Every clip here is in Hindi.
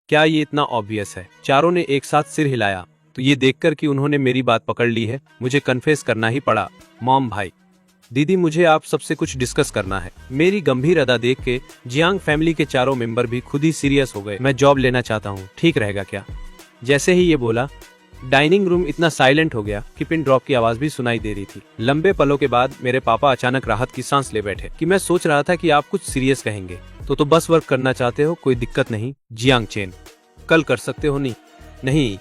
क्या ये इतना ऑब्वियस है? चारों ने एक साथ सिर हिलाया तो ये देखकर कि उन्होंने मेरी बात पकड़ ली है, मुझे कन्फेस करना ही पड़ा। मॉम, भाई, दीदी, मुझे आप सबसे कुछ डिस्कस करना है। मेरी गंभीर अदा देख के जियांग फैमिली के चारों मेंबर भी खुद ही सीरियस हो गए। मैं जॉब लेना चाहता हूँ, ठीक रहेगा क्या? जैसे ही ये बोला, डाइनिंग रूम इतना साइलेंट हो गया कि पिन ड्रॉप की आवाज भी सुनाई दे रही थी। लंबे पलों के बाद मेरे पापा अचानक राहत की सांस ले बैठे कि मैं सोच रहा था कि आप कुछ सीरियस कहेंगे। तो बस वर्क करना चाहते हो? कोई दिक्कत नहीं जियांग चेन, कल कर सकते हो। नहीं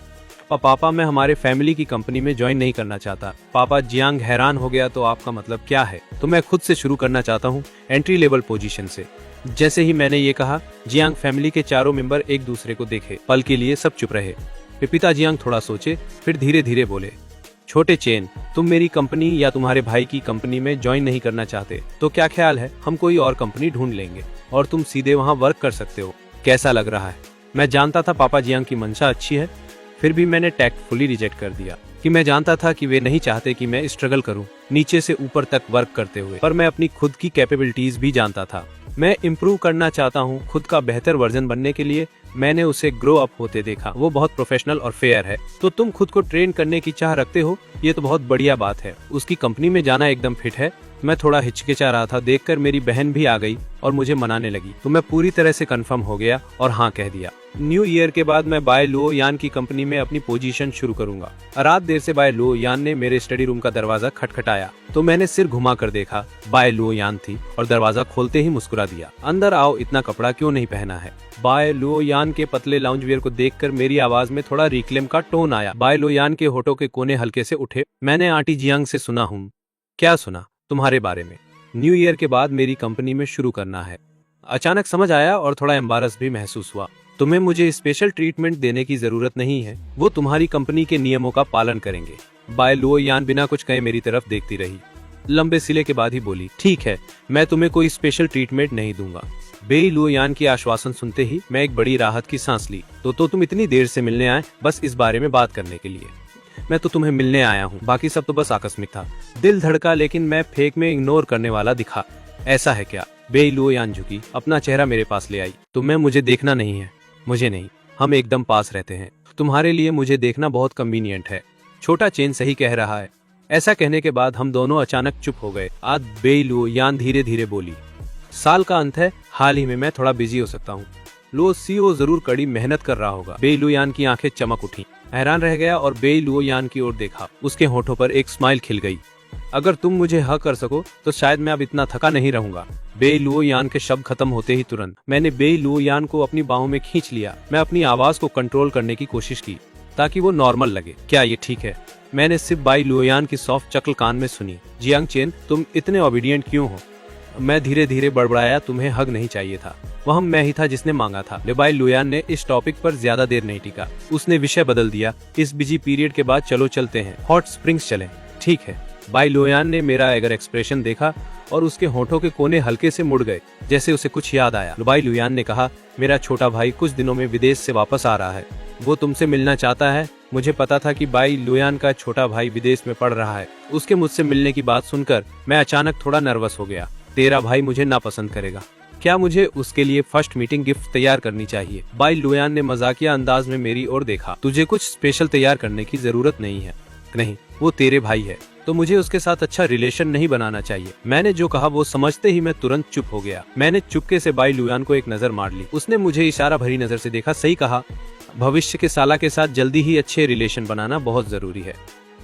पापा, मैं हमारे फैमिली की कंपनी में ज्वाइन नहीं करना चाहता। पापा, जियांग हैरान हो गया। तो आपका मतलब क्या है? तो मैं खुद से शुरू करना चाहता हूँ, एंट्री लेवल पोजीशन से। जैसे ही मैंने ये कहा, जियांग फैमिली के चारों मेंबर एक दूसरे को देखे। पल के लिए सब चुप रहे। पिता जियांग थोड़ा सोचे, फिर धीरे धीरे बोले, छोटे चेन, तुम मेरी कंपनी या तुम्हारे भाई की कंपनी में ज्वाइन नहीं करना चाहते तो क्या ख्याल है, हम कोई और कंपनी ढूंढ लेंगे और तुम सीधे वहाँ वर्क कर सकते हो। कैसा लग रहा है? मैं जानता था पापा जियांग की मंशा अच्छी है, फिर भी मैंने टैक्टफुली रिजेक्ट कर दिया कि मैं जानता था कि वे नहीं चाहते कि मैं स्ट्रगल करूं नीचे से ऊपर तक वर्क करते हुए। पर मैं अपनी खुद की कैपेबिलिटीज भी जानता था। मैं इम्प्रूव करना चाहता हूं, खुद का बेहतर वर्जन बनने के लिए। मैंने उसे ग्रो अप होते देखा, वो बहुत प्रोफेशनल और फेयर है। तो तुम खुद को ट्रेन करने की चाह रखते हो, ये तो बहुत बढ़िया बात है। उसकी कंपनी में जाना एकदम फिट है। मैं थोड़ा हिचकिचा रहा था, देखकर मेरी बहन भी आ गई और मुझे मनाने लगी। तो मैं पूरी तरह से कंफर्म हो गया और हाँ कह दिया। न्यू ईयर के बाद मैं बाय लुओ यान की कंपनी में अपनी पोजीशन शुरू करूंगा। रात देर से बाय लुओ यान ने मेरे स्टडी रूम का दरवाजा खटखटाया तो मैंने सिर घुमा कर देखा। बाय लुओ यान थी और दरवाजा खोलते ही मुस्कुरा दिया। अंदर आओ, इतना कपड़ा क्यों नहीं पहना है? बाय लुओ यान के पतले लाउंज वियर को देखकर मेरी आवाज में थोड़ा रिक्लेम का टोन आया। बाय लुओ यान के होठों के कोने हल्के से उठे। मैंने आंटी जियांग से सुना हूँ। क्या सुना? तुम्हारे बारे में। न्यू ईयर के बाद मेरी कंपनी में शुरू करना है। अचानक समझ आया और थोड़ा एम्बारस भी महसूस हुआ। तुम्हें मुझे स्पेशल ट्रीटमेंट देने की जरूरत नहीं है, वो तुम्हारी कंपनी के नियमों का पालन करेंगे। बाय लुओ यान बिना कुछ कहे मेरी तरफ देखती रही। लंबे सिले के बाद ही बोली, ठीक है, मैं तुम्हें कोई स्पेशल ट्रीटमेंट नहीं दूंगा। बेई लुओ यान की आश्वासन सुनते ही मैं एक बड़ी राहत की सांस ली। तो तुम इतनी देर से मिलने आए बस इस बारे में बात करने के लिए? मैं तो तुम्हें मिलने आया हूँ, बाकी सब तो बस आकस्मिक था। दिल धड़का लेकिन मैं फेक में इग्नोर करने वाला दिखा। ऐसा है क्या? बेई लुओ यान झुकी, अपना चेहरा मेरे पास ले आई। तुम्हें मुझे देखना नहीं है? मुझे नहीं, हम एकदम पास रहते हैं। तुम्हारे लिए मुझे देखना बहुत कन्वीनियंट है। छोटा चेन सही कह रहा है। ऐसा कहने के बाद हम दोनों अचानक चुप हो गए। आज बेई लुओ यान धीरे धीरे बोली, साल का अंत है, हाल ही में मैं थोड़ा बिजी हो सकता हूँ। लुओ सीओ जरूर कड़ी मेहनत कर रहा होगा। बेई लुओ यान की आंखें चमक उठी। हैरान रह गया और बेई लुओ यान की ओर देखा। उसके होठों पर एक स्माइल खिल गई। अगर तुम मुझे हाँ कर सको तो शायद मैं अब इतना थका नहीं रहूंगा। बेई लुओ यान के शब्द खत्म होते ही तुरंत मैंने बेई लुओ यान को अपनी बाहों में खींच लिया। मैं अपनी आवाज को कंट्रोल करने की कोशिश की ताकि वो नॉर्मल लगे। क्या ये ठीक है? मैंने सिर्फ बाई लुओ यान की सॉफ्ट चकल कान में सुनी। जियांग चेन, तुम इतने ओबीडियंट क्यों हो? मैं धीरे धीरे बड़बड़ाया, तुम्हें हग नहीं चाहिए था, वह मैं ही था जिसने मांगा था। बाई लुओ यान ने इस टॉपिक पर ज्यादा देर नहीं टिका। उसने विषय बदल दिया। इस बिजी पीरियड के बाद चलो चलते हैं, हॉट स्प्रिंग्स चलें। ठीक है। बाई लुओ यान ने मेरा एगर एक्सप्रेशन देखा और उसके होठों के कोने हल्के से मुड़ गए, जैसे उसे कुछ याद आया। बाई लुओ यान ने कहा, मेरा छोटा भाई कुछ दिनों में विदेश से वापस आ रहा है, वो तुमसे मिलना चाहता है। मुझे पता था कि बाई लुओ यान का छोटा भाई विदेश में पढ़ रहा है। उसके मुझसे मिलने की बात सुनकर मैं अचानक थोड़ा नर्वस हो गया। तेरा भाई मुझे नापसंद करेगा क्या? मुझे उसके लिए फर्स्ट मीटिंग गिफ्ट तैयार करनी चाहिए। बाई लुओ यान ने मजाकिया अंदाज में मेरी ओर देखा। तुझे कुछ स्पेशल तैयार करने की जरूरत नहीं है। नहीं, वो तेरे भाई है तो मुझे उसके साथ अच्छा रिलेशन नहीं बनाना चाहिए। मैंने जो कहा वो समझते ही मैं तुरंत चुप हो गया। मैंने चुपके से बाई लुओ यान को एक नजर मार ली। उसने मुझे इशारा भरी नजर से देखा। सही कहा, भविष्य के साला के साथ जल्दी ही अच्छे रिलेशन बनाना बहुत जरूरी है।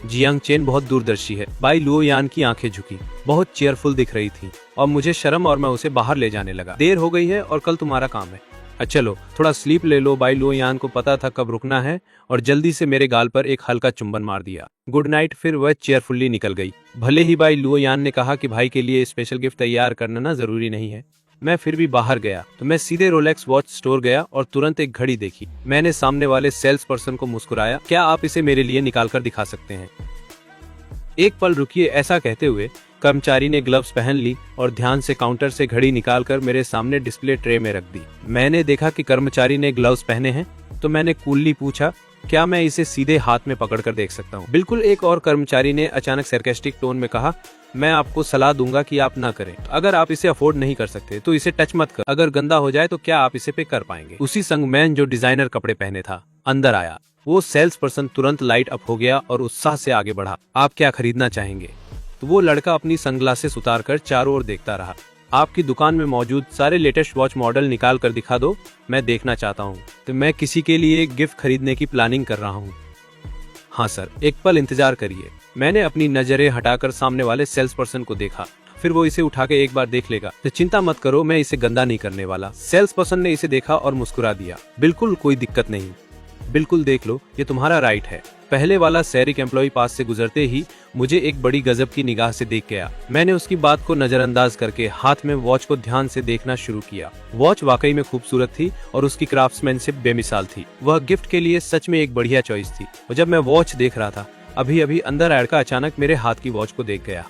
जियांग चेन बहुत दूरदर्शी है। बाई लुओ यान की आंखें झुकी, बहुत चेयरफुल दिख रही थी और मुझे शर्म और मैं उसे बाहर ले जाने लगा। देर हो गई है और कल तुम्हारा काम है। चलो थोड़ा स्लीप ले लो। बाई लुओ यान को पता था कब रुकना है और जल्दी से मेरे गाल पर एक हल्का चुंबन मार दिया। Good night. फिर वह चेयरफुल्ली निकल गई। भले ही बाई लुओ यान ने कहा कि भाई के लिए स्पेशल गिफ्ट तैयार करना जरूरी नहीं है, मैं फिर भी बाहर गया तो मैं सीधे रोलेक्स वॉच स्टोर गया और तुरंत एक घड़ी देखी। मैंने सामने वाले सेल्स पर्सन को मुस्कुराया, क्या आप इसे मेरे लिए निकाल कर दिखा सकते हैं? एक पल रुकिए। ऐसा कहते हुए कर्मचारी ने ग्लव्स पहन ली और ध्यान से काउंटर से घड़ी निकालकर मेरे सामने डिस्प्ले ट्रे में रख दी। मैंने देखा कि कर्मचारी ने ग्लव्स पहने हैं तो मैंने कूलली पूछा, क्या मैं इसे सीधे हाथ में पकड़कर देख सकता हूँ? बिल्कुल, एक और कर्मचारी ने अचानक सरकास्टिक टोन में कहा। मैं आपको सलाह दूंगा कि आप ना करें। अगर आप इसे अफोर्ड नहीं कर सकते तो इसे टच मत कर। अगर गंदा हो जाए तो क्या आप इसे पे कर पाएंगे? उसी संगमैन जो डिजाइनर कपड़े पहने था अंदर आया। वो सेल्स पर्सन तुरंत लाइट अप हो गया और उत्साह से आगे बढ़ा। आप क्या खरीदना चाहेंगे? तो वो लड़का अपनी सनग्लासेस उतारकर चारों ओर देखता रहा। आपकी दुकान में मौजूद सारे लेटेस्ट वॉच मॉडल निकाल कर दिखा दो, मैं देखना चाहता हूँ। तो मैं किसी के लिए गिफ्ट खरीदने की प्लानिंग कर रहा हूँ। हाँ सर, एक पल इंतजार करिए। मैंने अपनी नजरें हटाकर सामने वाले सेल्स पर्सन को देखा। फिर वो इसे उठा के एक बार देख लेगा। तो चिंता मत करो, मैं इसे गंदा नहीं करने वाला। सेल्स पर्सन ने इसे देखा और मुस्कुरा दिया। बिल्कुल कोई दिक्कत नहीं, बिल्कुल देख लो, ये तुम्हारा राइट है। पहले वाला सैरिक एम्प्लॉय पास से गुजरते ही मुझे एक बड़ी गजब की निगाह से देख गया। मैंने उसकी बात को नजरअंदाज करके हाथ में वॉच को ध्यान से देखना शुरू किया। वॉच वाकई में खूबसूरत थी और उसकी क्राफ्ट्समैनशिप बेमिसाल थी। वह गिफ्ट के लिए सच में एक बढ़िया चॉइस थी। और जब मैं वॉच देख रहा था, अभी अभी अंदर लड़का अचानक मेरे हाथ की वॉच को देख गया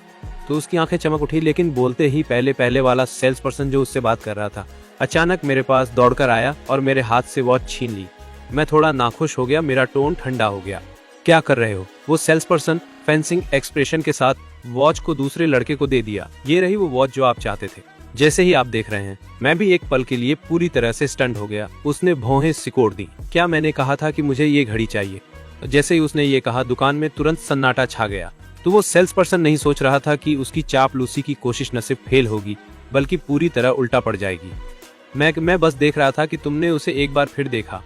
तो उसकी आंखें चमक उठी। लेकिन बोलते ही पहले वाला सेल्स पर्सन जो उससे बात कर रहा था अचानक मेरे पास दौड़कर आया और मेरे हाथ से वॉच छीन ली। मैं थोड़ा नाखुश हो गया, मेरा टोन ठंडा हो गया। क्या कर रहे हो? वो सेल्स पर्सन फेंसिंग एक्सप्रेशन के साथ वॉच को दूसरे लड़के को दे दिया। ये रही वो वॉच जो आप चाहते थे। जैसे ही आप देख रहे हैं, मैं भी एक पल के लिए पूरी तरह से स्टंट हो गया। उसने भौहें सिकोड़ दी। क्या मैंने कहा था कि मुझे ये घड़ी चाहिए? जैसे ही उसने ये कहा, दुकान में तुरंत सन्नाटा छा गया। तो वो सेल्स पर्सन नहीं सोच रहा था कि उसकी चापलूसी की कोशिश न सिर्फ फेल होगी बल्कि पूरी तरह उल्टा पड़ जाएगी। मैं बस देख रहा था कि तुमने उसे एक बार फिर देखा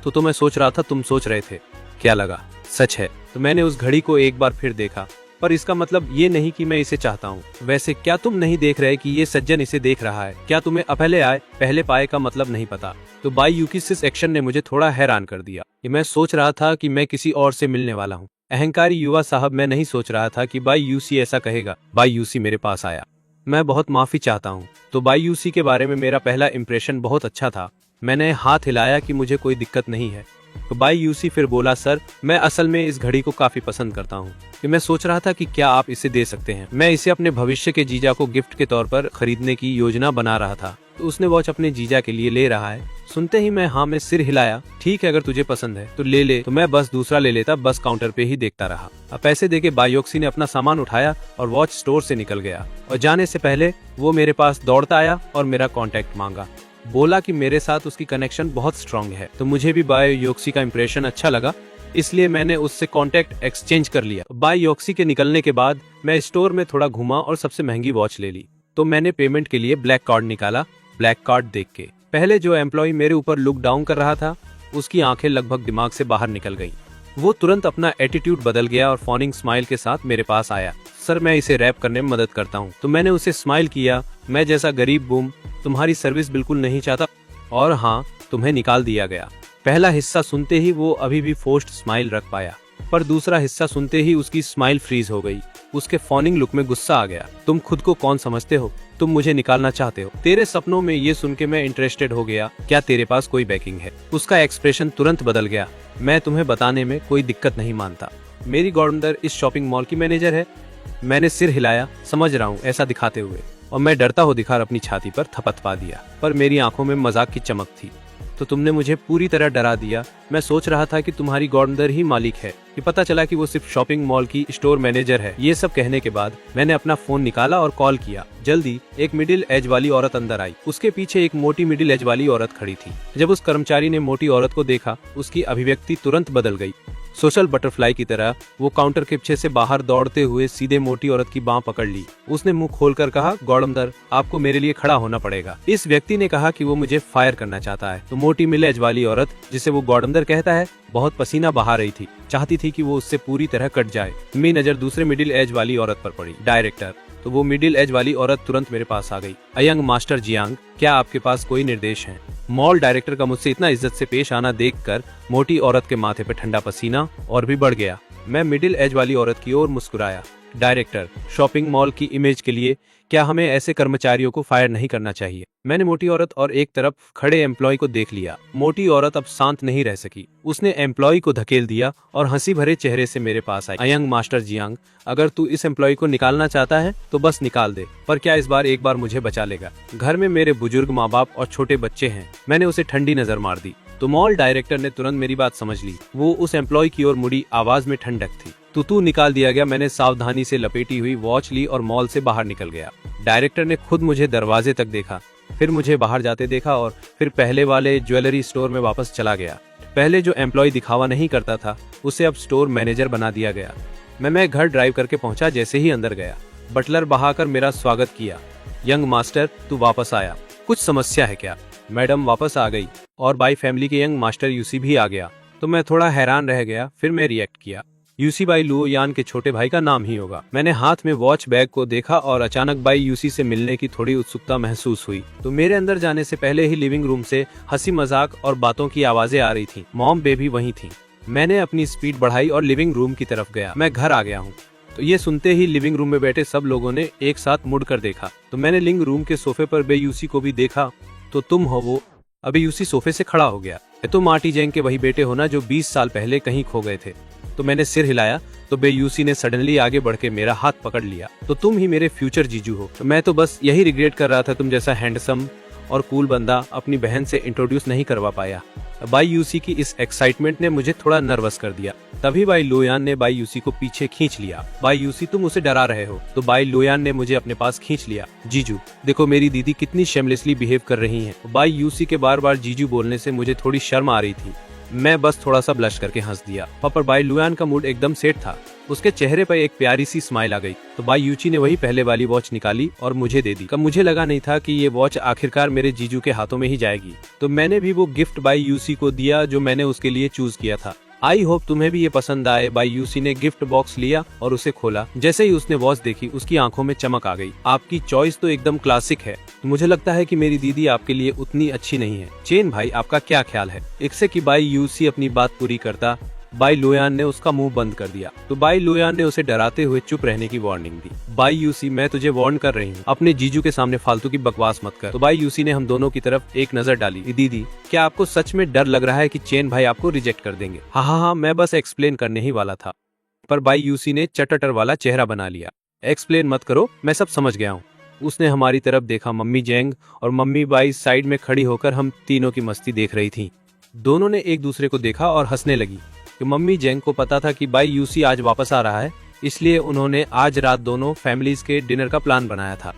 तो मैं सोच रहा था तुम सोच रहे थे। क्या लगा? सच है। तो मैंने उस घड़ी को एक बार फिर देखा, पर इसका मतलब ये नहीं कि मैं इसे चाहता हूँ। वैसे क्या तुम नहीं देख रहे कि ये सज्जन इसे देख रहा है? क्या तुम्हें पहले आए पहले पाए का मतलब नहीं पता? तो बाई यूकी इस एक्शन ने मुझे थोड़ा हैरान कर दिया। मैं सोच रहा था कि मैं किसी और से मिलने वाला हूँ। अहंकारी युवा साहब, मैं नहीं सोच रहा था कि बाई यूसी ऐसा कहेगा। बाई यूसी मेरे पास आया। मैं बहुत माफी चाहता हूँ। तो बाई यूसी के बारे में मेरा पहला इम्प्रेशन बहुत अच्छा था। मैंने हाथ हिलाया कि मुझे कोई दिक्कत नहीं है। तो बाई यूसी फिर बोला, सर मैं असल में इस घड़ी को काफी पसंद करता हूँ। मैं सोच रहा था कि क्या आप इसे दे सकते हैं। मैं इसे अपने भविष्य के जीजा को गिफ्ट के तौर पर खरीदने की योजना बना रहा था। तो उसने वॉच अपने जीजा के लिए ले रहा है। सुनते ही मैं हाँ में सिर हिलाया। ठीक है, अगर तुझे पसंद है तो ले ले। तो मैं बस दूसरा ले लेता, बस काउंटर पे ही देखता रहा। अब पैसे देके बायोक्सी ने अपना सामान उठाया और वॉच स्टोर से निकल गया। और जाने से पहले वो मेरे पास दौड़ता आया और मेरा कॉन्टेक्ट मांगा। बोला कि मेरे साथ उसकी कनेक्शन बहुत स्ट्रांग है। तो मुझे भी बायोक्सी का इंप्रेशन अच्छा लगा, इसलिए मैंने उससे कांटेक्ट एक्सचेंज कर लिया। बायोक्सी के निकलने के बाद मैं स्टोर में थोड़ा घूमा और सबसे महंगी वॉच ले ली। तो मैंने पेमेंट के लिए ब्लैक कार्ड निकाला। ब्लैक कार्ड देख के पहले जो एम्प्लॉय मेरे ऊपर लुक डाउन कर रहा था उसकी आंखें लगभग दिमाग से बाहर निकल गईं। वो तुरंत अपना एटीट्यूड बदल गया और फॉनिंग स्माइल के साथ मेरे पास आया। सर मैं इसे रैप करने में मदद करता हूँ। तो मैंने उसे स्माइल किया। मैं जैसा गरीब बूम तुम्हारी सर्विस बिल्कुल नहीं चाहता और हाँ, तुम्हें निकाल दिया गया। पहला हिस्सा सुनते ही वो अभी भी फोर्स्ड स्माइल रख पाया, पर दूसरा हिस्सा सुनते ही उसकी स्माइल फ्रीज हो गई। उसके फॉनिंग लुक में गुस्सा आ गया। तुम खुद को कौन समझते हो? तुम मुझे निकालना चाहते हो? तेरे सपनों में ये सुन के मैं इंटरेस्टेड हो गया। क्या तेरे पास कोई बैकिंग है? उसका एक्सप्रेशन तुरंत बदल गया। मैं तुम्हें बताने में कोई दिक्कत नहीं मानता। मेरी गॉडमदर इस शॉपिंग मॉल की मैनेजर है। मैंने सिर हिलाया, समझ रहा हूँ ऐसा दिखाते हुए, और मैं डरता हुआ दिखा अपनी छाती पर थपथपा दिया, पर मेरी आंखों में मजाक की चमक थी। तो तुमने मुझे पूरी तरह डरा दिया। मैं सोच रहा था कि तुम्हारी गॉडमदर ही मालिक है, कि पता चला कि वो सिर्फ शॉपिंग मॉल की स्टोर मैनेजर है। ये सब कहने के बाद मैंने अपना फोन निकाला और कॉल किया। जल्दी एक मिडिल एज वाली औरत अंदर आई। उसके पीछे एक मोटी मिडिल एज वाली औरत खड़ी थी। जब उस कर्मचारी ने मोटी औरत को देखा, उसकी अभिव्यक्ति तुरंत बदल गई। सोशल बटरफ्लाई की तरह वो काउंटर के पीछे से बाहर दौड़ते हुए सीधे मोटी औरत की बांह पकड़ ली। उसने मुंह खोलकर कहा, गॉडमदर आपको मेरे लिए खड़ा होना पड़ेगा। इस व्यक्ति ने कहा कि वो मुझे फायर करना चाहता है। तो मोटी मिडिल एज वाली औरत, जिसे वो गॉडमदर कहता है, बहुत पसीना बहा रही थी। चाहती थी कि वो उससे पूरी तरह कट जाए। मेरी नजर दूसरे मिडिल एज वाली औरत पर पड़ी, डायरेक्टर। तो वो मिडिल एज वाली औरत तुरंत मेरे पास आ गई। अयंग मास्टर जियांग, क्या आपके पास कोई निर्देश है? मॉल डायरेक्टर का मुझसे इतना इज्जत से पेश आना देखकर मोटी औरत के माथे पे ठंडा पसीना और भी बढ़ गया। मैं मिडिल एज वाली औरत की ओर मुस्कुराया। डायरेक्टर, शॉपिंग मॉल की इमेज के लिए क्या हमें ऐसे कर्मचारियों को फायर नहीं करना चाहिए? मैंने मोटी औरत और एक तरफ खड़े एम्प्लॉय को देख लिया। मोटी औरत अब शांत नहीं रह सकी। उसने एम्प्लॉय को धकेल दिया और हंसी भरे चेहरे से मेरे पास आई। अयंग मास्टर जियांग, अगर तू इस एम्प्लॉय को निकालना चाहता है तो बस निकाल दे, पर क्या इस बार एक बार मुझे बचा लेगा? घर में मेरे बुजुर्ग माँ बाप और छोटे बच्चे हैं। मैंने उसे ठंडी नजर मार दी। तो मॉल डायरेक्टर ने तुरंत मेरी बात समझ ली। वो उस एम्प्लॉय की ओर मुड़ी, आवाज में ठंडक थी। तू निकाल दिया गया। मैंने सावधानी से लपेटी हुई वॉच ली और मॉल से बाहर निकल गया। डायरेक्टर ने खुद मुझे दरवाजे तक देखा, फिर मुझे बाहर जाते देखा और फिर पहले वाले ज्वेलरी स्टोर में वापस चला गया। पहले जो एम्प्लॉय दिखावा नहीं करता था, उसे अब स्टोर मैनेजर बना दिया गया। मैं घर ड्राइव करके पहुंचा। जैसे ही अंदर गया, बटलर बहाकर मेरा स्वागत किया। यंग मास्टर, तू वापस आया, कुछ समस्या है क्या? मैडम वापस आ गई और बाई फैमिली के यंग मास्टर यूसी भी आ गया। तो मैं थोड़ा हैरान रह गया। फिर मैं रिएक्ट किया। यूसी बाई लुओ यान के छोटे भाई का नाम ही होगा। मैंने हाथ में वॉच बैग को देखा और अचानक बाई यूसी से मिलने की थोड़ी उत्सुकता महसूस हुई। तो मेरे अंदर जाने से पहले ही लिविंग रूम से हंसी मजाक और बातों की आवाजें आ रही थी। मॉम बेबी वहीं थी। मैंने अपनी स्पीड बढ़ाई और लिविंग रूम की तरफ गया। मैं घर आ गया हूँ। तो ये सुनते ही लिविंग रूम में बैठे सब लोगों ने एक साथ मुड़कर देखा। तो मैंने लिविंग रूम के सोफे पर बे यूसी को भी देखा। तो तुम हो वो? अभी यूसी सोफे से खड़ा हो गया। तुम मार्टी जेंग के वही बेटे हो ना जो 20 साल पहले कहीं खो गए थे? तो मैंने सिर हिलाया। तो बे यूसी ने सडनली आगे बढ़ के मेरा हाथ पकड़ लिया। तो तुम ही मेरे फ्यूचर जीजू हो। तो मैं तो बस यही रिग्रेट कर रहा था, तुम जैसा हैंडसम और कूल बंदा अपनी बहन से इंट्रोड्यूस नहीं करवा पाया। बाई यूसी की इस एक्साइटमेंट ने मुझे थोड़ा नर्वस कर दिया। तभी बाई लोयान ने बाई यूसी को पीछे खींच लिया। बाई यूसी, तुम उसे डरा रहे हो। तो बाई लोयान ने मुझे अपने पास खींच लिया। जीजू, देखो मेरी दीदी कितनी शेमलेसली बिहेव कर रही है। बाई यूसी के बार बार जीजू बोलने से मुझे थोड़ी शर्म आ रही थी। मैं बस थोड़ा सा ब्लश करके हंस दिया। पर बाई लुयान का मूड एकदम सेट था। उसके चेहरे पर एक प्यारी सी स्माइल आ गई। तो बाई यूची ने वही पहले वाली वॉच निकाली और मुझे दे दी। कब मुझे लगा नहीं था कि ये वॉच आखिरकार मेरे जीजू के हाथों में ही जाएगी। तो मैंने भी वो गिफ्ट बाई यूसी को दिया जो मैंने उसके लिए चूज किया था। आई होप तुम्हें भी ये पसंद आए। बाई यूसी ने गिफ्ट बॉक्स लिया और उसे खोला। जैसे ही उसने वॉच देखी, उसकी आंखों में चमक आ गई। आपकी चॉइस तो एकदम क्लासिक है। तो मुझे लगता है कि मेरी दीदी आपके लिए उतनी अच्छी नहीं है। चेन भाई, आपका क्या ख्याल है? इससे कि बाई यूसी अपनी बात पूरी करता, बाई लोयान ने उसका मुंह बंद कर दिया। तो बाई लोयान ने उसे डराते हुए चुप रहने की वार्निंग दी। बाई यूसी, मैं तुझे वार्न कर रही हूँ, अपने जीजू के सामने फालतू की बकवास मत कर। तो बाई यूसी ने हम दोनों की तरफ एक नजर डाली। दीदी, क्या आपको सच में डर लग रहा है कि चेन भाई आपको रिजेक्ट कर देंगे? हाँ, मैं बस एक्सप्लेन करने ही वाला था। पर बाई यूसी ने चटटर वाला चेहरा बना लिया। एक्सप्लेन मत करो, मैं सब समझ गया हूँ। उसने हमारी तरफ देखा। मम्मी जेंग और मम्मी बाई साइड में खड़ी होकर हम तीनों की मस्ती देख रही थी। दोनों ने एक दूसरे को देखा और हंसने लगी। कि मम्मी जेंग को पता था कि बाई यूसी आज वापस आ रहा है, इसलिए उन्होंने आज रात दोनों फैमिलीज के डिनर का प्लान बनाया था।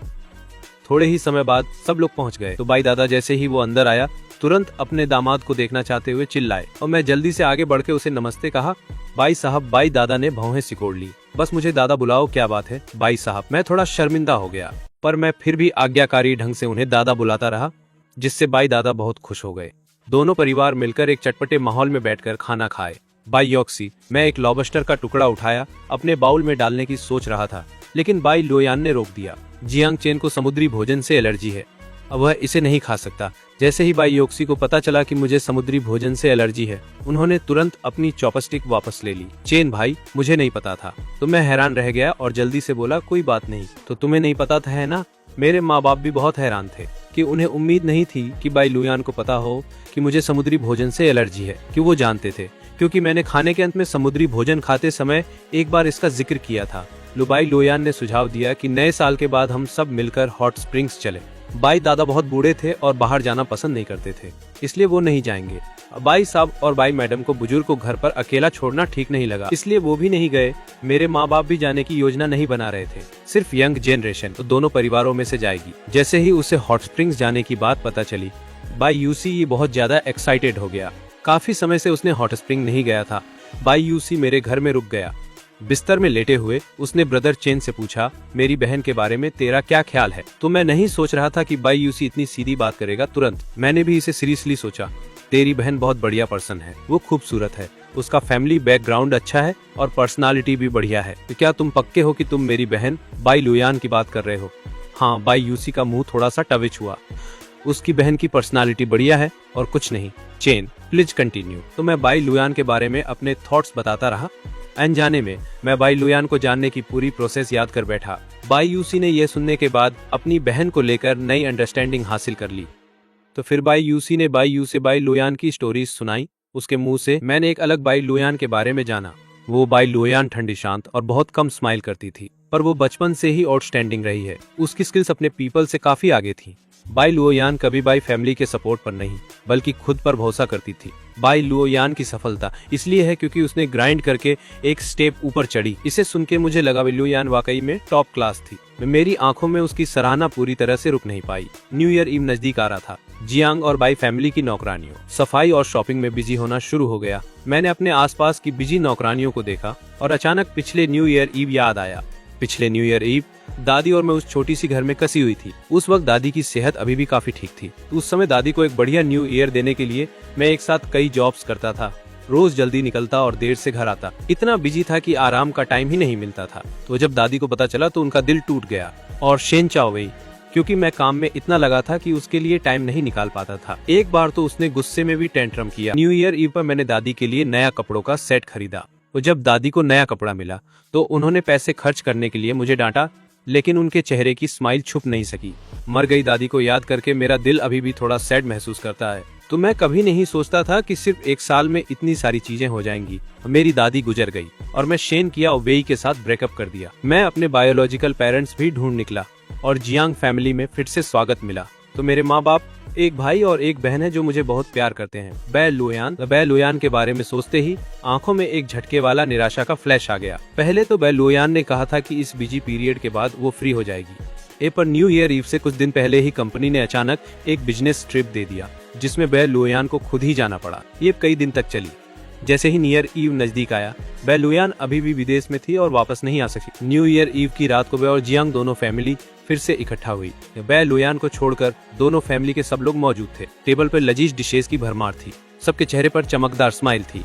थोड़े ही समय बाद सब लोग पहुंच गए। तो बाई दादा जैसे ही वो अंदर आया, तुरंत अपने दामाद को देखना चाहते हुए चिल्लाए और मैं जल्दी से आगे बढ़ के उसे नमस्ते कहा। बाई साहब, बाई दादा ने भौहें सिकोड़ ली। बस मुझे दादा बुलाओ, क्या बात है? बाई साहब, मैं थोड़ा शर्मिंदा हो गया, पर मैं फिर भी आज्ञाकारी ढंग से उन्हें दादा बुलाता रहा, जिससे बाई दादा बहुत खुश हो गए। दोनों परिवार मिलकर एक चटपटे माहौल में बैठकर खाना खाए। बाई यॉक्सी, मैं एक लॉबस्टर का टुकड़ा उठाया, अपने बाउल में डालने की सोच रहा था, लेकिन बाई लोयान ने रोक दिया। जियांग चेन को समुद्री भोजन से एलर्जी है, अब वह इसे नहीं खा सकता। जैसे ही बाई योक्सी को पता चला कि मुझे समुद्री भोजन से एलर्जी है, उन्होंने तुरंत अपनी चॉपस्टिक वापस ले ली। चेन भाई, मुझे नहीं पता था। तो मैं हैरान रह गया और जल्दी से बोला, कोई बात नहीं। तो तुम्हें नहीं पता था, है ना? मेरे माँ बाप भी बहुत हैरान थे कि उन्हें उम्मीद नहीं थी कि बाई लुयान को पता हो कि मुझे समुद्री भोजन से एलर्जी है। कि वो जानते थे, क्योंकि मैंने खाने के अंत में समुद्री भोजन खाते समय एक बार इसका जिक्र किया था। बाई लोयान ने सुझाव दिया कि नए साल के बाद हम सब मिलकर हॉट स्प्रिंग्स चले। बाई दादा बहुत बूढ़े थे और बाहर जाना पसंद नहीं करते थे, इसलिए वो नहीं जाएंगे। बाई साहब और बाई मैडम को बुजुर्ग को घर पर अकेला छोड़ना ठीक नहीं लगा, इसलिए वो भी नहीं गए। मेरे माँ बाप भी जाने की योजना नहीं बना रहे थे, सिर्फ यंग जनरेशन तो दोनों परिवारों में से जाएगी। जैसे ही उसे हॉट स्प्रिंग्स जाने की बात पता चली, बाई यूसी बहुत ज्यादा एक्साइटेड हो गया। काफी समय से उसने हॉट स्प्रिंग नहीं गया था। बाई यूसी मेरे घर में रुक गया। बिस्तर में लेटे हुए उसने ब्रदर चेन से पूछा, मेरी बहन के बारे में तेरा क्या ख्याल है? तो मैं नहीं सोच रहा था कि बाई यूसी इतनी सीधी बात करेगा। तुरंत मैंने भी इसे सीरियसली सोचा। तेरी बहन बहुत बढ़िया पर्सन है, वो खूबसूरत है, उसका फैमिली बैकग्राउंड अच्छा है और पर्सनालिटी भी बढ़िया है। तो क्या तुम पक्के हो कि तुम मेरी बहन बाई लुयान की बात कर रहे हो? हाँ। बाई यूसी का मुंह थोड़ा सा टविच हुआ। उसकी बहन की पर्सनालिटी बढ़िया है और कुछ नहीं। Chain, please continue. तो मैं बाई लुयान के बारे में अपने थॉट्स बताता रहा। अनजाने में मैं बाई लुयान को जानने की पूरी प्रोसेस याद कर बैठा। बाई यूसी ने यह सुनने के बाद अपनी बहन को लेकर नई अंडरस्टैंडिंग हासिल कर ली। तो फिर बाई यूसी ने बाई यू से बाई लुयान की स्टोरीज सुनाई। उसके मुंह से मैंने एक अलग बाई लुयान के बारे में जाना। वो बाई लुयान ठंडी शांत और बहुत कम स्माइल करती थी, पर वो बचपन से ही आउटस्टैंडिंग रही है। उसकी स्किल्स अपने पीपल से काफी आगे थी। बाई लुओयान कभी बाई फैमिली के सपोर्ट पर नहीं बल्कि खुद पर भरोसा करती थी। बाई लुओयान की सफलता इसलिए है क्योंकि उसने ग्राइंड करके एक स्टेप ऊपर चढ़ी। इसे सुन के मुझे लगा लुओयान वाकई में टॉप क्लास थी। मेरी आंखों में उसकी सराहना पूरी तरह से रुक नहीं पाई। न्यू ईयर ईव नजदीक आ रहा था। जियांग और बाई फैमिली की नौकरानियों सफाई और शॉपिंग में बिजी होना शुरू हो गया। मैंने अपने आसपास की बिजी नौकरानियों को देखा और अचानक पिछले न्यू ईयर ईव याद आया। पिछले न्यू ईयर ईव दादी और मैं उस छोटी सी घर में कसी हुई थी। उस वक्त दादी की सेहत अभी भी काफी ठीक थी। उस समय दादी को एक बढ़िया न्यू ईयर देने के लिए मैं एक साथ कई जॉब्स करता था। रोज जल्दी निकलता और देर से घर आता। इतना बिजी था कि आराम का टाइम ही नहीं मिलता था। तो जब दादी को पता चला तो उनका दिल टूट गया और शेन चाओ गई, क्योंकि मैं काम में इतना लगा था कि उसके लिए टाइम नहीं निकाल पाता था। एक बार तो उसने गुस्से में भी टेंट्रम किया। न्यू ईयर ईव पर मैंने दादी के लिए नया कपड़ों का सेट खरीदा। तो जब दादी को नया कपड़ा मिला तो उन्होंने पैसे खर्च करने के लिए मुझे डांटा, लेकिन उनके चेहरे की स्माइल छुप नहीं सकी। मर गई दादी को याद करके मेरा दिल अभी भी थोड़ा सैड महसूस करता है। तो मैं कभी नहीं सोचता था कि सिर्फ एक साल में इतनी सारी चीजें हो जाएंगी। मेरी दादी गुजर गई और मैं शेन किया ओवेई के साथ ब्रेकअप कर दिया। मैं अपने बायोलॉजिकल पेरेंट्स भी ढूंढ निकला और जियांग फैमिली में फिर से स्वागत मिला। तो मेरे माँ बाप, एक भाई और एक बहन है जो मुझे बहुत प्यार करते हैं। बै लुओयान के बारे में सोचते ही आंखों में एक झटके वाला निराशा का फ्लैश आ गया। पहले तो बै लुओयान ने कहा था कि इस बिजी पीरियड के बाद वो फ्री हो जाएगी। पर न्यू ईयर ईव से कुछ दिन पहले ही कंपनी ने अचानक एक बिजनेस ट्रिप दे दिया, जिसमें बै लुओयान को खुद ही जाना पड़ा। ये कई दिन तक चली। जैसे ही न्यू ईयर ईव नजदीक आया, बै लुओयान अभी भी विदेश में थी और वापस नहीं आ सकी। न्यू ईयर ईव की रात को बै और जियांग दोनों फैमिली फिर से इकट्ठा हुई। बै लुओयान को छोड़कर दोनों फैमिली के सब लोग मौजूद थे। टेबल पर लजीज डिशेस की भरमार थी। सबके चेहरे पर चमकदार स्माइल थी,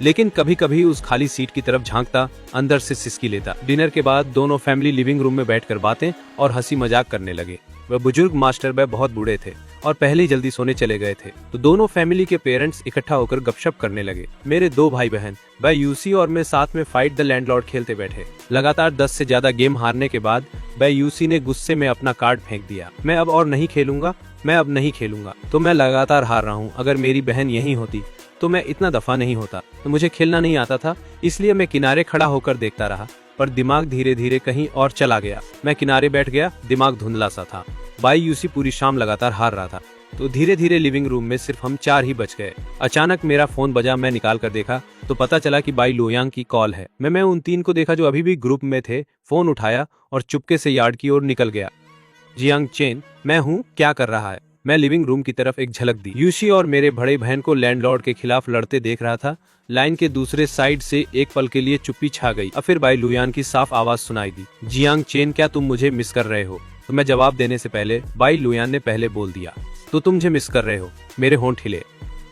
लेकिन कभी कभी उस खाली सीट की तरफ झांकता, अंदर से सिसकी लेता। डिनर के बाद दोनों फैमिली लिविंग रूम में बैठकर बातें और हंसी मजाक करने लगे। वह बुजुर्ग मास्टर बै बहुत बूढ़े थे और पहले ही जल्दी सोने चले गए थे। तो दोनों फैमिली के पेरेंट्स इकट्ठा होकर गपशप करने लगे। मेरे दो भाई बहन बै यूसी और मैं साथ में फाइट द लैंडलॉर्ड खेलते बैठे। लगातार 10 से ज्यादा गेम हारने के बाद बै यूसी ने गुस्से में अपना कार्ड फेंक दिया। मैं अब नहीं खेलूंगा। तो मैं लगातार हार रहा हूँ। अगर मेरी बहन यहीं होती तो मैं इतना दफा नहीं होता। तो मुझे खेलना नहीं आता था, इसलिए मैं किनारे खड़ा होकर देखता रहा, पर दिमाग धीरे धीरे कहीं और चला गया। मैं किनारे बैठ गया, दिमाग धुंधला सा था। बाई यूसी पूरी शाम लगातार हार रहा था। तो धीरे धीरे लिविंग रूम में सिर्फ हम 4 ही बच गए। अचानक मेरा फोन बजा। मैं निकाल कर देखा तो पता चला कि बाई लुओयान की कॉल है। मैं उन 3 को देखा जो अभी भी ग्रुप में थे। फोन उठाया और चुपके से यार्ड की ओर निकल गया। जियांग चेन, मैं हूँ, क्या कर रहा है? मैं लिविंग रूम की तरफ एक झलक दी। यूसी और मेरे बड़े बहन को लैंडलॉर्ड के खिलाफ लड़ते देख रहा था। लाइन के दूसरे साइड से एक पल के लिए चुप्पी छा गई। और फिर बाई लुओयान की साफ आवाज सुनाई दी, जियांग चेन, क्या तुम मुझे मिस कर रहे हो? तो मैं जवाब देने से पहले बाई लुओयान ने पहले बोल दिया, तो तुम मुझे मिस कर रहे हो? मेरे होंठ हिले।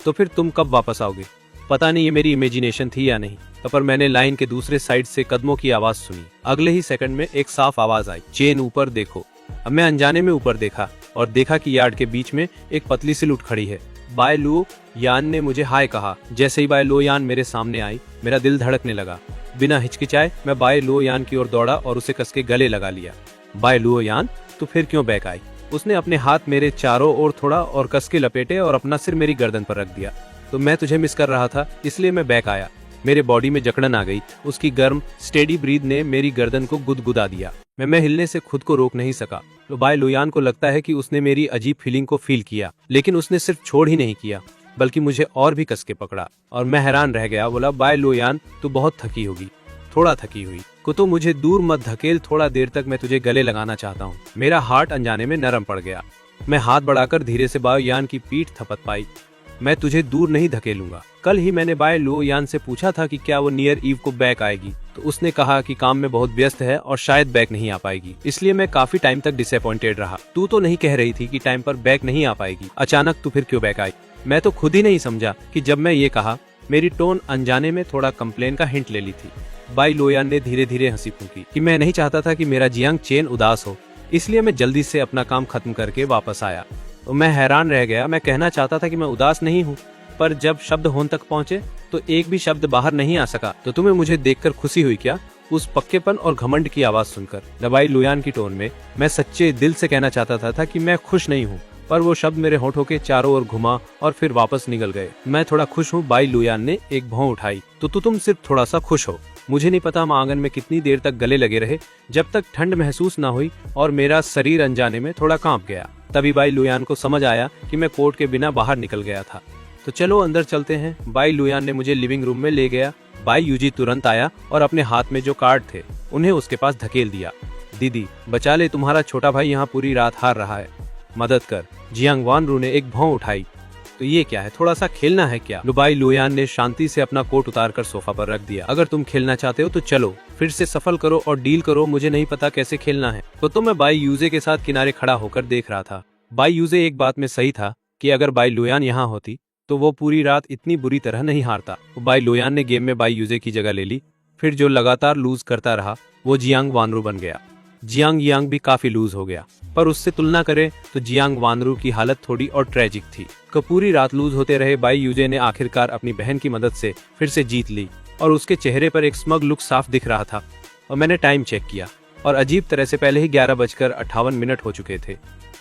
तो फिर तुम कब वापस आओगे? पता नहीं ये मेरी इमेजिनेशन थी या नहीं, पर मैंने लाइन के दूसरे साइड से कदमों की आवाज सुनी। अगले ही सेकंड में एक साफ आवाज आई, चेन ऊपर देखो। अब मैं अनजाने में ऊपर देखा और देखा कि यार्ड के बीच में एक पतली सी लुट खड़ी है। बाई लुओयान ने मुझे हाय कहा। जैसे ही बाई लुओयान मेरे सामने आई, मेरा दिल धड़कने लगा। बिना हिचकिचाए मैं बाई लुओयान की ओर दौड़ा और उसे कस के गले लगा लिया। बाई लुओयान, तो फिर क्यों बैक आई? उसने अपने हाथ मेरे चारों ओर थोड़ा और कस के लपेटे और अपना सिर मेरी गर्दन पर रख दिया। तो मैं तुझे मिस कर रहा था, इसलिए मैं बैक आया। मेरे बॉडी में जकड़न आ गई। उसकी गर्म स्टेडी ब्रीथ ने मेरी गर्दन को गुदगुदा दिया। मैं हिलने से खुद को रोक नहीं सका। तो बाई लुओयान को लगता है कि उसने मेरी अजीब फीलिंग को फील किया, लेकिन उसने सिर्फ छोड़ ही नहीं किया, बल्कि मुझे और भी कस के पकड़ा। और मैं हैरान रह गया। बोला, बाई लुओयान, तू बहुत थकी होगी। थोड़ा थकी हुई को तो मुझे दूर मत धकेल, थोड़ा देर तक मैं तुझे गले लगाना चाहता हूँ। मेरा हार्ट अनजाने में नरम पड़ गया। मैं हाथ बढ़ाकर धीरे से बाई लुओयान की पीठ थपथ पाई। मैं तुझे दूर नहीं धकेलूंगा। कल ही मैंने बाई लुओयान से पूछा था कि क्या वो न्यू ईयर ईव को बैक आएगी, तो उसने कहा कि काम में बहुत व्यस्त है और शायद बैक नहीं आ पाएगी। इसलिए मैं काफी टाइम तक डिसअपॉइंटेड रहा। तू तो नहीं कह रही थी कि टाइम पर बैक नहीं आ पाएगी, अचानक तू फिर क्यों बैक आई? मैं तो खुद ही नहीं समझा कि जब मैं ये कहा, मेरी टोन अनजाने में थोड़ा कंप्लेन का हिंट ले ली थी। बाई लुओयान ने धीरे धीरे हंसी फूंकी कि मैं नहीं चाहता था कि मेरा जियांग चेन उदास हो, इसलिए मैं जल्दी से अपना काम खत्म करके वापस आया। तो मैं हैरान रह गया। मैं कहना चाहता था कि मैं उदास नहीं हूँ, पर जब शब्द होन तक पहुँचे तो एक भी शब्द बाहर नहीं आ सका। तो तुम्हें मुझे देखकर खुशी हुई क्या? उस पक्केपन और घमंड की आवाज सुनकर। बाई लुओयान की टोन में मैं सच्चे दिल से कहना चाहता था कि मैं खुश नहीं हूँ, पर वो शब्द मेरे होठों के चारों ओर घुमा और फिर वापस निकल गए। मैं थोड़ा खुश हूँ, बाई लुओयान ने एक भौं उठाई। तो तुम सिर्फ थोड़ा सा खुश हो? मुझे नहीं पता हम आंगन में कितनी देर तक गले लगे रहे, जब तक ठंड महसूस ना हुई और मेरा शरीर अनजाने में थोड़ा कांप गया। तभी बाई लुयान को समझ आया कि मैं कोर्ट के बिना बाहर निकल गया था। तो चलो अंदर चलते हैं। बाई लुयान ने मुझे लिविंग रूम में ले गया। बाई यूजी तुरंत आया और अपने हाथ में जो कार्ड थे उन्हें उसके पास धकेल दिया। दीदी बचा ले, तुम्हारा छोटा भाई यहाँ पूरी रात हार रहा है, मदद कर। जियांग वानरू ने एक भौं उठाई। तो ये क्या है, थोड़ा सा खेलना है क्या? बाई लुयान ने शांति से अपना कोट उतारकर सोफा पर रख दिया। अगर तुम खेलना चाहते हो तो चलो फिर से सफल करो और डील करो, मुझे नहीं पता कैसे खेलना है। तो मैं बाई यूजे के साथ किनारे खड़ा होकर देख रहा था। बाई यूजे एक बात में सही था कि अगर बाई लुयान यहाँ होती तो वो पूरी रात इतनी बुरी तरह नहीं हारता। बाई लुयान ने गेम में बाई यूजे की जगह ले ली। फिर जो लगातार लूज करता रहा वो जियांग वानरू बन गया। जियांग यांग भी काफी लूज हो गया, पर उससे तुलना करें तो जियांग वानरू की हालत थोड़ी और ट्रेजिक थी। पूरी रात लूज होते रहे बाई यूजे ने आखिरकार अपनी बहन की मदद से फिर से जीत ली और उसके चेहरे पर एक स्मग लुक साफ दिख रहा था। और मैंने टाइम चेक किया और अजीब तरह से पहले ही 11:58 हो चुके थे।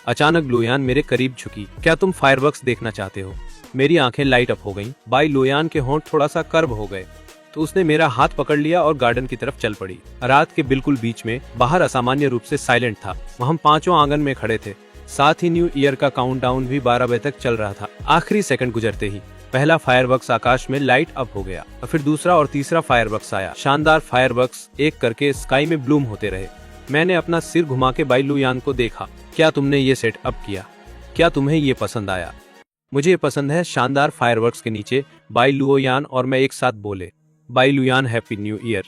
अचानक लुयान मेरे करीब झुकी। क्या तुम फायरवर्क्स देखना चाहते हो? मेरी आंखें लाइट अप हो गईं। बाई लुयान के होंठ थोड़ा सा कर्व हो गए तो उसने मेरा हाथ पकड़ लिया और गार्डन की तरफ चल पड़ी। रात के बिल्कुल बीच में बाहर असामान्य रूप से साइलेंट था। हम पांचों आंगन में खड़े थे। साथ ही न्यू ईयर का काउंटडाउन भी 12 बजे तक चल रहा था। आखिरी सेकंड गुजरते ही पहला फायरवर्क्स आकाश में लाइट अप हो गया और फिर दूसरा और तीसरा फायरवर्क्स आया। शानदार फायरवर्क्स एक करके स्काई में ब्लूम होते रहे। मैंने अपना सिर घुमा के बाई लुयान को देखा। क्या तुमने ये सेट अप किया? क्या तुम्हें ये पसंद आया? मुझे ये पसंद है। शानदार फायरवर्क्स के नीचे बाई लुयान और मैं एक साथ बोले, Bai Luyan happy new year.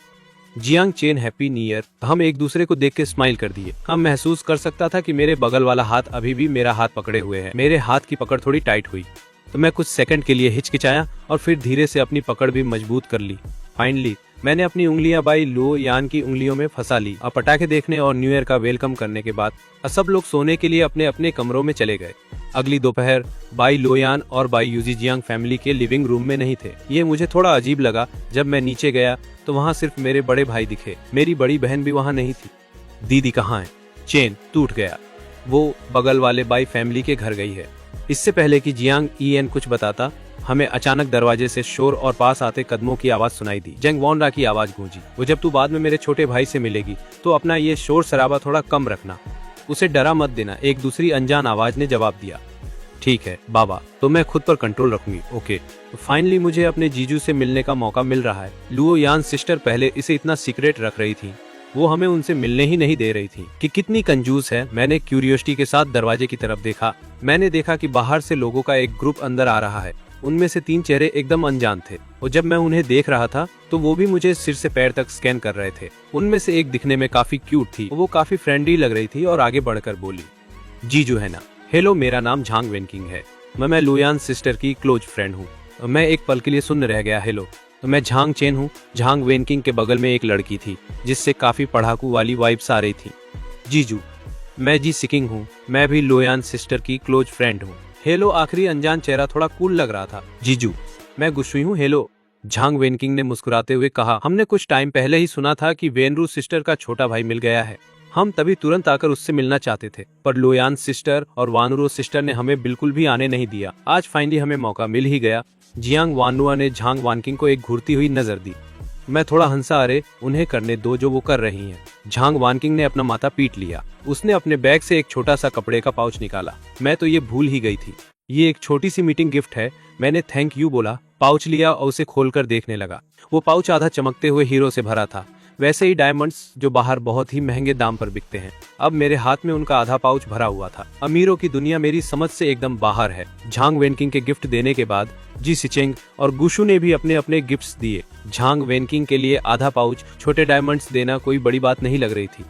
Jiang Chen happy new year. हम एक दूसरे को देख के स्माइल कर दिए। हम महसूस कर सकता था कि मेरे बगल वाला हाथ अभी भी मेरा हाथ पकड़े हुए है। मेरे हाथ की पकड़ थोड़ी टाइट हुई तो मैं कुछ सेकंड के लिए हिचकिचाया और फिर धीरे से अपनी पकड़ भी मजबूत कर ली। फाइनली मैंने अपनी उंगलियां बाई लुयान की उंगलियों में फंसा ली। और पटाखे देखने और न्यू ईयर का वेलकम करने के बाद सब लोग सोने के लिए अपने अपने कमरों में चले गए। अगली दोपहर बाई लुयान और बाई यूजी जियांग फैमिली के लिविंग रूम में नहीं थे। ये मुझे थोड़ा अजीब लगा। जब मैं नीचे गया तो वहाँ सिर्फ मेरे बड़े भाई दिखे। मेरी बड़ी बहन भी वहाँ नहीं थी। दीदी कहाँ है? चेन टूट गया। वो बगल वाले बाई फैमिली के घर गई है। इससे पहले कि जियांग ईएन कुछ बताता, हमें अचानक दरवाजे से शोर और पास आते कदमों की आवाज सुनाई दी। जंग वॉनरा की आवाज गूंजी। वो जब तू बाद में मेरे छोटे भाई से मिलेगी तो अपना ये शोर शराबा थोड़ा कम रखना, उसे डरा मत देना, एक दूसरी अनजान आवाज ने जवाब दिया। ठीक है बाबा, तो मैं खुद पर कंट्रोल रखूंगी। ओके। तो फाइनली मुझे अपने जीजू से मिलने का मौका मिल रहा है। लुओयान सिस्टर पहले इसे इतना सीक्रेट रख रही थी, वो हमें उनसे मिलने ही नहीं दे रही थी कि कितनी कंजूस है। मैंने क्यूरियोसिटी के साथ दरवाजे की तरफ देखा। मैंने देखा कि बाहर से लोगों का एक ग्रुप अंदर आ रहा है। उनमें से 3 चेहरे एकदम अनजान थे और जब मैं उन्हें देख रहा था तो वो भी मुझे सिर से पैर तक स्कैन कर रहे थे। उनमें से एक दिखने में काफी क्यूट थी। वो काफी फ्रेंडली लग रही थी और आगे बढ़कर बोली, जीजू है ना? हेलो, मेरा नाम झांग वेनकिंग है। मैं लुयान सिस्टर की क्लोज फ्रेंड हूँ। मैं एक पल के लिए सुन रह गया। हेलो, तो मैं झांग चेन हूँ। झांग वेनकिंग के बगल में एक लड़की थी जिससे काफी पढ़ाकू वाली वाइब्स आ रही थी। जीजू, मैं जी सिकिंग हूँ। मैं भी लुयान सिस्टर की क्लोज फ्रेंड हूँ। हेलो, आखिरी अनजान चेहरा थोड़ा कूल लग रहा था। जीजू, मैं गुस्सुई हूँ। हेलो, झांग वेनकिंग ने मुस्कुराते हुए कहा। हमने कुछ टाइम पहले ही सुना था कि वेनरू सिस्टर का छोटा भाई मिल गया है। हम तभी तुरंत आकर उससे मिलना चाहते थे, पर लुयान सिस्टर और वानरू सिस्टर ने हमें बिल्कुल भी आने नहीं दिया। आज फाइनली हमें मौका मिल ही गया। जियांग वानुआ ने झांग वानकिंग को एक घूरती हुई नजर दी। मैं थोड़ा हंसा। अरे, उन्हें करने दो जो वो कर रही हैं। झांग वानकिंग ने अपना माथा पीट लिया। उसने अपने बैग से एक छोटा सा कपड़े का पाउच निकाला। मैं तो ये भूल ही गई थी। ये एक छोटी सी मीटिंग गिफ्ट है। मैंने थैंक यू बोला, पाउच लिया और उसे खोलकर देखने लगा। वो पाउच आधा चमकते हुए हीरो से भरा था, वैसे ही डायमंड्स जो बाहर बहुत ही महंगे दाम पर बिकते हैं। अब मेरे हाथ में उनका आधा पाउच भरा हुआ था। अमीरों की दुनिया मेरी समझ से एकदम बाहर है। झांग वेनकिंग के गिफ्ट देने के बाद जी सिचेंग और गुशु ने भी अपने अपने गिफ्ट्स दिए। झांग वेनकिंग के लिए आधा पाउच छोटे डायमंड्स देना कोई बड़ी बात नहीं लग रही थी।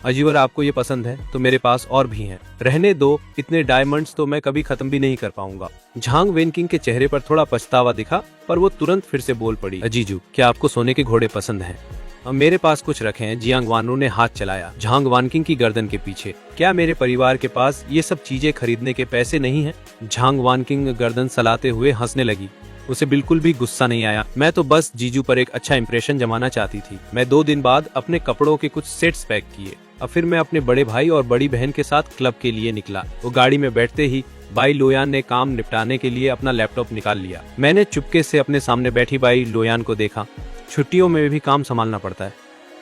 अजीवर, आपको ये पसंद है तो मेरे पास और भी हैं। रहने दो, इतने डायमंड्स तो मैं कभी खत्म भी नहीं कर पाऊंगा। झांग वेनकिंग के चेहरे पर थोड़ा पछतावा दिखा, पर वो तुरंत फिर से बोल पड़ी, अजीजू, क्या आपको सोने के घोड़े पसंद हैं? मेरे पास कुछ रखे हैं। जियांग वानरू ने हाथ चलाया झांग वानकिंग की गर्दन के पीछे। क्या मेरे परिवार के पास ये सब चीजें खरीदने के पैसे नहीं हैं? झांग वानकिंग गर्दन सलाते हुए हंसने लगी। उसे बिल्कुल भी गुस्सा नहीं आया। मैं तो बस जीजू पर एक अच्छा इंप्रेशन जमाना चाहती थी। मैं 2 दिन बाद अपने कपड़ों के कुछ सेट्स पैक किए और फिर मैं अपने बड़े भाई और बड़ी बहन के साथ क्लब के लिए निकला। वो गाड़ी में बैठते ही बाई लोयान ने काम निपटाने के लिए अपना लैपटॉप निकाल लिया। मैंने चुपके से अपने सामने बैठी बाई लोयान को देखा। छुट्टियों में भी काम संभालना पड़ता है।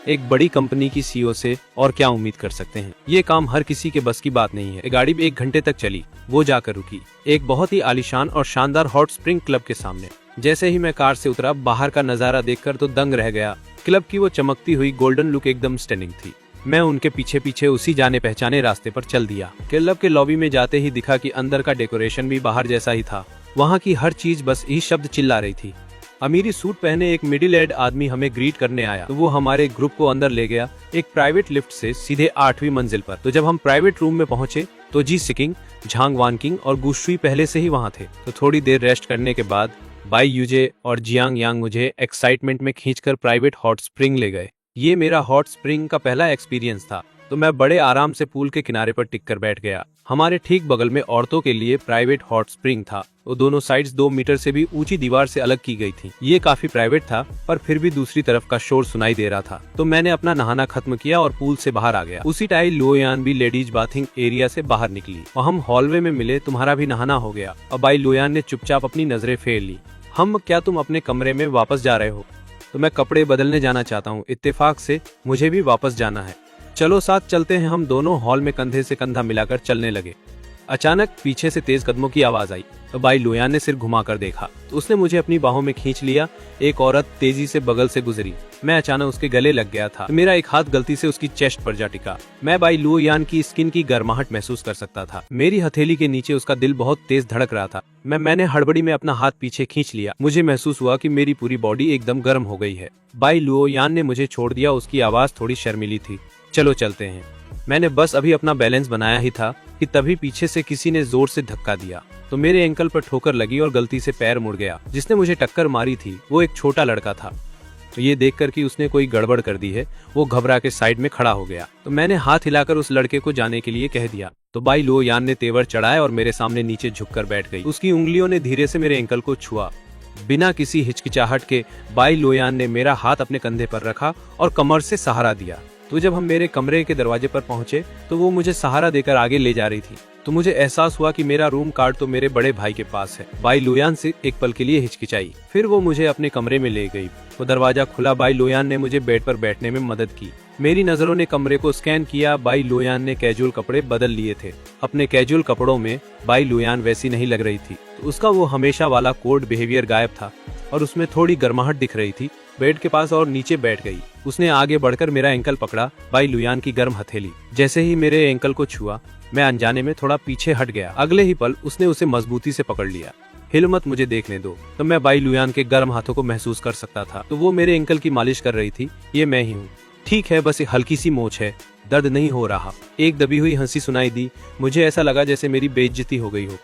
एक बड़ी कंपनी की सीईओ से और क्या उम्मीद कर सकते हैं। ये काम हर किसी के बस की बात नहीं है। गाड़ी 1 घंटे तक चली, वो जाकर रुकी एक बहुत ही आलीशान और शानदार हॉट स्प्रिंग क्लब के सामने। जैसे ही मैं कार से उतरा, बाहर का नजारा देखकर तो दंग रह गया। क्लब की वो चमकती हुई गोल्डन लुक एकदम स्टनिंग थी। मैं उनके पीछे पीछे उसी जाने पहचाने रास्ते पर चल दिया। क्लब के लॉबी में जाते ही दिखा कि अंदर का डेकोरेशन भी बाहर जैसा ही था। वहाँ की हर चीज बस यही शब्द चिल्ला रही थी। अमीरी सूट पहने एक मिडिल एज आदमी हमें ग्रीट करने आया, तो वो हमारे ग्रुप को अंदर ले गया एक प्राइवेट लिफ्ट से सीधे 8वीं मंजिल पर। तो जब हम प्राइवेट रूम में पहुंचे तो जी सिकिंग, झांग वानकिंग और गुशुई पहले से ही वहां थे। तो थोड़ी देर रेस्ट करने के बाद बाई यूजे और जियांग यांग मुझे एक्साइटमेंट में खींचकर प्राइवेट हॉट स्प्रिंग ले गए। ये मेरा हॉट स्प्रिंग का पहला एक्सपीरियंस था, तो मैं बड़े आराम से पूल के किनारे पर टिक कर बैठ गया। हमारे ठीक बगल में औरतों के लिए प्राइवेट हॉट स्प्रिंग था। वो दोनों साइड्स 2 मीटर से भी ऊंची दीवार से अलग की गई थी। ये काफी प्राइवेट था, पर फिर भी दूसरी तरफ का शोर सुनाई दे रहा था। तो मैंने अपना नहाना खत्म किया और पूल से बाहर आ गया। उसी टाइम लोयान भी लेडीज बाथिंग एरिया से बाहर निकली और हम हॉलवे में मिले। तुम्हारा भी नहाना हो गया? और बाई लोयान ने चुपचाप अपनी नजरें फेर ली। हम, क्या तुम अपने कमरे में वापस जा रहे हो? तो मैं कपड़े बदलने जाना चाहता हूँ। इत्तेफाक से मुझे भी वापस जाना है। चलो साथ चलते हैं। हम दोनों हॉल में कंधे से कंधा मिलाकर चलने लगे। अचानक पीछे से तेज कदमों की आवाज आई। तो बाई लोयान ने सिर घुमाकर देखा तो उसने मुझे अपनी बाहों में खींच लिया। एक औरत तेजी से बगल से गुजरी। मैं अचानक उसके गले लग गया था। मेरा एक हाथ गलती से उसकी चेस्ट पर जा टिका। मैं बाई लोयान की स्किन की गर्माहट महसूस कर सकता था। मेरी हथेली के नीचे उसका दिल बहुत तेज धड़क रहा था। मैंने हड़बड़ी में अपना हाथ पीछे खींच लिया। मुझे महसूस हुआ कि मेरी पूरी बॉडी एकदम गर्म हो गई है। बाई लोयान ने मुझे छोड़ दिया। उसकी आवाज थोड़ी शर्मीली थी। चलो चलते हैं। मैंने बस अभी अपना बैलेंस बनाया ही था कि तभी पीछे से किसी ने जोर से धक्का दिया। तो मेरे एंकल पर ठोकर लगी और गलती से पैर मुड़ गया। जिसने मुझे टक्कर मारी थी वो एक छोटा लड़का था। तो ये देखकर कि उसने कोई गड़बड़ कर दी है, वो घबरा के साइड में खड़ा हो गया। तो मैंने हाथ हिलाकर उस लड़के को जाने के लिए कह दिया। तो बाई लोयान ने तेवर चढ़ाया और मेरे सामने नीचे झुककर बैठ गई। उसकी उंगलियों ने धीरे से मेरे एंकल को छुआ। बिना किसी हिचकिचाहट के बाई लोयान ने मेरा हाथ अपने कंधे पर रखा और कमर से सहारा दिया। तो जब हम मेरे कमरे के दरवाजे पर पहुंचे तो वो मुझे सहारा देकर आगे ले जा रही थी। तो मुझे एहसास हुआ कि मेरा रूम कार्ड तो मेरे बड़े भाई के पास है। बाई लोयान से एक पल के लिए हिचकिचाई, फिर वो मुझे अपने कमरे में ले गई। वो दरवाजा खुला। बाई लोयान ने मुझे बेड पर बैठने में मदद की। मेरी नजरों ने कमरे को स्कैन किया। बाई लोयान ने कैजुअल कपड़े बदल लिए थे। अपने कैजुअल कपड़ों में बाई लोयान वैसी नहीं लग रही थी। तो उसका वो हमेशा वाला कोड बिहेवियर गायब था और उसमें थोड़ी गर्माहट दिख रही थी। बेड के पास और नीचे बैठ गई। उसने आगे बढ़कर मेरा एंकल पकड़ा। बाई लोयान की गर्म हथेली जैसे ही मेरे एंकल को छुआ, मैं अनजाने में थोड़ा पीछे हट गया। अगले ही पल उसने उसे मजबूती से पकड़ लिया। हिल मत, मुझे देखने दो। तो मैं बाई लोयान के गर्म हाथों को महसूस कर सकता था। तो वो मेरे एंकल की मालिश कर रही थी। ये मैं ही हूँ। ठीक है, बस एक हल्की सी मोच है, दर्द नहीं हो रहा। एक दबी हुई हंसी सुनाई दी। मुझे ऐसा लगा जैसे मेरी बेइज्जती हो गई हो।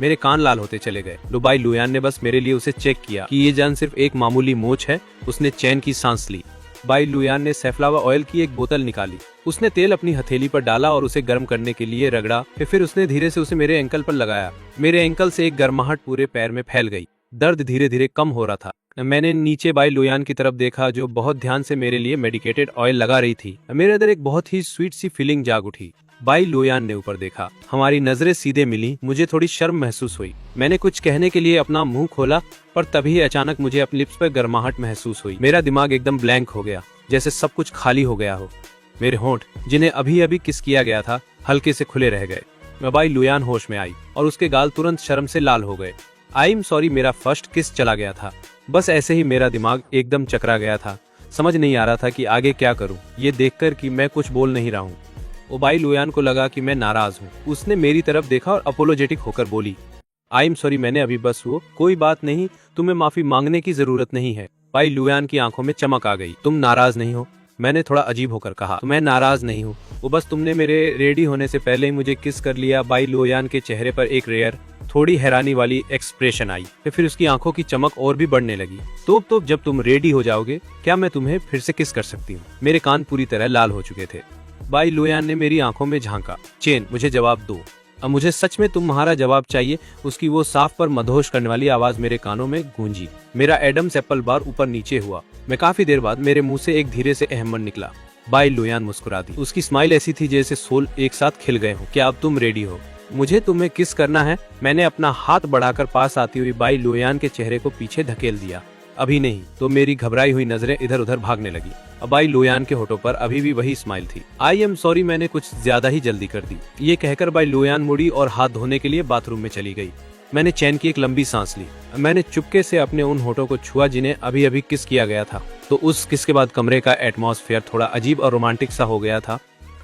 मेरे कान लाल होते चले गए। तो बाई लोयान ने बस मेरे लिए उसे चेक किया कि ये जान सिर्फ एक मामूली मोच है। उसने चैन की सांस ली। बाई लोयान ने सैफलावा ऑयल की एक बोतल निकाली। उसने तेल अपनी हथेली पर डाला और उसे गर्म करने के लिए रगड़ा। फिर उसने धीरे से उसे मेरे एंकल पर लगाया। मेरे एंकल से एक गर्माहट पूरे पैर में फैल गई। दर्द धीरे धीरे कम हो रहा था। मैंने नीचे बाई लोयान की तरफ देखा जो बहुत ध्यान से मेरे लिए मेडिकेटेड ऑयल लगा रही थी। मेरे अंदर एक बहुत ही स्वीट सी फीलिंग जाग उठी। बाई लोयान ने ऊपर देखा। हमारी नजरें सीधे मिली। मुझे थोड़ी शर्म महसूस हुई। मैंने कुछ कहने के लिए अपना मुंह खोला, पर तभी अचानक मुझे अपने लिप्स पर गर्माहट महसूस हुई। मेरा दिमाग एकदम ब्लैंक हो गया, जैसे सब कुछ खाली हो गया हो। मेरे होंठ, जिन्हें अभी अभी किस किया गया था, हल्के से खुले रह गए। मैं बाई लोयान होश में आई और उसके गाल तुरंत शर्म से लाल हो गए। आई एम सॉरी, मेरा फर्स्ट किस चला गया था। बस ऐसे ही मेरा दिमाग एकदम चकरा गया था। समझ नहीं आ रहा था कि आगे क्या करूं। ये देखकर कि मैं कुछ बोल नहीं रहा हूं। वो बाई लोयान को लगा कि मैं नाराज हूँ। उसने मेरी तरफ देखा और अपोलोजेटिक होकर बोली, आई एम सॉरी, मैंने अभी बस वो, कोई बात नहीं, तुम्हें माफी मांगने की जरूरत नहीं है। बाई लोयान की आंखों में चमक आ गई। तुम नाराज नहीं हो? मैंने थोड़ा अजीब होकर कहा। तो मैं नाराज नहीं हूँ, वो बस तुमने मेरे रेडी होने से पहले ही मुझे किस कर लिया। बाई लोयान के चेहरे पर एक रेयर, थोड़ी हैरानी वाली एक्सप्रेशन आई। फिर उसकी आंखों की चमक और भी बढ़ने लगी। तो जब तुम रेडी हो जाओगे, क्या मैं तुम्हें फिर से किस कर सकती हूँ? मेरे कान पूरी तरह लाल हो चुके थे। बाई लोयान ने मेरी आंखों में झांका। चेन, मुझे जवाब दो। अब मुझे सच में तुम्हारा जवाब चाहिए। उसकी वो साफ पर मदहोश करने वाली आवाज मेरे कानों में गूंजी। मेरा एडम्स एप्पल बार ऊपर नीचे हुआ। मैं काफी देर बाद मेरे मुंह से एक धीरे से अहमद निकला। बाई लोयान मुस्कुरा दी। उसकी स्माइल ऐसी थी जैसे सोल एक साथ खिल गए हो। क्या अब तुम रेडी हो? मुझे तुम्हें किस करना है? मैंने अपना हाथ बढ़ाकर पास आती हुई बाई लोयान के चेहरे को पीछे धकेल दिया। अभी नहीं। तो मेरी घबराई हुई नजरें इधर उधर भागने लगी। बाई लोयान के होठों पर अभी भी वही स्माइल थी। आई एम सॉरी, मैंने कुछ ज्यादा ही जल्दी कर दी। ये कहकर बाई लोयान मुड़ी और हाथ धोने के लिए बाथरूम में चली गई। मैंने चैन की एक लंबी सांस ली। मैंने चुपके से अपने उन होठों को छुआ जिन्हें अभी अभी किस किया गया था। तो उस किस के बाद कमरे का एटमॉस्फेयर थोड़ा अजीब और रोमांटिक सा हो गया था,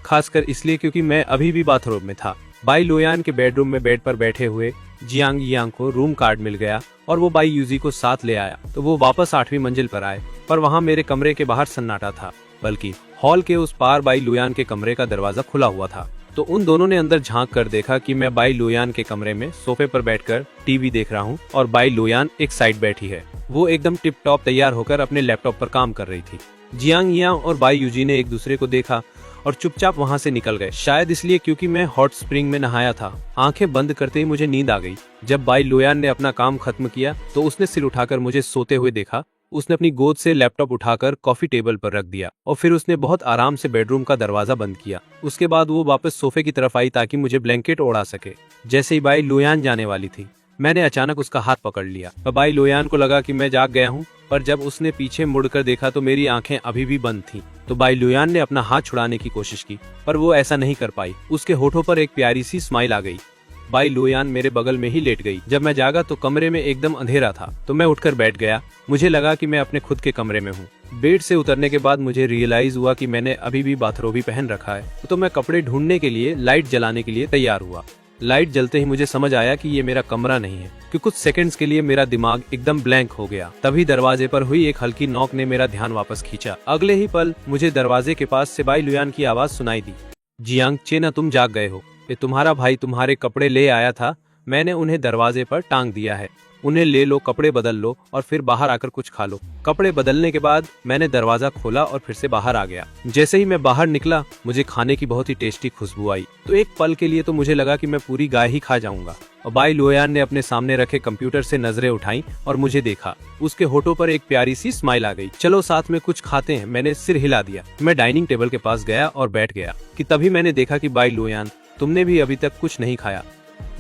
खासकर इसलिए क्योंकि मैं अभी भी बाथरूम में था। बाई लोयान के बेडरूम में बेड पर बैठे हुए जियांग यांग को रूम कार्ड मिल गया और वो बाई यूजी को साथ ले आया। तो वो वापस 8वीं मंजिल पर आए, पर वहाँ मेरे कमरे के बाहर सन्नाटा था, बल्कि हॉल के उस पार बाई लोयान के कमरे का दरवाजा खुला हुआ था। तो उन दोनों ने अंदर झांक कर देखा कि मैं बाई लोयान के कमरे में सोफे पर बैठकर टीवी देख रहा हूँ और बाई लोयान एक साइड बैठी है। वो एकदम टिप टॉप तैयार होकर अपने लैपटॉप पर काम कर रही थी। जियांग यांग और बाई यूजी ने एक दूसरे को देखा और चुपचाप वहाँ से निकल गए, शायद इसलिए क्योंकि मैं हॉट स्प्रिंग में नहाया था। आंखें बंद करते ही मुझे नींद आ गई। जब बाई लोयान ने अपना काम खत्म किया तो उसने सिर उठाकर मुझे सोते हुए देखा। उसने अपनी गोद से लैपटॉप उठाकर कॉफी टेबल पर रख दिया और फिर उसने बहुत आराम से बेडरूम का दरवाजा बंद किया। उसके बाद वो वापस सोफे की तरफ आई ताकि मुझे ब्लैंकेट ओढ़ा सके। जैसे ही बाई लोयान जाने वाली थी, मैंने अचानक उसका हाथ पकड़ लिया। बाई लोयान को लगा कि मैं जाग गया हूँ, पर जब उसने पीछे मुड़कर देखा तो मेरी आंखें अभी भी बंद थीं। तो बाई लोयान ने अपना हाथ छुड़ाने की कोशिश की, पर वो ऐसा नहीं कर पाई। उसके होठों पर एक प्यारी सी स्माइल आ गई। बाई लोयान मेरे बगल में ही लेट गई। जब मैं जागा तो कमरे में एकदम अंधेरा था, तो मैं उठकर बैठ गया। मुझे लगा कि मैं अपने खुद के कमरे में हूँ। बेड से उतरने के बाद मुझे रियलाइज हुआ कि मैंने अभी भी बाथरोब ही पहन रखा है। तो मैं कपड़े ढूंढने के लिए लाइट जलाने के लिए तैयार हुआ। लाइट जलते ही मुझे समझ आया कि ये मेरा कमरा नहीं है, कि कुछ सेकंड्स के लिए मेरा दिमाग एकदम ब्लैंक हो गया। तभी दरवाजे पर हुई एक हल्की नॉक ने मेरा ध्यान वापस खींचा। अगले ही पल मुझे दरवाजे के पास से बाई लोयान की आवाज सुनाई दी। जियांग चेना, तुम जाग गए हो। ये तुम्हारा भाई तुम्हारे कपड़े ले आया था, मैंने उन्हें दरवाजे पर टांग दिया है। उन्हें ले लो, कपड़े बदल लो और फिर बाहर आकर कुछ खा लो। कपड़े बदलने के बाद मैंने दरवाजा खोला और फिर से बाहर आ गया। जैसे ही मैं बाहर निकला, मुझे खाने की बहुत ही टेस्टी खुशबू आई। तो एक पल के लिए तो मुझे लगा कि मैं पूरी गाय ही खा जाऊंगा। और बाई लोयान ने अपने सामने रखे कंप्यूटर से नजरें उठाई और मुझे देखा। उसके होठों पर एक प्यारी सी स्माइल आ गई। चलो साथ में कुछ खाते हैं, मैंने सिर हिला दिया। मैं डाइनिंग टेबल के पास गया और बैठ गया कि तभी मैंने देखा कि बाई लोयान, तुमने भी अभी तक कुछ नहीं खाया।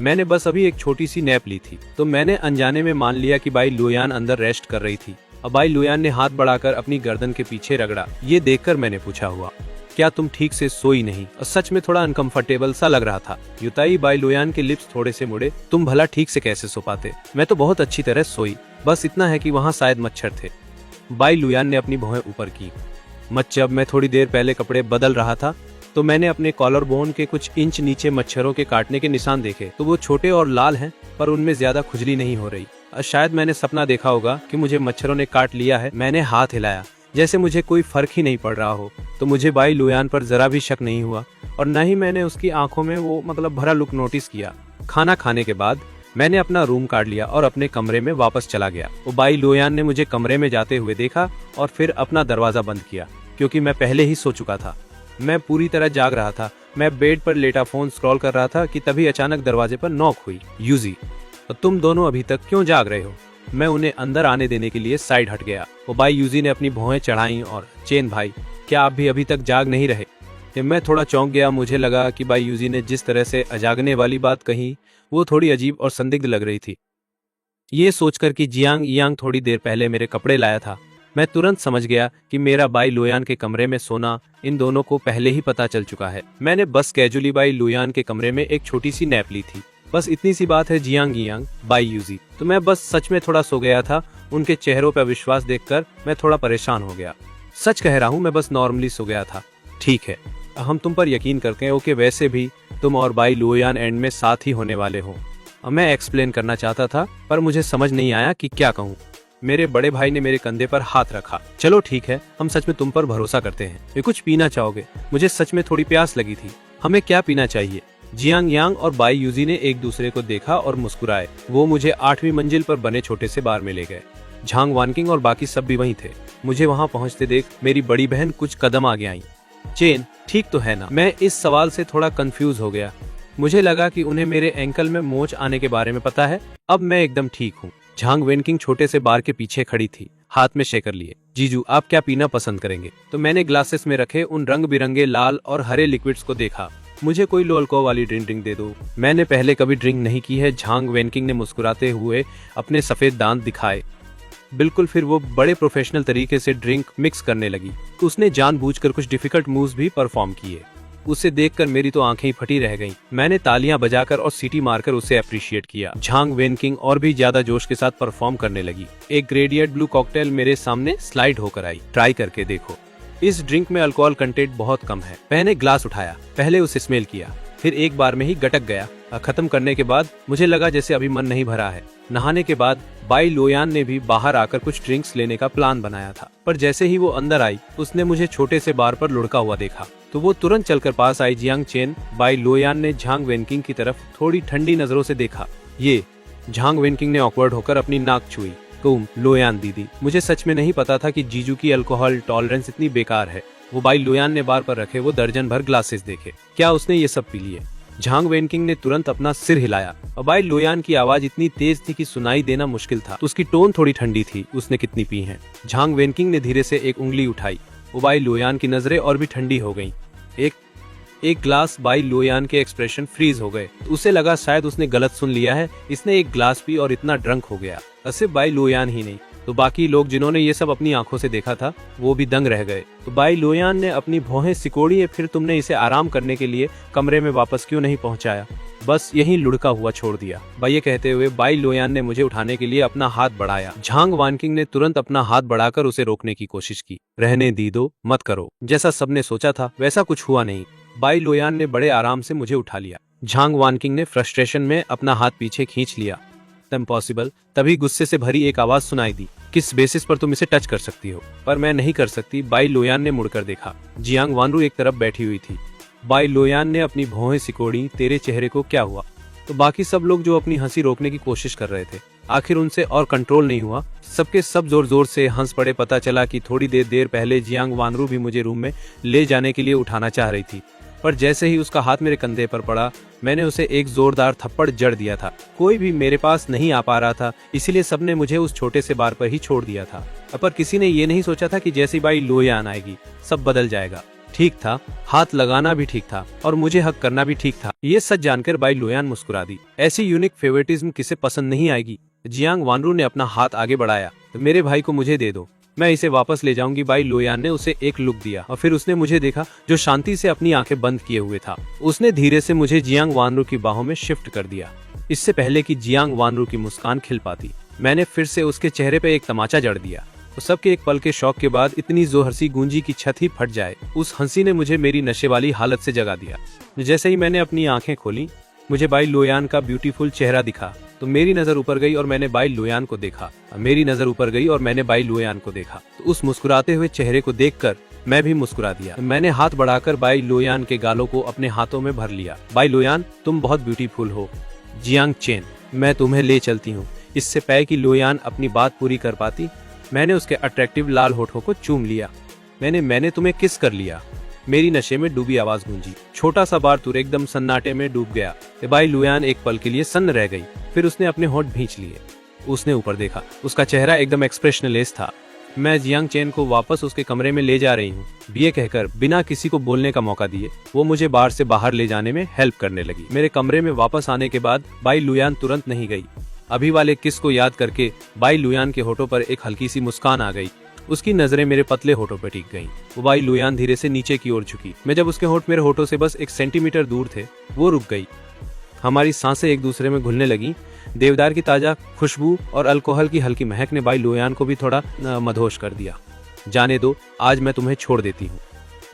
मैंने बस अभी एक छोटी सी नैप ली थी। तो मैंने अनजाने में मान लिया कि बाई लोयान अंदर रेस्ट कर रही थी। अब बाई लोयान ने हाथ बढ़ाकर अपनी गर्दन के पीछे रगड़ा। ये देखकर मैंने पूछा, हुआ क्या तुम ठीक से सोई नहीं? और सच में थोड़ा अनकंफर्टेबल सा लग रहा था। युताई, बाई लोयान के लिप्स थोड़े से मुड़े। तुम भला ठीक से कैसे सो पाते? मैं तो बहुत अच्छी तरह सोई, बस इतना है कि वहाँ शायद मच्छर थे। बाई लोयान ने अपनी भौहें ऊपर की। जब मैं थोड़ी देर पहले कपड़े बदल रहा था तो मैंने अपने कॉलर बोन के कुछ इंच नीचे मच्छरों के काटने के निशान देखे। तो वो छोटे और लाल हैं, पर उनमें ज्यादा खुजली नहीं हो रही। शायद मैंने सपना देखा होगा कि मुझे मच्छरों ने काट लिया है। मैंने हाथ हिलाया जैसे मुझे कोई फर्क ही नहीं पड़ रहा हो। तो मुझे बाई लोयान पर जरा भी शक नहीं हुआ और न ही मैंने उसकी आंखों में वो भरा लुक नोटिस किया। खाना खाने के बाद मैंने अपना रूम कार्ड लिया और अपने कमरे में वापस चला गया। वो बाई लोयान ने मुझे कमरे में जाते हुए देखा और फिर अपना दरवाजा बंद किया, क्योंकि मैं पहले ही सो चुका था। मैं पूरी तरह जाग रहा था। मैं बेड पर लेटा फोन स्क्रॉल कर रहा था कि तभी अचानक दरवाजे पर नॉक हुई। यूजी, तुम दोनों अभी तक क्यों जाग रहे हो? मैं उन्हें अंदर आने देने के लिए साइड हट गया। वो बाई यूजी ने अपनी भौहें चढ़ाई और, चेन भाई, क्या आप भी अभी तक जाग नहीं रहे? मैं थोड़ा चौंक गया। मुझे लगा कि बाई यूजी ने जिस तरह से अजागने वाली बात कही वो थोड़ी अजीब और संदिग्ध लग रही थी। ये सोचकर कि जियांग यांग थोड़ी देर पहले मेरे कपड़े लाया था, मैं तुरंत समझ गया कि मेरा बाई लोयान के कमरे में सोना इन दोनों को पहले ही पता चल चुका है। मैंने बस कैजुअली बाई लोयान के कमरे में एक छोटी सी नैप ली थी। बस इतनी सी बात है जियांग यांग, बाई यूजी। तो मैं बस सच में थोड़ा सो गया था। उनके चेहरों पर विश्वास देखकर मैं थोड़ा परेशान हो गया। सच कह रहा हूँ, मैं बस नॉर्मली सो गया था। ठीक है, हम तुम पर यकीन करते हैं। ओके, वैसे भी तुम और बाई लोयान एंड में साथ ही होने वाले हो। मैं एक्सप्लेन करना चाहता था, पर मुझे समझ नहीं आया कि क्या कहूँ। मेरे बड़े भाई ने मेरे कंधे पर हाथ रखा। चलो ठीक है, हम सच में तुम पर भरोसा करते हैं। ये कुछ पीना चाहोगे? मुझे सच में थोड़ी प्यास लगी थी। हमें क्या पीना चाहिए? जियांग यांग और बाई यूजी ने एक दूसरे को देखा और मुस्कुराए। वो मुझे 8वीं मंजिल पर बने छोटे से बार में ले गए। झांग वानकिंग और बाकी सब भी वहीं थे। मुझे वहां पहुंचते देख मेरी बड़ी बहन कुछ कदम आगे आई। चेन, ठीक तो है ना? मैं इस सवाल से थोड़ा कंफ्यूज हो गया। मुझे लगा कि उन्हें मेरे एंकल में मोच आने के बारे में पता है। अब मैं एकदम ठीक हूँ। झांग वेनकिंग छोटे से बार के पीछे खड़ी थी, हाथ में शेकर लिए। जीजू, आप क्या पीना पसंद करेंगे? तो मैंने ग्लासेस में रखे उन रंग बिरंगे लाल और हरे लिक्विड्स को देखा। मुझे कोई लो अल्कोहल वाली ड्रिंक दे दो। मैंने पहले कभी ड्रिंक नहीं की है। झांग वेनकिंग ने मुस्कुराते हुए अपने सफेद दांत दिखाए। बिल्कुल। फिर वो बड़े प्रोफेशनल तरीके से ड्रिंक मिक्स करने लगी। उसने जानबूझकर कुछ डिफिकल्ट मूव्स भी परफॉर्म किए। उसे देखकर मेरी तो आंखें ही फटी रह गईं। मैंने तालियां बजाकर और सीटी मारकर उसे अप्रिशिएट किया। झांग वेनकिंग और भी ज्यादा जोश के साथ परफॉर्म करने लगी। एक ग्रेडिएंट ब्लू कॉकटेल मेरे सामने स्लाइड होकर आई। ट्राई करके देखो, इस ड्रिंक में अल्कोहल कंटेंट बहुत कम है। मैंने ग्लास उठाया, पहले उसे स्मेल किया, फिर एक बार में ही गटक गया। खत्म करने के बाद मुझे लगा जैसे अभी मन नहीं भरा है। नहाने के बाद बाई लोयान ने भी बाहर आकर कुछ ड्रिंक्स लेने का प्लान बनाया था, पर जैसे ही वो अंदर आई उसने मुझे छोटे से बार पर लुढ़का हुआ देखा तो वो तुरंत चलकर पास आई। जियांग चेन बाई लोयान ने झांग वेनकिंग की तरफ थोड़ी ठंडी नजरों से देखा। ये झांग वेनकिंग ने ऑकवर्ड होकर अपनी नाक छुई। लोयान दीदी, मुझे सच में नहीं पता था कि जीजू की अल्कोहल टॉलरेंस इतनी बेकार है। वो बाई लोयान ने बार पर रखे वो दर्जन भर ग्लासेस देखे। क्या उसने ये सब पी लिए? झांग वेनकिंग ने तुरंत अपना सिर हिलाया। बाई लोयान की आवाज इतनी तेज थी कि सुनाई देना मुश्किल था, तो उसकी टोन थोड़ी ठंडी थी। उसने कितनी पी हैं? झांग वेनकिंग ने धीरे से एक उंगली उठाई। बाई लोयान की नजरें और भी ठंडी हो गईं। एक ग्लास। बाई लोयान के एक्सप्रेशन फ्रीज हो गए। उसे लगा शायद उसने गलत सुन लिया है। इसने एक ग्लास पी और इतना ड्रंक हो गया। सिर्फ बाई लोयान ही नहीं, तो बाकी लोग जिन्होंने ये सब अपनी आंखों से देखा था वो भी दंग रह गए। तो बाई लोयान ने अपनी भौहें सिकोड़ी है, फिर तुमने इसे आराम करने के लिए कमरे में वापस क्यों नहीं पहुंचाया? बस यहीं लुढ़का हुआ छोड़ दिया। ये कहते हुए बाई लोयान ने मुझे उठाने के लिए अपना हाथ बढ़ाया। झांग वानकिंग ने तुरंत अपना हाथ बढ़ाकर उसे रोकने की कोशिश की। रहने दी दो, मत करो। जैसा सबने सोचा था वैसा कुछ हुआ नहीं। बाई लोयान ने बड़े आराम से मुझे उठा लिया। झांग वानकिंग ने फ्रस्ट्रेशन में अपना हाथ पीछे खींच लिया। इम्पॉसिबल। तभी गुस्से से भरी एक आवाज सुनाई दी। किस बेसिस पर तुम इसे टच कर सकती हो? पर मैं नहीं कर सकती। बाई लोयान ने मुड़कर देखा। जियांग वानरू एक तरफ बैठी हुई थी। बाई लोयान ने अपनी भौहें सिकोड़ी। तेरे चेहरे को क्या हुआ? तो बाकी सब लोग जो अपनी हंसी रोकने की कोशिश कर रहे थे, आखिर उनसे और कंट्रोल नहीं हुआ। सबके सब जोर जोर से हंस पड़े। पता चला कि थोड़ी देर पहले जियांग वानरू भी मुझे रूम में ले जाने के लिए उठाना चाह रही थी, पर जैसे ही उसका हाथ मेरे कंधे पर पड़ा मैंने उसे एक जोरदार थप्पड़ जड़ दिया था। कोई भी मेरे पास नहीं आ पा रहा था, इसीलिए सबने मुझे उस छोटे से बार पर ही छोड़ दिया था। पर किसी ने ये नहीं सोचा था कि जैसी बाई लोयान आएगी सब बदल जाएगा। ठीक था, हाथ लगाना भी ठीक था और मुझे हक करना भी ठीक था। ये सच जानकर बाई लोयान मुस्कुरा दी। ऐसी यूनिक फेवरेटिज्म किसे पसंद नहीं आएगी? जियांग वानरू ने अपना हाथ आगे बढ़ाया। मेरे भाई को मुझे दे दो, मैं इसे वापस ले जाऊंगी। बाई लोयान ने उसे एक लुक दिया और फिर उसने मुझे देखा जो शांति से अपनी आंखें बंद किए हुए था। उसने धीरे से मुझे जियांग वानरू की बाहों में शिफ्ट कर दिया। इससे पहले कि जियांग वानरू की मुस्कान खिल पाती, मैंने फिर से उसके चेहरे पे एक तमाचा जड़ दिया। सबके एक पल के शौक के बाद इतनी जो हंसी गूंजी की छत ही फट जाए। उस हंसी ने मुझे मेरी नशे वाली हालत से जगा दिया। जैसे ही मैंने अपनी आंखें खोली मुझे बाई लोयान का ब्यूटीफुल चेहरा दिखा, तो मेरी नजर ऊपर गई और मैंने बाई लोयान को देखा। मेरी नजर ऊपर गई और मैंने बाई लोयान को देखा। तो उस मुस्कुराते हुए चेहरे को देखकर मैं भी मुस्कुरा दिया। मैंने हाथ बढ़ाकर बाई लोयान के गालों को अपने हाथों में भर लिया। बाई लोयान, तुम बहुत ब्यूटीफुल हो। जियांग चेन, मैं तुम्हें ले चलती हूँ। इससे पहले कि लोयान अपनी बात पूरी कर पाती, मैंने उसके अट्रैक्टिव लाल होठों को चूम लिया। मैंने तुम्हें किस कर लिया। मेरी नशे में डूबी आवाज गूंजी। छोटा सा बारतूर एकदम सन्नाटे में डूब गया। बाई लोयान एक पल के लिए सन्न रह गई, फिर उसने अपने होठ भींच लिए। उसने ऊपर देखा, उसका चेहरा एकदम एक्सप्रेशनलेस था। मैं जियांग चेन को वापस उसके कमरे में ले जा रही हूँ, ये कहकर बिना किसी को बोलने का मौका दिए वो मुझे बार से बाहर ले जाने में हेल्प करने लगी। मेरे कमरे में वापस आने के बाद बाई लोयान तुरंत नहीं गई। अभी वाले किस को याद करके बाई लोयान के होठों पर एक हल्की सी मुस्कान आ गई। उसकी नजरें मेरे पतले होठों पर टिक गईं। वो बाई लोयान धीरे से नीचे की ओर झुकी। मैं जब उसके होठ मेरे होठों से बस 1 सेंटीमीटर दूर थे, वो रुक गई। हमारी सांसें एक दूसरे में घुलने लगी। देवदार की ताजा खुशबू और अल्कोहल की हल्की महक ने बाई लोयान को भी थोड़ा मदहोश कर दिया। जाने दो, आज मैं तुम्हें छोड़ देती हूँ।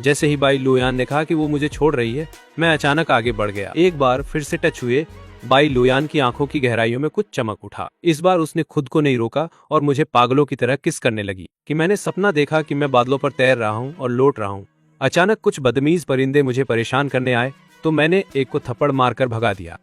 जैसे ही बाई लोयान ने कहा कि वो मुझे छोड़ रही है, मैं अचानक आगे बढ़ गया। एक बार फिर से टच हुए। बाई लोयान की आंखों की गहराइयों में कुछ चमक उठा। इस बार उसने खुद को नहीं रोका और मुझे पागलों की तरह किस करने लगी कि मैंने सपना देखा कि मैं बादलों पर तैर रहा हूँ और लौट रहा हूँ। अचानक कुछ बदतमीज परिंदे मुझे परेशान करने आए, तो मैंने एक को थप्पड़ मारकर भगा दिया।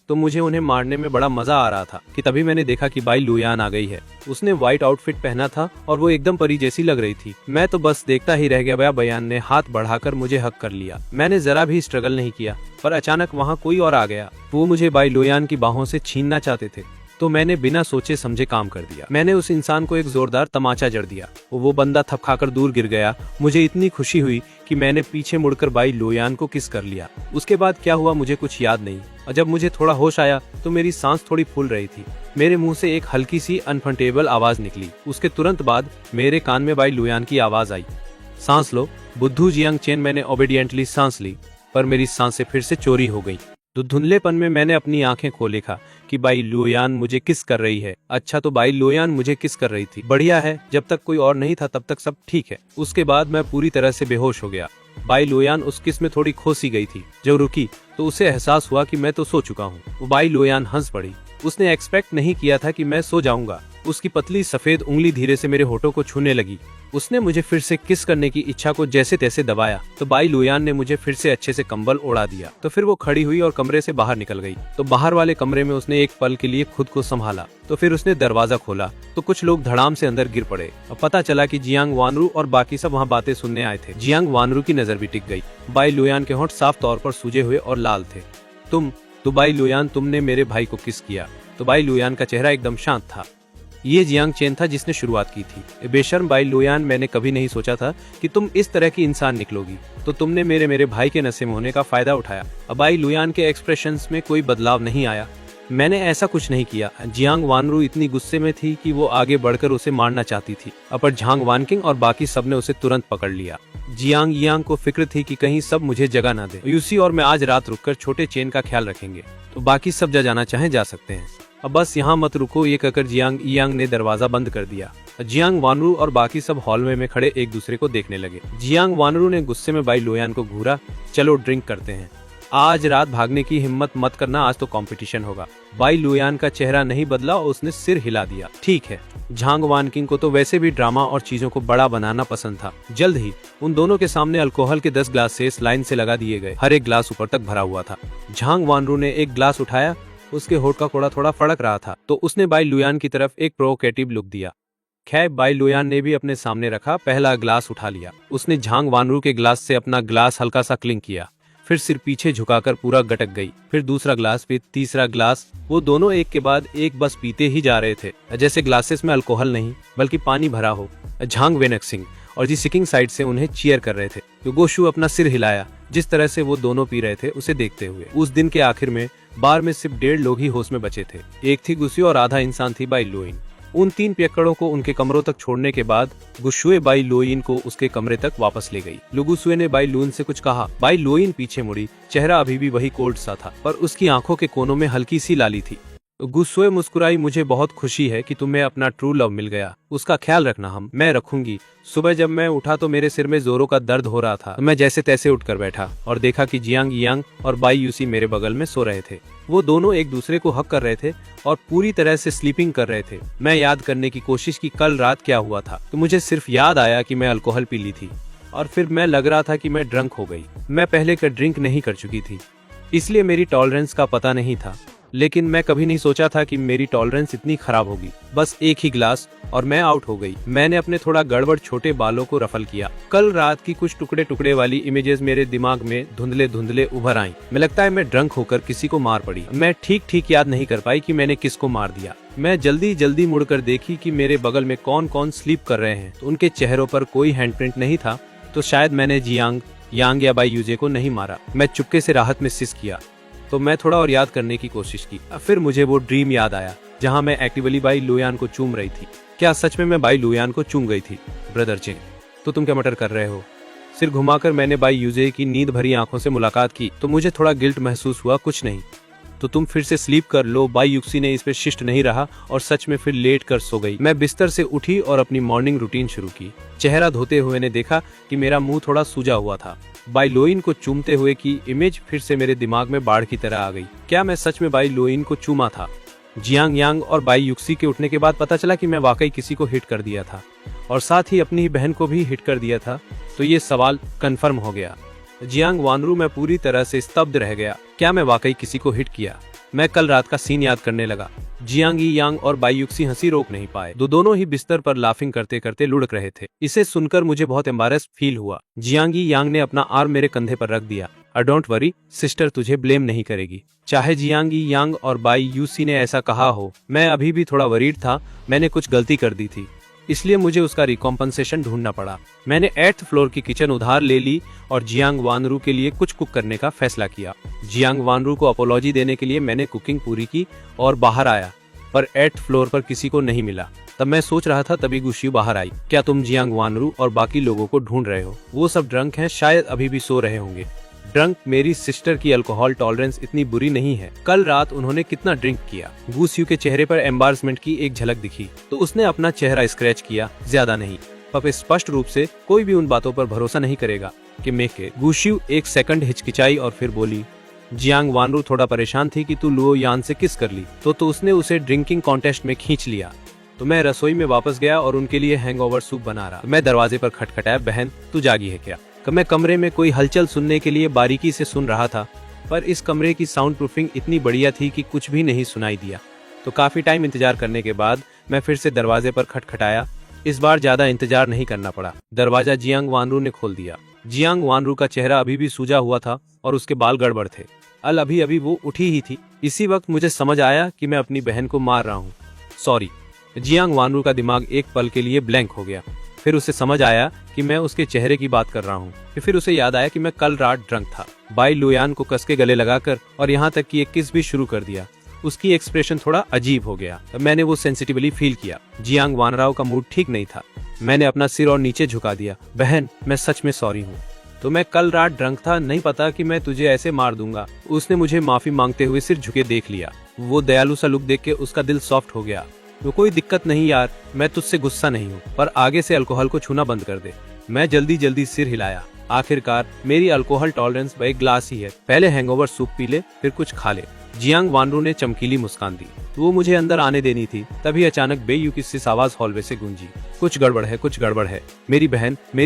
तो मुझे उन्हें मारने में बड़ा मजा आ रहा था कि तभी मैंने देखा कि बाई लोयान आ गई है। उसने व्हाइट आउटफिट पहना था और वो एकदम परी जैसी लग रही थी। मैं तो बस देखता ही रह गया। बयान ने हाथ बढ़ाकर मुझे हक कर लिया। मैंने जरा भी स्ट्रगल नहीं किया, पर अचानक वहाँ कोई और आ गया। वो मुझे बाई लोयान की बाहों से छीनना चाहते थे, तो मैंने बिना सोचे समझे काम कर दिया। मैंने उस इंसान को एक जोरदार तमाचा जड़ दिया। वो बंदा थप खाकर दूर गिर गया। मुझे इतनी खुशी हुई कि मैंने पीछे मुड़कर बाई लोयान को किस कर लिया। उसके बाद क्या हुआ मुझे कुछ याद नहीं। और जब मुझे थोड़ा होश आया तो मेरी सांस थोड़ी फूल रही थी। मेरे मुंह से एक हल्की सी अनकंफर्टेबल आवाज निकली। उसके तुरंत बाद मेरे कान में बाई लुयान की आवाज आई, सांस लो बुद्धू जियांग चेन। मैंने ओबीडियंटली सांस ली, पर मेरी सांसें फिर से चोरी हो गई। तो धुंधलेपन में मैंने अपनी आंखें खोल देखा कि बाई लुयान मुझे किस कर रही है। अच्छा, तो बाई लुयान मुझे किस कर रही थी। बढ़िया है, जब तक कोई और नहीं था तब तक सब ठीक है। उसके बाद मैं पूरी तरह से बेहोश हो गया। बाई लुयान उस किस में थोड़ी खोसी गई थी। जब रुकी तो उसे एहसास हुआ कि मैं तो सो चुका हूँ। बाई लुयान हंस पड़ी। उसने एक्सपेक्ट नहीं किया था कि मैं सो जाऊंगा। उसकी पतली सफेद उंगली धीरे से मेरे होठों को छूने लगी। उसने मुझे फिर से किस करने की इच्छा को जैसे तैसे दबाया तो बाई लुयान ने मुझे फिर से अच्छे से कंबल ओढ़ा दिया। तो फिर वो खड़ी हुई और कमरे से बाहर निकल गई। तो बाहर वाले कमरे में उसने एक पल के लिए खुद को संभाला। तो फिर उसने दरवाजा खोला तो कुछ लोग धड़ाम से अंदर गिर पड़े और पता चला कि जियांग वानरू और बाकी सब वहाँ बातें सुनने आए थे। जियांग वानरू की नजर भी टिक गई। बाई लुयान के होंठ साफ तौर पर सूजे हुए और लाल थे। तो बाई लुयान, तुमने मेरे भाई को किस किया? तो बाई लुयान का चेहरा एकदम शांत था। ये जियांग चेन था जिसने शुरुआत की थी। बेशर्म बाई लुयान, मैंने कभी नहीं सोचा था कि तुम इस तरह की इंसान निकलोगी। तो तुमने मेरे भाई के नशे में होने का फायदा उठाया। अब बाई लुयान के एक्सप्रेशंस में कोई बदलाव नहीं आया। मैंने ऐसा कुछ नहीं किया। जियांग वानरू इतनी गुस्से में थी कि वो आगे बढ़कर उसे मारना चाहती थी। पर झांग वानकिंग और बाकी सब ने उसे तुरंत पकड़ लिया। जियांग यांग को फिक्र थी कि कहीं सब मुझे जगह ना दे। यूसी और मैं आज रात रुककर छोटे चेन का ख्याल रखेंगे, तो बाकी सब जाना चाहें जा सकते हैं। अब बस यहाँ मत रुको, ये कहकर जियांग यांग ने दरवाजा बंद कर दिया। जियांग वानरू और बाकी सब हॉलवे में खड़े एक दूसरे को देखने लगे। जियांग वानरू ने गुस्से में बाई लुयान को घूरा, चलो ड्रिंक करते हैं। आज रात भागने की हिम्मत मत करना, आज तो कंपटीशन होगा। बाई लुयान का चेहरा नहीं बदला और उसने सिर हिला दिया। ठीक है। झांग वानकिंग को तो वैसे भी ड्रामा और चीजों को बड़ा बनाना पसंद था। जल्द ही उन दोनों के सामने अल्कोहल के 10 ग्लासेस लाइन से लगा दिए गए। हर एक ग्लास ऊपर तक भरा हुआ था। झांग वानरू ने एक ग्लास उठाया। उसके होठ का कोड़ा थोड़ा फड़क रहा था, तो उसने बाई लुयान की तरफ एक प्रोवोकेटिव लुक दिया। खैर, बाई लुयान ने भी अपने सामने रखा पहला ग्लास उठा लिया। उसने झांग वानरू के ग्लास से अपना ग्लास हल्का सा क्लिंक किया, फिर सिर पीछे झुकाकर पूरा गटक गई। फिर दूसरा ग्लास, फिर तीसरा ग्लास। वो दोनों एक के बाद एक बस पीते ही जा रहे थे, जैसे ग्लासेस में अल्कोहल नहीं बल्कि पानी भरा हो। झांग वेनक्सिंग और जी सिकिंग साइड से उन्हें चीयर कर रहे थे। तो गोशु अपना सिर हिलाया जिस तरह से वो दोनों पी रहे थे उसे देखते हुए। उस दिन के आखिर में बार में सिर्फ 1.5 लोग ही होश में बचे थे। एक थी गुस्सू और आधा इंसान थी बाई लोइन। उन 3 पियक्कड़ों को उनके कमरों तक छोड़ने के बाद गुस्सुए बाई लोइन को उसके कमरे तक वापस ले गई। लुगुसुए ने बाई लोइन से कुछ कहा। बाई लोइन पीछे मुड़ी। चेहरा अभी भी वही कोल्ड सा था, पर उसकी आंखों के कोनों में हल्की सी लाली थी। गुस्सुए मुस्कुराई, मुझे बहुत खुशी है कि तुम्हें अपना ट्रू लव मिल गया। उसका ख्याल रखना, मैं रखूंगी। सुबह जब मैं उठा तो मेरे सिर में जोरों का दर्द हो रहा था। मैं जैसे तैसे उठकर बैठा और देखा कि जियांग यांग और बाई यूसी मेरे बगल में सो रहे थे। वो दोनों एक दूसरे को हक कर रहे थे और पूरी तरह से स्लीपिंग कर रहे थे। मैं याद करने की कोशिश की कल रात क्या हुआ था, तो मुझे सिर्फ याद आया कि मैं अल्कोहल पी ली थी और फिर मैं लग रहा था कि मैं ड्रंक हो गई। मैं पहले का ड्रिंक नहीं कर चुकी थी, इसलिए मेरी टॉलरेंस का पता नहीं था। लेकिन मैं कभी नहीं सोचा था कि मेरी टॉलरेंस इतनी खराब होगी। बस एक ही ग्लास और मैं आउट हो गई। मैंने अपने थोड़ा गड़बड़ छोटे बालों को रफल किया। कल रात की कुछ टुकड़े टुकड़े वाली इमेजेस मेरे दिमाग में धुंधले धुंधले उभर आईं। मैं लगता है मैं ड्रंक होकर किसी को मार पड़ी। मैं ठीक याद नहीं कर पाई कि मैंने किसको मार दिया। मैं जल्दी मुड़कर देखी कि मेरे बगल में कौन कौन स्लीप कर रहे हैं। तो उनके चेहरों पर कोई हैंडप्रिंट नहीं था। तो शायद मैंने जियांग यांग या बाई यूजे को नहीं मारा। मैं चुपके से राहत में सिस किया। तो मैं थोड़ा और याद करने की कोशिश की। फिर मुझे वो ड्रीम याद आया जहां मैं एक्टिवली बाई लुयान को चूम रही थी। क्या सच में मैं बाई लुयान को चूम गई थी? ब्रदर चिंग, तो तुम क्या मटर कर रहे हो? सिर घुमाकर मैंने बाई यूजे की नींद भरी आंखों से मुलाकात की। तो मुझे थोड़ा गिल्ट महसूस हुआ। कुछ नहीं, तो तुम फिर से स्लीप कर लो। बाई युक्सी ने इस पे शिष्ट नहीं रहा और सच में फिर लेट कर सो गई। मैं बिस्तर से उठी और अपनी मॉर्निंग रूटीन शुरू की। चेहरा धोते हुए ने देखा कि मेरा मुंह थोड़ा सूजा हुआ था। बाई लोइन को चूमते हुए की इमेज फिर से मेरे दिमाग में बाढ़ की तरह आ गई। क्या मैं सच में बाई लोइन को चूमा था? जियांग यांग और बाई युक्सी के उठने के बाद पता चला कि मैं वाकई किसी को हिट कर दिया था और साथ ही अपनी बहन को भी हिट कर दिया था। तो ये सवाल कंफर्म हो गया। जियांग वानरू, मैं पूरी तरह से स्तब्ध रह गया। क्या मैं वाकई किसी को हिट किया? मैं कल रात का सीन याद करने लगा। जियांगी यांग और बाई युक्सी हंसी रोक नहीं पाए। दोनों ही बिस्तर पर लाफिंग करते करते लुढ़क रहे थे। इसे सुनकर मुझे बहुत एम्बारेस्ड फील हुआ। जियांगी यांग ने अपना आर्म मेरे कंधे पर रख दिया। डोंट वरी सिस्टर, तुझे ब्लेम नहीं करेगी। चाहे जियांगी यांग और बाई यूसी ने ऐसा कहा हो, मैं अभी भी थोड़ा वरीड था। मैंने कुछ गलती कर दी थी। इसलिए मुझे उसका रिकॉम्पनसेशन ढूंढना पड़ा। मैंने 8th फ्लोर की किचन उधार ले ली और जियांग वानरू के लिए कुछ कुक करने का फैसला किया। जियांग वानरू को अपोलॉजी देने के लिए मैंने कुकिंग पूरी की और बाहर आया, पर 8th फ्लोर पर किसी को नहीं मिला। तब मैं सोच रहा था, तभी गुशियू बाहर आई। क्या तुम जियांग वानरू और बाकी लोगों को ढूंढ रहे हो? वो सब ड्रंक हैं, शायद अभी भी सो रहे होंगे। ड्रंक? मेरी सिस्टर की अल्कोहल टॉलरेंस इतनी बुरी नहीं है। कल रात उन्होंने कितना ड्रिंक किया। गुशियू के चेहरे पर एम्बारसमेंट की एक झलक दिखी तो उसने अपना चेहरा स्क्रैच किया, ज्यादा नहीं। पर स्पष्ट रूप से कोई भी उन बातों पर भरोसा नहीं करेगा कि मैं के। गुशियू एक सेकंड हिचकिचाई और फिर बोली, जियांग वानरू थोड़ा परेशान थी कि तू लुओ यान से किस कर ली, तो उसने उसे ड्रिंकिंग कॉन्टेस्ट में खींच लिया। तो मैं रसोई में वापस गया और उनके लिए हैंगओवर सूप बना रहा। मैं दरवाजे पर खटखटाया, बहन तू जागी है क्या? मैं कमरे में कोई हलचल सुनने के लिए बारीकी से सुन रहा था, पर इस कमरे की साउंड प्रूफिंग इतनी बढ़िया थी कि कुछ भी नहीं सुनाई दिया। तो काफी टाइम इंतजार करने के बाद मैं फिर से दरवाजे पर खटखटाया। इस बार ज्यादा इंतजार नहीं करना पड़ा। दरवाजा जियांग वानरू ने खोल दिया। जियांग वानरू का चेहरा अभी भी सूजा हुआ था और उसके बाल गड़बड़ थे। अभी अभी वो उठी ही थी। इसी वक्त मुझे समझ आया कि मैं अपनी बहन को मार रहा हूँ। सॉरी। जियांग वानरू का दिमाग एक पल के लिए ब्लैंक हो गया। फिर उसे समझ आया कि मैं उसके चेहरे की बात कर रहा हूँ। फिर उसे याद आया कि मैं कल रात ड्रंक था। बाई लुयान को कस के गले लगाकर और यहाँ तक कि एक किस भी शुरू कर दिया। उसकी एक्सप्रेशन थोड़ा अजीब हो गया। मैंने वो सेंसिटिवली फील किया। जियांग वानराव का मूड ठीक नहीं था। मैंने अपना सिर और नीचे झुका दिया। बहन, मैं सच में सॉरी हूँ। तो मैं कल रात ड्रंक था, नहीं पता कि मैं तुझे ऐसे मार दूंगा। उसने मुझे माफी मांगते हुए सिर झुके देख लिया। वो दयालु सा लुक देख के उसका दिल सॉफ्ट हो गया। तो कोई दिक्कत नहीं यार, मैं तुझसे गुस्सा नहीं हूँ, पर आगे से अल्कोहल को छूना बंद कर दे। मैं जल्दी जल्दी सिर हिलाया। आखिरकार मेरी अल्कोहल टॉलरेंस एक ग्लास ही है। पहले हैंगओवर सूप पी ले, फिर कुछ खा ले। जियांग वानरू ने चमकीली मुस्कान दी। वो मुझे अंदर आने देनी थी, तभी अचानक बेयू की सिस आवाज हॉलवे से गूंजी। कुछ गड़बड़ है, कुछ गड़बड़ है। मेरी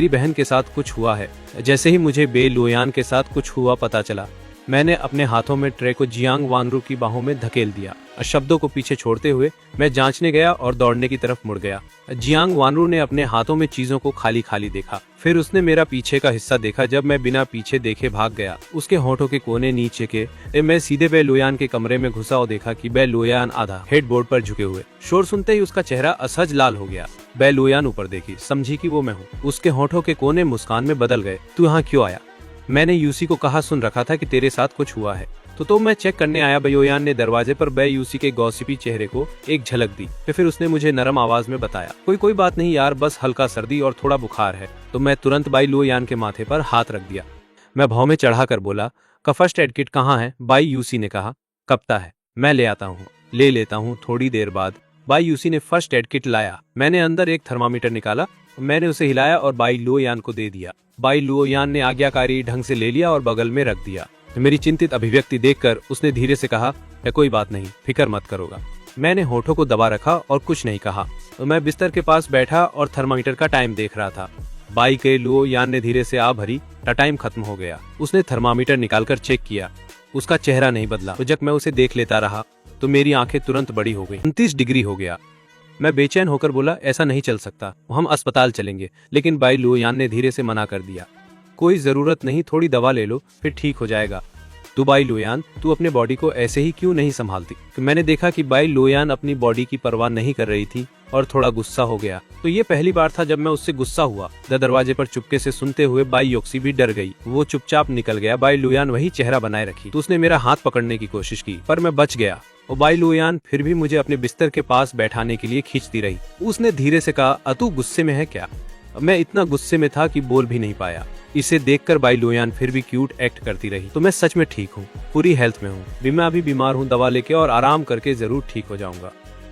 बहन के साथ कुछ हुआ है। जैसे ही मुझे बे लुयान के साथ कुछ हुआ पता चला, मैंने अपने हाथों में ट्रे को जियांग वानरू की बाहों में धकेल दिया। शब्दों को पीछे छोड़ते हुए मैं जांचने गया और दौड़ने की तरफ मुड़ गया। जियांग वानरू ने अपने हाथों में चीजों को खाली खाली देखा। फिर उसने मेरा पीछे का हिस्सा देखा जब मैं बिना पीछे देखे भाग गया। उसके होठों के कोने नीचे के मैं सीधे बे लुयान के कमरे में घुसा और देखा कि बे लुयान आधा हेडबोर्ड पर झुके हुए। शोर सुनते ही उसका चेहरा असहज लाल हो गया। बे लुयान ऊपर देखी, समझी कि वो मैं हूँ। उसके होठों के कोने मुस्कान में बदल गए। तू यहाँ क्यों आया? मैंने यूसी को कहा सुन रखा था कि तेरे साथ कुछ हुआ है, तो मैं चेक करने आया। बयोयान ने दरवाजे पर बे यूसी के गॉसिपी चेहरे को एक झलक दी। फिर उसने मुझे नरम आवाज में बताया, कोई बात नहीं यार, बस हल्का सर्दी और थोड़ा बुखार है। तो मैं तुरंत बाई लुयान के माथे पर हाथ रख दिया। मैं भाव में चढ़ाकर बोला, का फर्स्ट एड किट कहाँ है? बाई यूसी ने कहा, कपता है, मैं ले आता हूँ। ले लेता हूँ। थोड़ी देर बाद बाई यूसी ने फर्स्ट एड किट लाया। मैंने अंदर एक थर्मामीटर निकाला। मैंने उसे हिलाया और बाई लुयान को दे दिया। बाई लुयान ने आज्ञाकारी ढंग से ले लिया और बगल में रख दिया। मेरी चिंतित अभिव्यक्ति देखकर उसने धीरे से कहा, कोई बात नहीं, फिक्र मत करोगा। मैंने होठों को दबा रखा और कुछ नहीं कहा। मैं बिस्तर के पास बैठा और थर्मामीटर का टाइम देख रहा था। बाई के लुयान ने धीरे से आ भरी। टाइम खत्म हो गया। उसने थर्मामीटर निकालकर चेक किया। उसका चेहरा नहीं बदला। तो जब मैं उसे देख लेता रहा तो मेरी आंखें तुरंत बड़ी हो गई। 29 डिग्री हो गया। मैं बेचैन होकर बोला, ऐसा नहीं चल सकता, हम अस्पताल चलेंगे। लेकिन बाई लुयान ने धीरे से मना कर दिया। कोई जरूरत नहीं, थोड़ी दवा ले लो, फिर ठीक हो जाएगा। तू बाई लुयान, तू अपने बॉडी को ऐसे ही क्यों नहीं संभालती? मैंने देखा कि बाई लुयान अपनी बॉडी की परवाह नहीं कर रही थी और थोड़ा गुस्सा हो गया। तो ये पहली बार था जब मैं उससे गुस्सा हुआ। दरवाजे पर चुपके से सुनते हुए बाई योक्सी भी डर गई। वो चुपचाप निकल गया। बाई लुयान वही चेहरा बनाए रखी। तो उसने मेरा हाथ पकड़ने की कोशिश की, पर मैं बच गया। और बाई लुयान फिर भी मुझे अपने बिस्तर के पास बैठाने के लिए खींचती रही। उसने धीरे से कहा, अतु गुस्से में है क्या? मैं इतना गुस्से में था कि बोल भी नहीं पाया। इसे देखकर बाई लुयान फिर भी क्यूट एक्ट करती रही। तो मैं सच में ठीक हूँ, पूरी हेल्थ में हूँ। मैं अभी बीमार हूँ, दवा लेके और आराम करके जरूर ठीक हो जाऊंगा।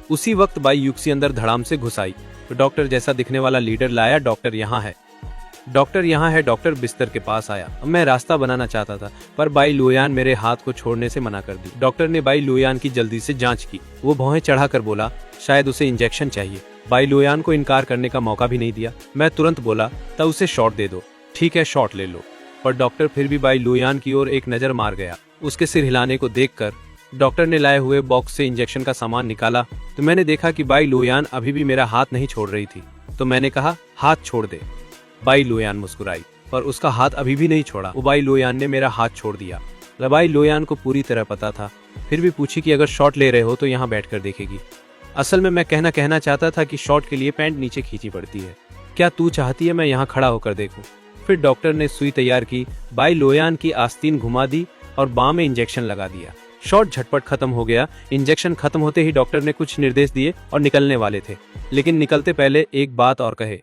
उसी वक्त बाई यूक्सी अंदर धड़ाम से घुस आई। तो डॉक्टर जैसा दिखने वाला लीडर लाया। डॉक्टर यहाँ है, डॉक्टर यहाँ है। डॉक्टर बिस्तर के पास आया। मैं रास्ता बनाना चाहता था, पर बाई लुयान मेरे हाथ को छोड़ने से मना कर दी। डॉक्टर ने बाई लुयान की जल्दी से जांच की। वो भौहें चढ़ाकर बोला, शायद उसे इंजेक्शन चाहिए। बाई लुयान को इनकार करने का मौका भी नहीं दिया। मैं तुरंत बोला, तब उसे शॉट दे दो। ठीक है, शॉट ले लो। पर डॉक्टर फिर भी बाई लुयान की ओर एक नजर मार गया। उसके सिर हिलाने को देखकर डॉक्टर ने लाए हुए बॉक्स से इंजेक्शन का सामान निकाला। तो मैंने देखा कि बाई लुयान अभी भी मेरा हाथ नहीं छोड़ रही थी। तो मैंने कहा, हाथ छोड़ दे। बाई लुयान मुस्कुराई, पर उसका हाथ अभी भी नहीं छोड़ा। वो बाई लुयान ने मेरा हाथ छोड़ दिया। बाई लुयान को पूरी तरह पता था, फिर भी पूछी कि अगर शॉट ले रहे हो तो यहाँ बैठकर देखेगी। असल में मैं कहना चाहता था कि शॉट के लिए पैंट नीचे खींची पड़ती है। क्या तू चाहती है मैं यहाँ खड़ा होकर देखूं? फिर डॉक्टर ने सुई तैयार की, बाई लोयान की आस्तीन घुमा दी और बाह में इंजेक्शन लगा दिया। शॉट झटपट खत्म हो गया। इंजेक्शन खत्म होते ही डॉक्टर ने कुछ निर्देश दिए और निकलने वाले थे, लेकिन निकलते पहले एक बात और कहे।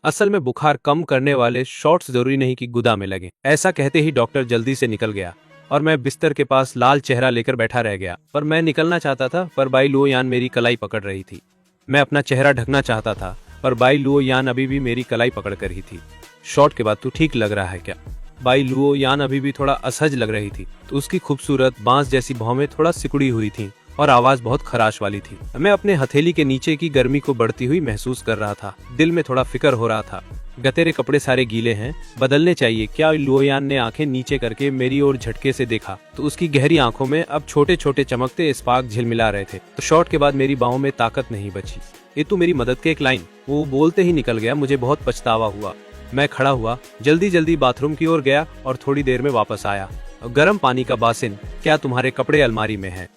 असल में बुखार कम करने वाले शॉट्स जरूरी नहीं कि गुदा में लगे। ऐसा कहते ही डॉक्टर जल्दी से निकल गया और मैं बिस्तर के पास लाल चेहरा लेकर बैठा रह गया। पर मैं निकलना चाहता था, पर बाई लोयान मेरी कलाई पकड़ रही थी। मैं अपना चेहरा ढकना चाहता था, पर बाई लोयान अभी भी मेरी कलाई पकड़ कर ही थी। शॉट के बाद तू ठीक लग रहा है क्या? बाई लोयान अभी भी थोड़ा असहज लग रही थी। तो उसकी खूबसूरत बांस जैसी भौहें थोड़ा सिकुड़ी हुई थी और आवाज बहुत खराश वाली थी। मैं अपने हथेली के नीचे की गर्मी को बढ़ती हुई महसूस कर रहा था। दिल में थोड़ा फिक्र हो रहा था। तेरे कपड़े सारे गीले हैं, बदलने चाहिए क्या? लोयान ने आंखें नीचे करके मेरी ओर झटके से देखा तो उसकी गहरी आंखों में अब छोटे छोटे चमकते स्पार्क झिलमिला रहे थे। तो शॉट के बाद मेरी बाहों में ताकत नहीं बची। ये तू मेरी मदद के एक लाइन, वो बोलते ही निकल गया। मुझे बहुत पछतावा हुआ। मैं खड़ा हुआ, जल्दी बाथरूम की ओर गया और थोड़ी देर में वापस आया। गर्म पानी का बासिन, क्या तुम्हारे कपड़े अलमारी में हैं?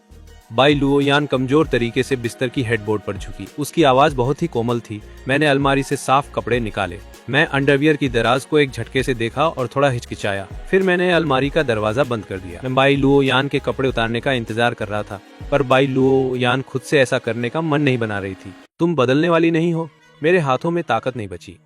बाई लोयान कमजोर तरीके से बिस्तर की हेडबोर्ड पर झुकी। उसकी आवाज बहुत ही कोमल थी। मैंने अलमारी से साफ कपड़े निकाले। मैं अंडरवियर की दराज को एक झटके से देखा और थोड़ा हिचकिचाया। फिर मैंने अलमारी का दरवाजा बंद कर दिया। मैं बाई लोयान के कपड़े उतारने का इंतजार कर रहा था, पर बाई लोयान खुद से ऐसा करने का मन नहीं बना रही थी। तुम बदलने वाली नहीं हो? मेरे हाथों में ताकत नहीं बची।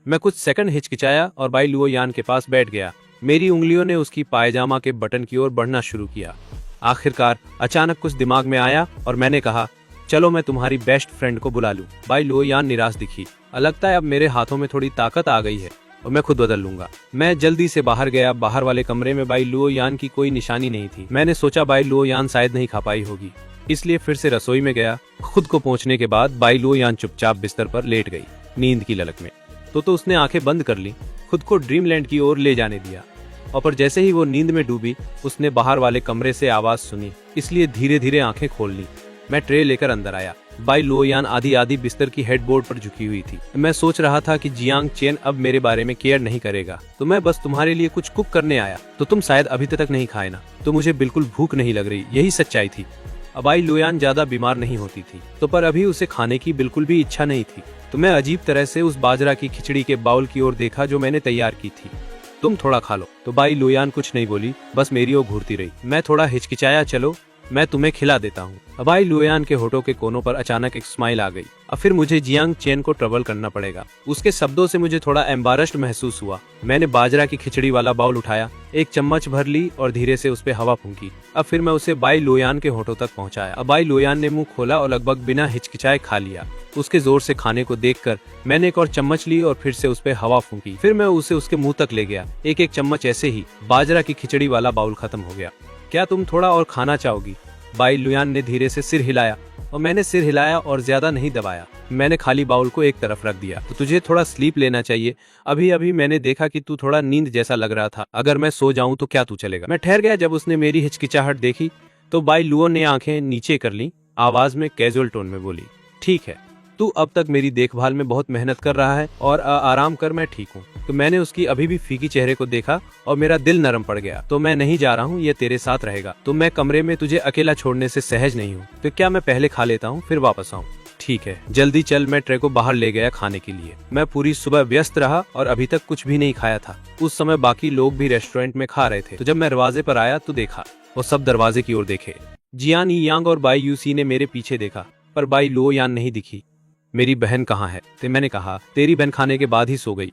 मैं कुछ सेकंड हिचकिचाया और बाई लोयान के पास बैठ गया। मेरी उंगलियों ने उसकी पायजामा के बटन की ओर बढ़ना शुरू किया। आखिरकार अचानक कुछ दिमाग में आया और मैंने कहा, चलो मैं तुम्हारी बेस्ट फ्रेंड को बुला लूं। बाई लोयान निराश दिखी। लगता है अब मेरे हाथों में थोड़ी ताकत आ गई है और मैं खुद बदल लूंगा। मैं जल्दी से बाहर गया। बाहर वाले कमरे में बाई लोयान की कोई निशानी नहीं थी। मैंने सोचा बाई लोयान शायद नहीं खा पाई होगी, इसलिए फिर से रसोई में गया। खुद को पहुंचने के बाद बाई लोयान चुपचाप बिस्तर पर लेट गई, नींद की ललक में। तो उसने आंखें बंद कर ली, खुद को ड्रीमलैंड की ओर ले जाने दिया। और पर जैसे ही वो नींद में डूबी, उसने बाहर वाले कमरे से आवाज सुनी, इसलिए धीरे धीरे आंखें खोल ली। मैं ट्रे लेकर अंदर आया। बाई लोयान आधी बिस्तर की हेडबोर्ड पर झुकी हुई थी। मैं सोच रहा था कि जियांग चेन अब मेरे बारे में केयर नहीं करेगा, तो मैं बस तुम्हारे लिए कुछ कुक करने आया। तो तुम शायद अभी तक नहीं खाए ना? तो मुझे बिल्कुल भूख नहीं लग रही, यही सच्चाई थी। अब बाई लोयान ज्यादा बीमार नहीं होती थी, तो पर अभी उसे खाने की बिल्कुल भी इच्छा नहीं थी। तो मैं अजीब तरह से उस बाजरा की खिचड़ी के बाउल की ओर देखा जो मैंने तैयार की थी। तुम थोड़ा खा लो। तो बाई लोयान कुछ नहीं बोली, बस मेरी ओर घूरती रही। मैं थोड़ा हिचकिचाया, चलो मैं तुम्हें खिला देता हूँ। बाई लोयान के होठों के कोनों पर अचानक एक स्माइल आ गई। अब फिर मुझे जियांग चेन को ट्रबल करना पड़ेगा। उसके शब्दों से मुझे थोड़ा एम्बारस्ड महसूस हुआ। मैंने बाजरा की खिचड़ी वाला बाउल उठाया, एक चम्मच भर ली और धीरे से उस पे हवा फूंकी। अब फिर मैं उसे बाई लोयान के होठों तक पहुंचाया। अब बाई लोयान ने मुंह खोला और लगभग बिना हिचकिचाए खा लिया। उसके जोर से खाने को देखकर मैंने एक और चम्मच ली और फिर से उस पे हवा फूंकी। फिर मैं उसे उसके मुंह तक ले गया। एक चम्मच ऐसे ही बाजरा की खिचड़ी वाला बाउल खत्म हो गया। क्या तुम थोड़ा और खाना चाहोगी? बाई लोयान ने धीरे से सिर हिलाया और मैंने सिर हिलाया और ज्यादा नहीं दबाया। मैंने खाली बाउल को एक तरफ रख दिया। तो तुझे थोड़ा स्लीप लेना चाहिए। अभी मैंने देखा कि तू थोड़ा नींद जैसा लग रहा था। अगर मैं सो जाऊं तो क्या तू चलेगा? मैं ठहर गया। जब उसने मेरी हिचकिचाहट देखी तो बाई लुओ ने आंखें नीचे कर ली, आवाज में कैजुअल टोन में बोली, ठीक है, तू अब तक मेरी देखभाल में बहुत मेहनत कर रहा है और आराम कर, मैं ठीक हूँ। तो मैंने उसकी अभी भी फीकी चेहरे को देखा और मेरा दिल नरम पड़ गया। तो मैं नहीं जा रहा हूँ, ये तेरे साथ रहेगा। तो मैं कमरे में तुझे अकेला छोड़ने से सहज नहीं हूँ। तो क्या मैं पहले खा लेता हूँ फिर वापस आऊँ? ठीक है, जल्दी चल। मैं ट्रे को बाहर ले गया खाने के लिए। मैं पूरी सुबह व्यस्त रहा और अभी तक कुछ भी नहीं खाया था। उस समय बाकी लोग भी रेस्टोरेंट में खा रहे थे। तो जब मैं दरवाजे पर आया तो देखा वो सब दरवाजे की ओर देखे। जियान यांग और बाई यूसी ने मेरे पीछे देखा, पर बाई लो यान नहीं दिखी। मेरी बहन कहाँ है? तो मैंने कहा, तेरी बहन खाने के बाद ही सो गई।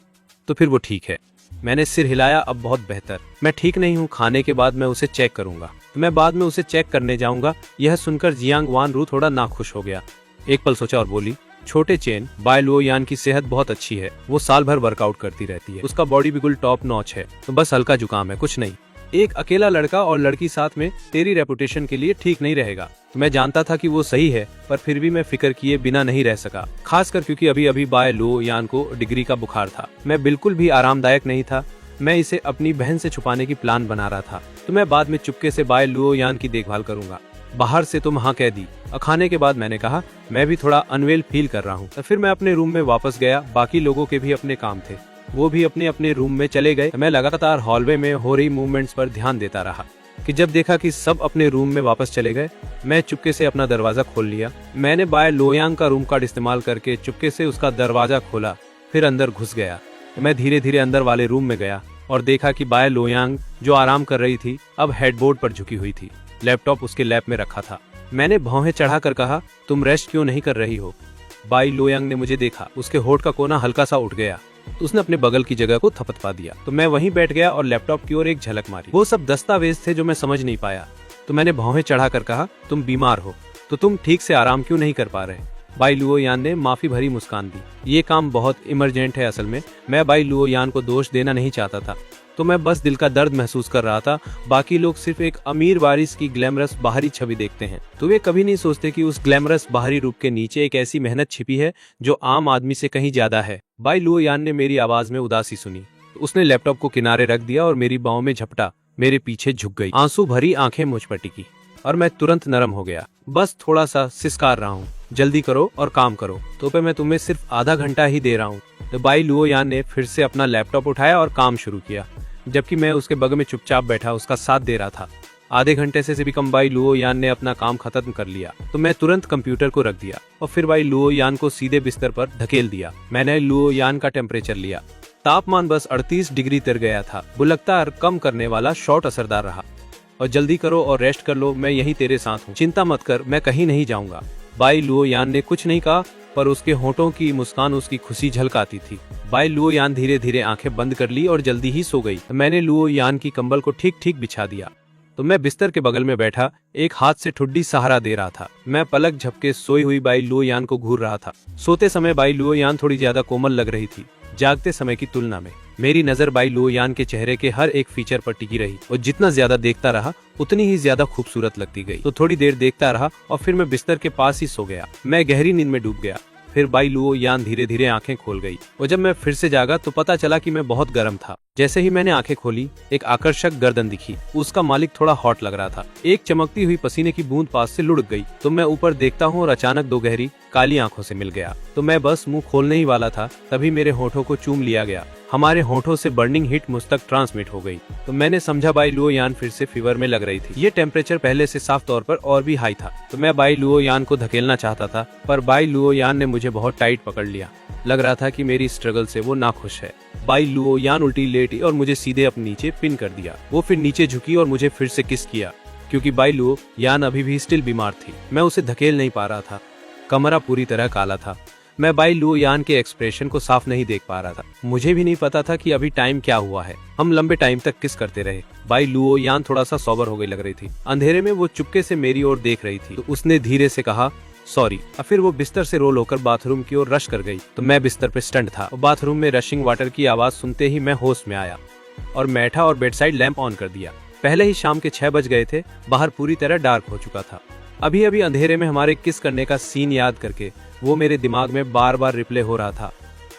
तो फिर वो ठीक है। मैंने सिर हिलाया, अब बहुत बेहतर। मैं ठीक नहीं हूँ, खाने के बाद मैं उसे चेक करूंगा। तो मैं बाद में उसे चेक करने जाऊंगा। यह सुनकर जियांग वान रू थोड़ा नाखुश हो गया। एक पल सोचा और बोली, छोटे चेन, बाई लो यान की सेहत बहुत अच्छी है। वो साल भर वर्कआउट करती रहती है। उसका बॉडी बिल्कुल टॉप नॉच है। तो बस हल्का जुकाम है, कुछ नहीं। एक अकेला लड़का और लड़की साथ में तेरी रेपुटेशन के लिए ठीक नहीं रहेगा। तो मैं जानता था कि वो सही है, पर फिर भी मैं फिक्र किए बिना नहीं रह सका, खासकर क्योंकि अभी अभी बाय लो यान को डिग्री का बुखार था। मैं बिल्कुल भी आरामदायक नहीं था। मैं इसे अपनी बहन से छुपाने की प्लान बना रहा था। तो मैं बाद में चुपके से बाय लो यान की देखभाल करूंगा। बाहर से तो हाँ कह दी। खाने के बाद मैंने कहा, मैं भी थोड़ा अनवेल फील कर रहा हूँ। तो फिर मैं अपने रूम में वापस गया। बाकी लोगों के भी अपने काम थे, वो भी अपने अपने रूम में चले गए। मैं लगातार हॉलवे में हो रही मूवमेंट्स पर ध्यान देता रहा। कि जब देखा कि सब अपने रूम में वापस चले गए, मैं चुपके से अपना दरवाजा खोल लिया। मैंने बाय लोयांग का रूम कार्ड इस्तेमाल करके चुपके से उसका दरवाजा खोला, फिर अंदर घुस गया। मैं धीरे धीरे अंदर वाले रूम में गया और देखा कि बाय लोयांग जो आराम कर रही थी अब हेडबोर्ड पर झुकी हुई थी। लैपटॉप उसके लैप में रखा था। मैंने भौहें चढ़ाकर कहा, तुम रेस्ट क्यों नहीं कर रही हो? बाई लोयांग ने मुझे देखा, उसके होठ का कोना हल्का सा उठ गया। तो उसने अपने बगल की जगह को थपथपा दिया। तो मैं वहीं बैठ गया और लैपटॉप की ओर एक झलक मारी। वो सब दस्तावेज थे जो मैं समझ नहीं पाया। तो मैंने भौहें चढ़ाकर कहा, तुम बीमार हो तो तुम ठीक से आराम क्यों नहीं कर पा रहे? बाई लुओयान ने माफी भरी मुस्कान दी। ये काम बहुत इमरजेंट है। असल में मैं बाई लुओयान को दोष देना नहीं चाहता था, तो मैं बस दिल का दर्द महसूस कर रहा था। बाकी लोग सिर्फ एक अमीर वारिस की ग्लैमरस बाहरी छवि देखते हैं, तो वे कभी नहीं सोचते कि उस ग्लैमरस बाहरी रूप के नीचे एक ऐसी मेहनत छिपी है जो आम आदमी से कहीं ज्यादा है। बाई लुओयान ने मेरी आवाज में उदासी सुनी, तो उसने लैपटॉप को किनारे रख दिया और मेरी बाहों में झपटा, मेरे पीछे झुक गई। आंसू भरी आंखें मुझ पर टिकी और मैं तुरंत नरम हो गया। बस थोड़ा सा सिसकार रहा हूँ, जल्दी करो और काम करो, तो पे मैं तुम्हें सिर्फ आधा घंटा ही दे रहा हूँ। तो बाई लुओयान ने फिर से अपना लैपटॉप उठाया और काम शुरू किया, जबकि मैं उसके बगल में चुपचाप बैठा उसका साथ दे रहा था। आधे घंटे से भी कम बाई लुओयान ने अपना काम खत्म कर लिया, तो मैं तुरंत कंप्यूटर को रख दिया और फिर बाई लुओयान को सीधे बिस्तर पर धकेल दिया। मैंने लुओयान का टेम्परेचर लिया। तापमान बस 38 डिग्री तर गया था। वो लगातार कम करने वाला शॉट असरदार रहा। और जल्दी करो और रेस्ट कर लो, मैं यहीं तेरे साथ हूँ, चिंता मत कर, मैं कहीं नहीं जाऊंगा। बाई लुओयान ने कुछ नहीं कहा, पर उसके होठों की मुस्कान उसकी खुशी झलकाती थी। बाई लुओयान धीरे धीरे आंखें बंद कर ली और जल्दी ही सो गई। मैंने लुओयान की कंबल को ठीक ठीक बिछा दिया, तो मैं बिस्तर के बगल में बैठा एक हाथ से ठुड्डी सहारा दे रहा था। मैं पलक झपके सोई हुई बाई लुओयान को घूर रहा था। सोते समय बाई लुओयान थोड़ी ज्यादा कोमल लग रही थी जागते समय की तुलना में। मेरी नजर बाई लुओयान के चेहरे के हर एक फीचर पर टिकी रही और जितना ज्यादा देखता रहा उतनी ही ज्यादा खूबसूरत लगती गई। तो थोड़ी देर देखता रहा और फिर मैं बिस्तर के पास ही सो गया। मैं गहरी नींद में डूब गया। फिर बाई लुओयान धीरे धीरे आंखें खोल गई और जब मैं फिर से जागा तो पता चला कि मैं बहुत गर्म था। जैसे ही मैंने आंखें खोली, एक आकर्षक गर्दन दिखी। उसका मालिक थोड़ा हॉट लग रहा था। एक चमकती हुई पसीने की बूंद पास से लुढ़क गई, तो मैं ऊपर देखता हूँ और अचानक दो गहरी काली आंखों से मिल गया। तो मैं बस मुंह खोलने ही वाला था, तभी मेरे होठों को चूम लिया गया। हमारे होठों से बर्निंग हीट मुझ तक ट्रांसमिट हो गई। तो मैंने समझा बाई लुओयान फिर से फीवर में लग रही थी। ये टेम्परेचर पहले से साफ तौर पर और भी हाई था। तो मैं बाई लुओयान को धकेलना चाहता था, पर बाई लुओयान ने मुझे बहुत टाइट पकड़ लिया। लग रहा था कि मेरी स्ट्रगल से वो नाखुश है। बाई लुओयान उल्टी लेटी और मुझे सीधे अपने नीचे पिन कर दिया। वो फिर नीचे झुकी और मुझे फिर से किस किया, क्योंकि बाई लुओयान अभी भी स्टिल बीमार थी। मैं उसे धकेल नहीं पा रहा था। कमरा पूरी तरह काला था। मैं बाई लुओयान के एक्सप्रेशन को साफ नहीं देख पा रहा था। मुझे भी नहीं पता था कि अभी टाइम क्या हुआ है। हम लंबे टाइम तक किस करते रहे। बाई लुओयान थोड़ा सा सोबर हो गई लग रही थी। अंधेरे में वो चुपके से मेरी ओर देख रही थी। तो उसने धीरे से कहा, सॉरी। और फिर वो बिस्तर से रोल होकर बाथरूम की ओर रश कर गई। तो मैं बिस्तर पे स्टंट था। बाथरूम में रशिंग वाटर की आवाज सुनते ही मैं होश में आया और बैठा और बेडसाइड लैंप ऑन कर दिया। पहले ही शाम के 6 बज गए थे। बाहर पूरी तरह डार्क हो चुका था। अभी अभी अंधेरे में हमारे किस करने का सीन याद करके वो मेरे दिमाग में बार बार रिप्ले हो रहा था।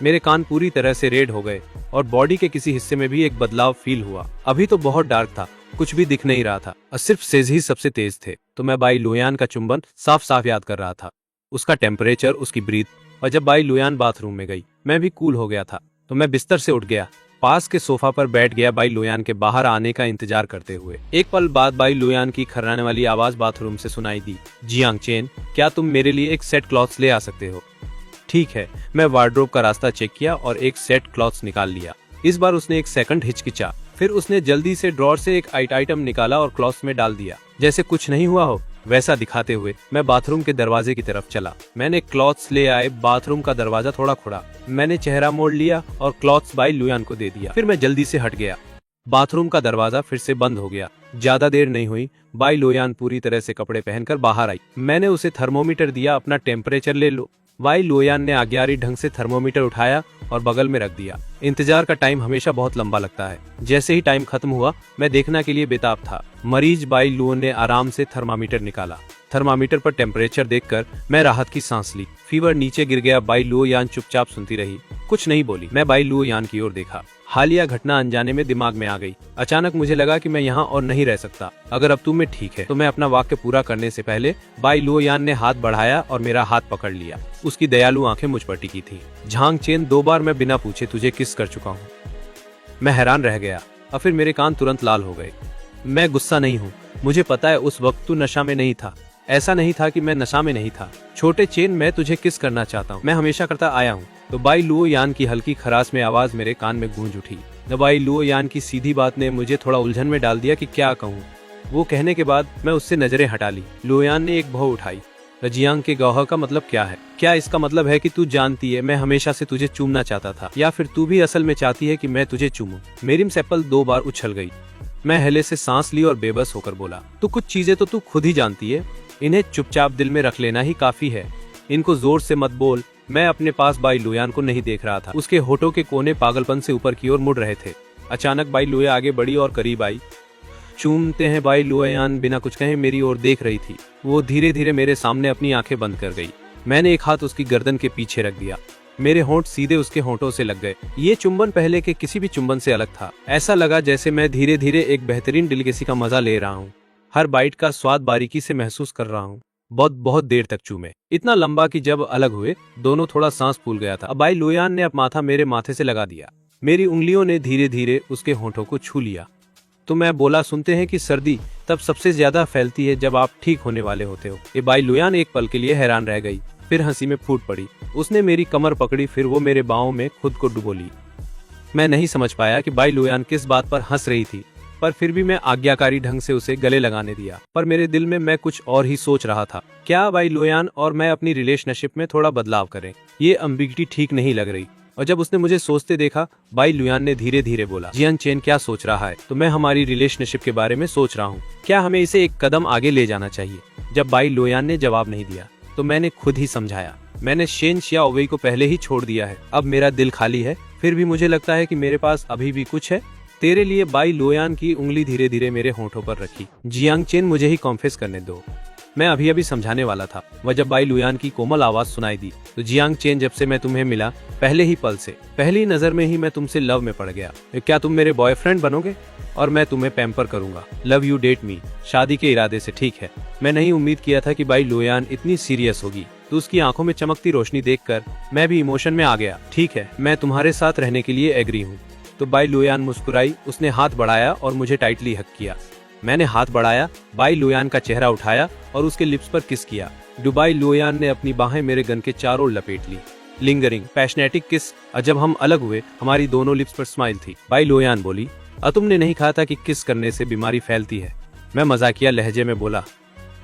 मेरे कान पूरी तरह से रेड हो गए और बॉडी के किसी हिस्से में भी एक बदलाव फील हुआ। अभी तो बहुत डार्क था, कुछ भी दिख नहीं रहा था और सिर्फ सेज ही सबसे तेज थे। तो मैं बाई लुओयान का चुंबन साफ साफ याद कर रहा था, उसका टेम्परेचर, उसकी ब्रीथ। और जब बाई लुओयान बाथरूम में गई, मैं भी कूल हो गया था। तो मैं बिस्तर से उठ गया, पास के सोफा पर बैठ गया बाई लुओयान के बाहर आने का इंतजार करते हुए। एक पल बाद बाई लुओयान की खर्राने वाली आवाज बाथरूम से सुनाई दी, जियांग चेन, क्या तुम मेरे लिए एक सेट क्लॉथ्स ले आ सकते हो? ठीक है। मैं वार्डरोब का रास्ता चेक किया और एक सेट क्लॉथ्स निकाल लिया। इस बार उसने एक सेकंड हिचकिचा, फिर उसने जल्दी से ड्रॉर से एक आइटम निकाला और क्लॉथ्स में डाल दिया, जैसे कुछ नहीं हुआ हो वैसा दिखाते हुए मैं बाथरूम के दरवाजे की तरफ चला। मैंने क्लॉथ्स ले आए। बाथरूम का दरवाजा थोड़ा खुला। मैंने चेहरा मोड़ लिया और क्लॉथ्स बाई लुओयान को दे दिया। फिर मैं जल्दी से हट गया। बाथरूम का दरवाजा फिर से बंद हो गया। ज्यादा देर नहीं हुई, बाई लुओयान पूरी तरह से कपड़े पहनकर बाहर आई। मैंने उसे थर्मोमीटर दिया, अपना टेम्परेचर ले लो। बाई लुओयान ने आज्ञाकारी ढंग से थर्मोमीटर उठाया और बगल में रख दिया। इंतजार का टाइम हमेशा बहुत लंबा लगता है। जैसे ही टाइम खत्म हुआ, मैं देखने के लिए बेताब था। मरीज बाई लुओ ने आराम से थर्मामीटर निकाला। थर्मामीटर पर टेम्परेचर देखकर मैं राहत की सांस ली। फीवर नीचे गिर गया। बाई लुओयान चुपचाप सुनती रही, कुछ नहीं बोली। मैं बाई लुओयान की ओर देखा। हालिया घटना अनजाने में दिमाग में आ गई। अचानक मुझे लगा कि मैं यहाँ और नहीं रह सकता। अगर अब तुम में ठीक है तो मैं अपना वाक्य पूरा करने से पहले बाई लुओयान ने हाथ बढ़ाया और मेरा हाथ पकड़ लिया। उसकी दयालु आंखें मुझ पर टिकी थी। झांग चेन, 2 बार मैं बिना पूछे तुझे किस कर चुका हूँ। मैं हैरान रह गया और फिर मेरे कान तुरंत लाल हो गए। मैं गुस्सा नहीं हूँ, मुझे पता है उस वक्त तू नशा में नहीं था। ऐसा नहीं था कि मैं नशा में नहीं था। छोटे चेन, मैं तुझे किस करना चाहता हूँ, मैं हमेशा करता आया हूँ। तो बाई लुओ यान की हल्की खराश में आवाज मेरे कान में गूंज उठी। बाई लुओ यान की सीधी बात ने मुझे थोड़ा उलझन में डाल दिया कि क्या कहूँ। वो कहने के बाद मैं उससे नजरें हटा ली। लुओ यान ने एक भौं उठाई। जियांग के गौहर का मतलब क्या है? क्या इसका मतलब है कि तू जानती है मैं हमेशा से तुझे चूमना चाहता था, या फिर तू भी असल में चाहती है कि मैं तुझे चूमूं? मेरी सेप्पल 2 बार उछल गई। मैं हेले से सांस ली और बेबस होकर बोला, तो कुछ चीजें तो तू खुद ही जानती है, इन्हें चुपचाप दिल में रख लेना ही काफी है। इनको जोर से मत बोल। मैं अपने पास बाई लुयान को नहीं देख रहा था। उसके होठों के कोने पागलपन से ऊपर की ओर मुड़ रहे थे। अचानक बाई लुया आगे बढ़ी और करीब आई। चूमते हैं। बाई लुयान बिना कुछ कहे मेरी ओर देख रही थी। वो धीरे धीरे मेरे सामने अपनी आंखें बंद कर गई। मैंने एक हाथ उसकी गर्दन के पीछे रख दिया। मेरे होंठ सीधे उसके होंठों से लग गए। ये चुंबन पहले के किसी भी चुंबन से अलग था। ऐसा लगा जैसे मैं धीरे धीरे एक बेहतरीन डिलीकेसी का मजा ले रहा हूँ। हर बाइट का स्वाद बारीकी से महसूस कर रहा हूँ। बहुत बहुत देर तक चूमे, इतना लंबा कि जब अलग हुए दोनों थोड़ा सांस फूल गया था। बाई लुयान ने अब माथा मेरे माथे से लगा दिया। मेरी उंगलियों ने धीरे धीरे उसके होंठों को छू लिया। तो मैं बोला, सुनते हैं कि सर्दी तब सबसे ज्यादा फैलती है जब आप ठीक होने वाले होते हो। ये बाई लुयान एक पल के लिए हैरान रह गई, फिर हंसी में फूट पड़ी। उसने मेरी कमर पकड़ी, फिर वो मेरे बाहों में खुद को डुबो ली। मैं नहीं समझ पाया कि बाई लुयान किस बात पर हंस रही थी, पर फिर भी मैं आज्ञाकारी ढंग से उसे गले लगाने दिया। पर मेरे दिल में मैं कुछ और ही सोच रहा था। क्या बाई लुयान और मैं अपनी रिलेशनशिप में थोड़ा बदलाव करें? ये एम्बिग्युइटी ठीक नहीं लग रही। और जब उसने मुझे सोचते देखा, बाई लुयान ने धीरे धीरे बोला, जियांग चेन क्या सोच रहा है? तो मैं हमारी रिलेशनशिप के बारे में सोच रहा हूँ। क्या हमें इसे एक कदम आगे ले जाना चाहिए? जब बाई लुयान ने जवाब नहीं दिया तो मैंने खुद ही समझाया। मैंने शेन शियाओवेई को पहले ही छोड़ दिया है। अब मेरा दिल खाली है। फिर भी मुझे लगता है कि मेरे पास अभी भी कुछ है तेरे लिए। बाई लुयान की उंगली धीरे धीरे मेरे होंठों पर रखी। जियांग चेन, मुझे ही कॉन्फेस करने दो। मैं अभी अभी समझाने वाला था। वह जब बाई लुयान की कोमल आवाज सुनाई दी, तो जियांग चेन, जब से मैं तुम्हें मिला, पहले ही पल से, पहली नजर में ही मैं तुमसे लव में पड़ गया। क्या तुम मेरे बॉयफ्रेंड बनोगे? और मैं तुम्हें पैम्पर करूंगा। लव यू, डेट मी, शादी के इरादे से, ठीक है? मैं नहीं उम्मीद किया था कि बाई लुयान इतनी सीरियस होगी। तो उसकी आंखों में चमकती रोशनी देखकर मैं भी इमोशन में आ गया। ठीक है, मैं तुम्हारे साथ रहने के लिए एग्री हूँ। तो बाई लुयान मुस्कुराई। उसने हाथ बढ़ाया और मुझे टाइटली हक किया। मैंने हाथ बढ़ाया, बाई लुयान का चेहरा उठाया और उसके लिप्स पर किस किया। बाई लुयान ने अपनी बाहें मेरे गन के चारों ओर लपेट ली। लिंगरिंग, पैशनेटिक किस। और जब हम अलग हुए, हमारी दोनों लिप्स पर स्माइल थी। बाई लुयान बोली, तुमने नहीं कहा था कि किस करने से बीमारी फैलती है? मैं मजाकिया लहजे में बोला,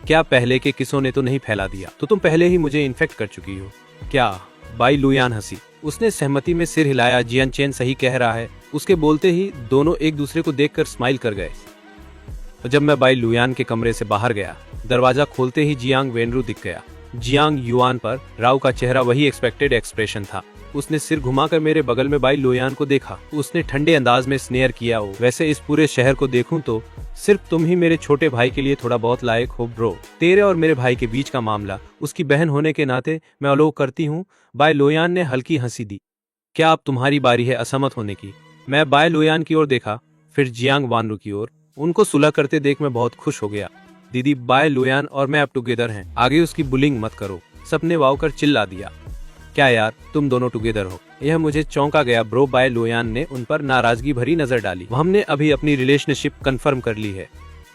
क्या पहले के किसों ने तो नहीं फैला दिया? तो तुम पहले ही मुझे इन्फेक्ट कर चुकी हो क्या? बाई लुयान हंसी। उसने सहमति में सिर हिलाया। जियांग चेन सही कह रहा है। उसके बोलते ही दोनों एक दूसरे को देखकर स्माइल कर गए। जब मैं बाई लुयान के कमरे से बाहर गया, दरवाजा खोलते ही जियांग वेनरू दिख गया। जियांग युआन पर राव का चेहरा वही एक्सपेक्टेड एक्सप्रेशन था। उसने सिर घुमाकर मेरे बगल में बाई लुयान को देखा। उसने ठंडे अंदाज में स्नेयर किया, हो वैसे इस पूरे शहर को देखूं तो सिर्फ तुम ही मेरे छोटे भाई के लिए थोड़ा बहुत लायक हो ब्रो। तेरे और मेरे भाई के बीच का मामला उसकी बहन होने के नाते मैं अलो करती हूँ। बाई लुयान ने हल्की हंसी दी। क्या अब तुम्हारी बारी है असहमत होने की? मैं बाई लुयान की ओर देखा, फिर जियांग वानरू की ओर। उनको सुलह करते देख मैं बहुत खुश हो गया। दीदी, बाई लुयान और मैं अब टुगेदर हैं। आगे उसकी बुलिंग मत करो। सबने वाव कर चिल्ला दिया। क्या यार, तुम दोनों टुगेदर हो? यह मुझे चौंका गया ब्रो। बाई लुयान ने उन पर नाराजगी भरी नजर डाली। हमने अभी अपनी रिलेशनशिप कंफर्म कर ली है।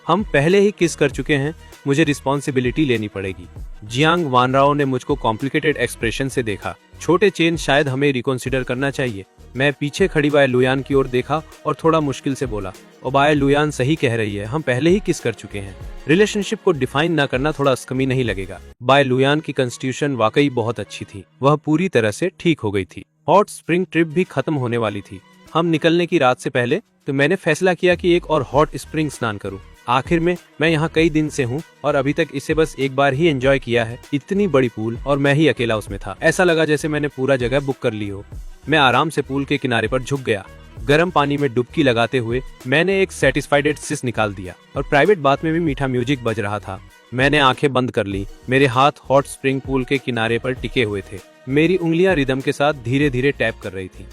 हम पहले ही किस कर चुके हैं। मुझे रिस्पॉन्सिबिलिटी लेनी पड़ेगी। जियांग वानराओ ने मुझको कॉम्प्लिकेटेड एक्सप्रेशन से देखा। छोटे चेन, शायद हमें रिकॉन्सिडर करना चाहिए। मैं पीछे खड़ी बाई लुयान की ओर देखा और थोड़ा मुश्किल से बोला, ओ बाई लुयान सही कह रही है, हम पहले ही किस कर चुके हैं। रिलेशनशिप को डिफाइन न करना थोड़ा अस्कमी नहीं लगेगा। बाई लुयान की कॉन्स्टिट्यूशन वाकई बहुत अच्छी थी। वह पूरी तरह से ठीक हो गई थी। हॉट स्प्रिंग ट्रिप भी खत्म होने वाली थी। हम निकलने की रात से पहले तो मैंने फैसला किया कि एक और हॉट स्प्रिंग स्नान करूं। आखिर में मैं यहाँ कई दिन से हूँ और अभी तक इसे बस एक बार ही एंजॉय किया है। इतनी बड़ी पूल और मैं ही अकेला उसमें था। ऐसा लगा जैसे मैंने पूरा जगह बुक कर ली हो। मैं आराम से पूल के किनारे पर झुक गया। गर्म पानी में डुबकी लगाते हुए मैंने एक सेटिस्फाइड सिस निकाल दिया और प्राइवेट बाथ में भी मीठा म्यूजिक बज रहा था। मैंने आंखें बंद कर ली। मेरे हाथ हॉट स्प्रिंग पूल के किनारे पर टिके हुए थे। मेरी उंगलियां रिदम के साथ धीरे धीरे टैप कर रही थी।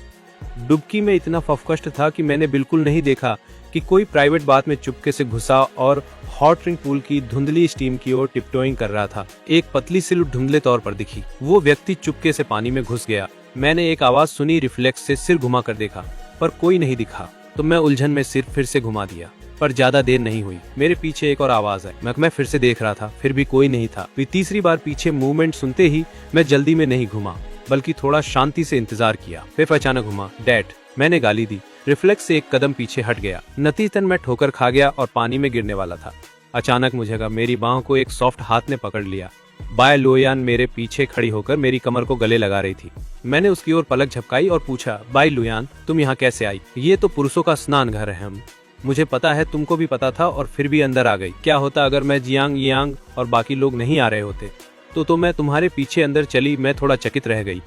डुबकी में इतना फफकश्त था कि मैंने बिल्कुल नहीं देखा कि कोई प्राइवेट बाथ में चुपके से घुसा और हॉट स्प्रिंग पूल की धुंधली स्टीम की ओर टिपटोइंग कर रहा था। एक पतली सिलुट धुंधले तौर पर दिखी। वो व्यक्ति चुपके से पानी में घुस गया। मैंने एक आवाज सुनी, रिफ्लेक्स से सिर घुमा कर देखा, पर कोई नहीं दिखा। तो मैं उलझन में सिर फिर से घुमा दिया। पर ज्यादा देर नहीं हुई, मेरे पीछे एक और आवाज आई। मैं फिर से देख रहा था, फिर भी कोई नहीं था। फिर तीसरी बार पीछे मूवमेंट सुनते ही मैं जल्दी में नहीं घुमा, बल्कि थोड़ा शांति से इंतजार किया। फिर अचानक घुमा। डैड, मैंने गाली दी। रिफ्लेक्स से एक कदम पीछे हट गया। नतीजतन मैं ठोकर खा गया और पानी में गिरने वाला था। अचानक मुझे लगा मेरी बाहों को एक सॉफ्ट हाथ ने पकड़ लिया। बाय लुयान मेरे पीछे खड़ी होकर मेरी कमर को गले लगा रही थी। मैंने उसकी ओर पलक झपकाई और पूछा, बाय लुयान, तुम यहाँ कैसे आई? ये तो पुरुषों का स्नान घर है। हम मुझे पता है, तुमको भी पता था, और फिर भी अंदर आ गई। क्या होता अगर मैं जियांग, यांग और बाकी लोग नहीं आ रहे होते? तो मैं तुम्हारे पीछे अंदर चली। मैं थोड़ा चकित रह गई।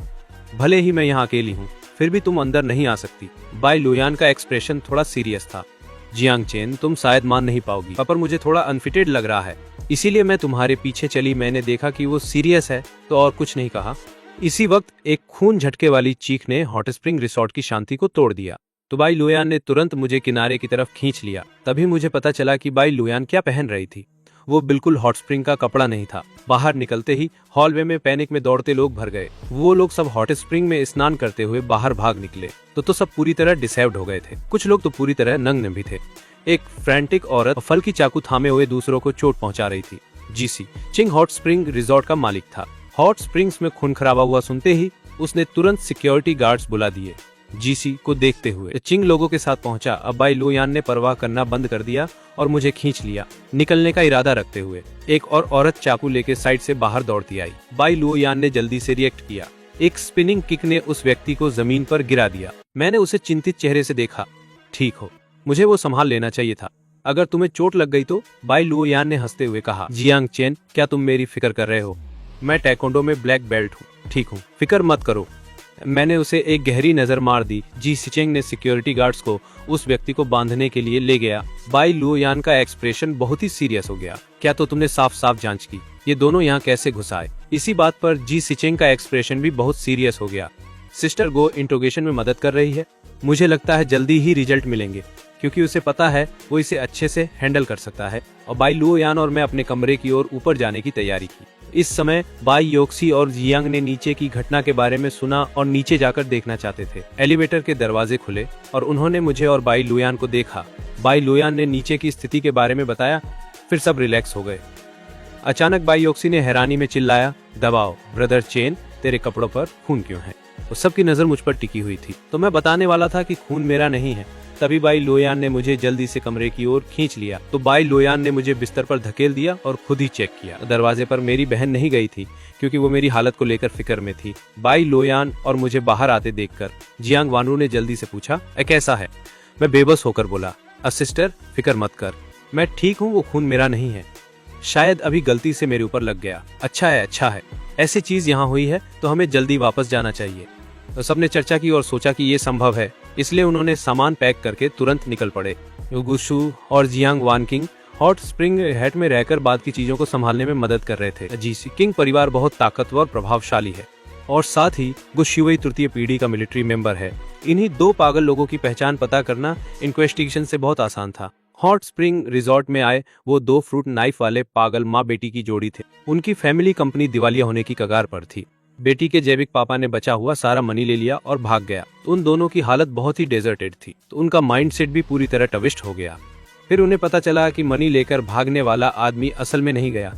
भले ही मैं यहाँ अकेली हूँ, फिर भी तुम अंदर नहीं आ सकती। बाय लुयान का एक्सप्रेशन थोड़ा सीरियस था। जियांग चेन, तुम शायद मान नहीं पाओगी, पर मुझे थोड़ा अनफिटेड लग रहा है, इसीलिए मैं तुम्हारे पीछे चली। मैंने देखा कि वो सीरियस है, तो और कुछ नहीं कहा। इसी वक्त एक खून झटके वाली चीख ने हॉट स्प्रिंग रिसोर्ट की शांति को तोड़ दिया। तो बाई लुयान ने तुरंत मुझे किनारे की तरफ खींच लिया। तभी मुझे पता चला कि बाई लुयान क्या पहन रही थी। वो बिल्कुल हॉट स्प्रिंग का कपड़ा नहीं था। बाहर निकलते ही हॉलवे में पैनिक में दौड़ते लोग भर गए। वो लोग सब हॉट स्प्रिंग में स्नान करते हुए बाहर भाग निकले। तो सब पूरी तरह डिसेव्ड हो गए थे। कुछ लोग तो पूरी तरह नग्न भी थे। एक फ्रैंटिक औरत फल की चाकू थामे हुए दूसरों को चोट पहुंचा रही थी। जीसी चिंग हॉट स्प्रिंग रिजॉर्ट का मालिक था। हॉट स्प्रिंग्स में खून खराबा हुआ सुनते ही उसने तुरंत सिक्योरिटी गार्ड्स बुला दिए। जीसी को देखते हुए चिंग लोगों के साथ पहुंचा। अब बाई लुयान ने परवाह करना बंद कर दिया और मुझे खींच लिया, निकलने का इरादा रखते हुए। एक और औरत चाकू लेके साइड से बाहर दौड़ती आई। बाई लुयान ने जल्दी से रिएक्ट किया। एक स्पिनिंग किक ने उस व्यक्ति को जमीन पर गिरा दिया। मैंने उसे चिंतित चेहरे से देखा। ठीक हो, मुझे वो संभाल लेना चाहिए था। अगर तुम्हें चोट लग गई तो? बाई लुयान ने हंसते हुए कहा। जियांग चेन, क्या तुम मेरी फिक्र कर रहे हो? मैं टैekwondo में ब्लैक बेल्ट हूँ। ठीक हूँ, फिक्र मत करो। मैंने उसे एक गहरी नजर मार दी। जी सिचेंग ने सिक्योरिटी गार्ड्स को उस व्यक्ति को बांधने के लिए ले गया। बाई लुयान का एक्सप्रेशन बहुत ही सीरियस हो गया। क्या तो तुमने साफ साफ जांच की? ये दोनों यहाँ कैसे घुस आए? इसी बात पर जी सिचेंग का एक्सप्रेशन भी बहुत सीरियस हो गया। सिस्टर गो इंट्रोगेशन में मदद कर रही है। मुझे लगता है जल्दी ही रिजल्ट मिलेंगे, क्योंकि उसे पता है वो इसे अच्छे से हैंडल कर सकता है। और बाई लुयान और मैं अपने कमरे की ओर ऊपर जाने की तैयारी की। इस समय बाई योक्सी और जियांग ने नीचे की घटना के बारे में सुना और नीचे जाकर देखना चाहते थे। एलिवेटर के दरवाजे खुले और उन्होंने मुझे और बाई लुयान को देखा। बाई लुयान ने नीचे की स्थिति के बारे में बताया। फिर सब रिलैक्स हो गए। अचानक बाई योक्सी ने हैरानी में चिल्लाया, दबाओ ब्रदर चेन, तेरे कपड़ों पर खून क्यों है? वो सबकी नजर मुझ पर टिकी हुई थी। तो मैं बताने वाला था कि खून मेरा नहीं है। तभी बाई लुयान ने मुझे जल्दी से कमरे की ओर खींच लिया। तो बाई लुयान ने मुझे बिस्तर पर धकेल दिया और खुद ही चेक किया। दरवाजे पर मेरी बहन नहीं गई थी, क्योंकि वो मेरी हालत को लेकर फिक्र में थी। बाई लुयान और मुझे बाहर आते देखकर जियांग वानू ने जल्दी से पूछा, कैसा है? मैं बेबस होकर बोला, सिस्टर फिक्र मत कर, मैं ठीक हूँ। वो खून मेरा नहीं है, शायद अभी गलती से मेरे ऊपर लग गया। अच्छा है, अच्छा है। ऐसी चीज यहाँ हुई है तो हमें जल्दी वापस जाना चाहिए। तो सबने चर्चा की और सोचा कि ये संभव है, इसलिए उन्होंने सामान पैक करके तुरंत निकल पड़े। गुशु और जियांग वानकिंग हॉट स्प्रिंग हेट में रहकर बाद की चीजों को संभालने में मदद कर रहे थे। जीसी किंग परिवार बहुत ताकतवर और प्रभावशाली है और साथ ही गुशिवई तृतीय पीढ़ी का मिलिट्री मेंबर है। इन्हीं दो पागल लोगों की पहचान पता करना इन्वेस्टिगेशन से बहुत आसान था। हॉट स्प्रिंग रिजॉर्ट में आए वो दो फ्रूट नाइफ वाले पागल माँ बेटी की जोड़ी थे। उनकी फैमिली कंपनी दिवालिया होने की कगार पर थी। बेटी के जैविक पापा ने बचा हुआ सारा मनी ले लिया और भाग गया। उन दोनों की हालत बहुत ही डेजर्टेड थी, तो उनका माइंडसेट भी पूरी तरह ट्विस्ट हो गया। फिर उन्हें पता चला कि मनी लेकर भागने वाला आदमी असल में नहीं गया,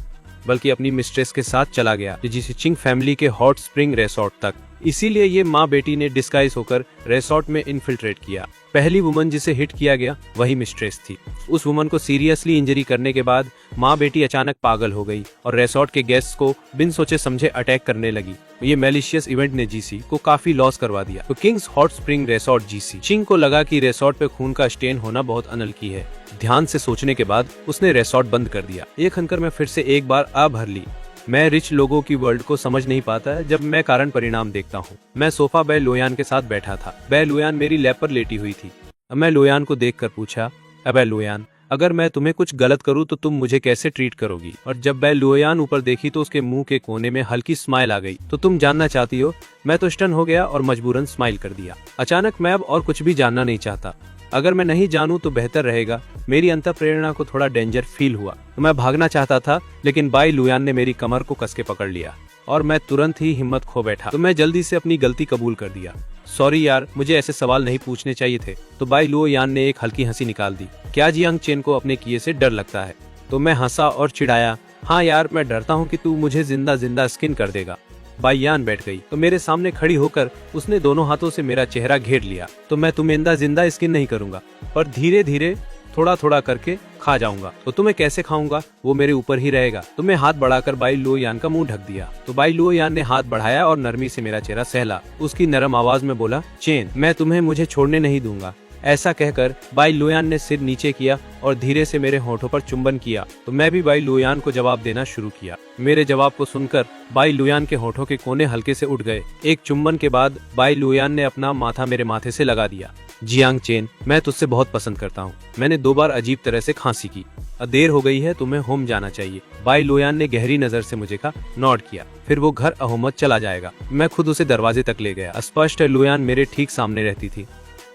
बल्कि अपनी मिस्ट्रेस के साथ चला गया, जिसे चिंग फैमिली के हॉट स्प्रिंग रिसोर्ट तक। इसीलिए ये माँ बेटी ने डिस्गाइज होकर रिसोर्ट में इन्फिल्ट्रेट किया। पहली वुमन जिसे हिट किया गया वही मिस्ट्रेस थी। उस वुमन को सीरियसली इंजरी करने के बाद माँ बेटी अचानक पागल हो गई और रिसोर्ट के गेस्ट्स को बिन सोचे समझे अटैक करने लगी। ये मैलिशियस इवेंट ने जीसी को काफी लॉस करवा दिया। तो किंग्स हॉट स्प्रिंग रिसोर्ट जीसी चिंग को लगा कि रिसोर्ट पे खून का स्टेन होना बहुत अनलकी है। ध्यान से सोचने के बाद उसने रिसोर्ट बंद कर दिया। ये खनकर मैं फिर से एक बार आ भर ली। मैं रिच लोगों की वर्ल्ड को समझ नहीं पाता जब मैं कारण परिणाम देखता हूँ। मैं सोफा बै लुयान के साथ बैठा था। बै लुयान मेरी लैप पर लेटी हुई थी। मैं लुयान को देखकर पूछा, अबे लुयान, अगर मैं तुम्हें कुछ गलत करूँ तो तुम मुझे कैसे ट्रीट करोगी? और जब बै लुयान ऊपर देखी तो उसके मुंह के कोने में हल्की स्माइल आ गई। तो तुम जानना चाहती हो? मैं तो स्टन हो गया और मजबूरन स्माइल कर दिया। अचानक मैं अब और कुछ भी जानना नहीं चाहता। अगर मैं नहीं जानूं तो बेहतर रहेगा। मेरी अंतःप्रेरणा को थोड़ा डेंजर फील हुआ तो मैं भागना चाहता था, लेकिन बाई लुयान ने मेरी कमर को कस के पकड़ लिया और मैं तुरंत ही हिम्मत खो बैठा। तो मैं जल्दी से अपनी गलती कबूल कर दिया। सॉरी यार, मुझे ऐसे सवाल नहीं पूछने चाहिए थे। तो बाई लुओ यान ने एक हल्की हंसी निकाल दी। क्या जियांग चेन को अपने किए से डर लगता है? तो मैं हंसा और चिढ़ाया, हाँ यार, मैं डरता हूँ कि तू मुझे जिंदा जिंदा स्किन कर देगा। बाई यान बैठ गई तो मेरे सामने खड़ी होकर उसने दोनों हाथों से मेरा चेहरा घेर लिया। तो मैं तुम्हें जिंदा स्किन नहीं करूंगा, पर धीरे धीरे थोड़ा थोड़ा करके खा जाऊंगा। तो तुम्हें कैसे खाऊंगा वो मेरे ऊपर ही रहेगा। तो मैं हाथ बढ़ाकर बाई लुओ यान का मुंह ढक दिया। तो बाई लुओ यान ने हाथ बढ़ाया और नरमी से मेरा चेहरा सहला। उसकी नरम आवाज में बोला, चेन, मैं तुम्हें मुझे छोड़ने नहीं दूंगा। ऐसा कहकर बाई लुयान ने सिर नीचे किया और धीरे से मेरे होठों पर चुंबन किया। तो मैं भी बाई लुयान को जवाब देना शुरू किया। मेरे जवाब को सुनकर बाई लुयान के होठों के कोने हल्के से उठ गए। एक चुंबन के बाद बाई लुयान ने अपना माथा मेरे माथे से लगा दिया। जियांग चेन, मैं तुझसे बहुत पसंद करता हूँ। मैंने 2 बार अजीब तरह से खांसी की। देर हो गई है, तुम्हें होम जाना चाहिए। बाई लुयान ने गहरी नजर से मुझे का नोट किया। फिर वो घर अहमद चला जाएगा। मैं खुद उसे दरवाजे तक ले गया। स्पष्ट लुयान मेरे ठीक सामने रहती थी,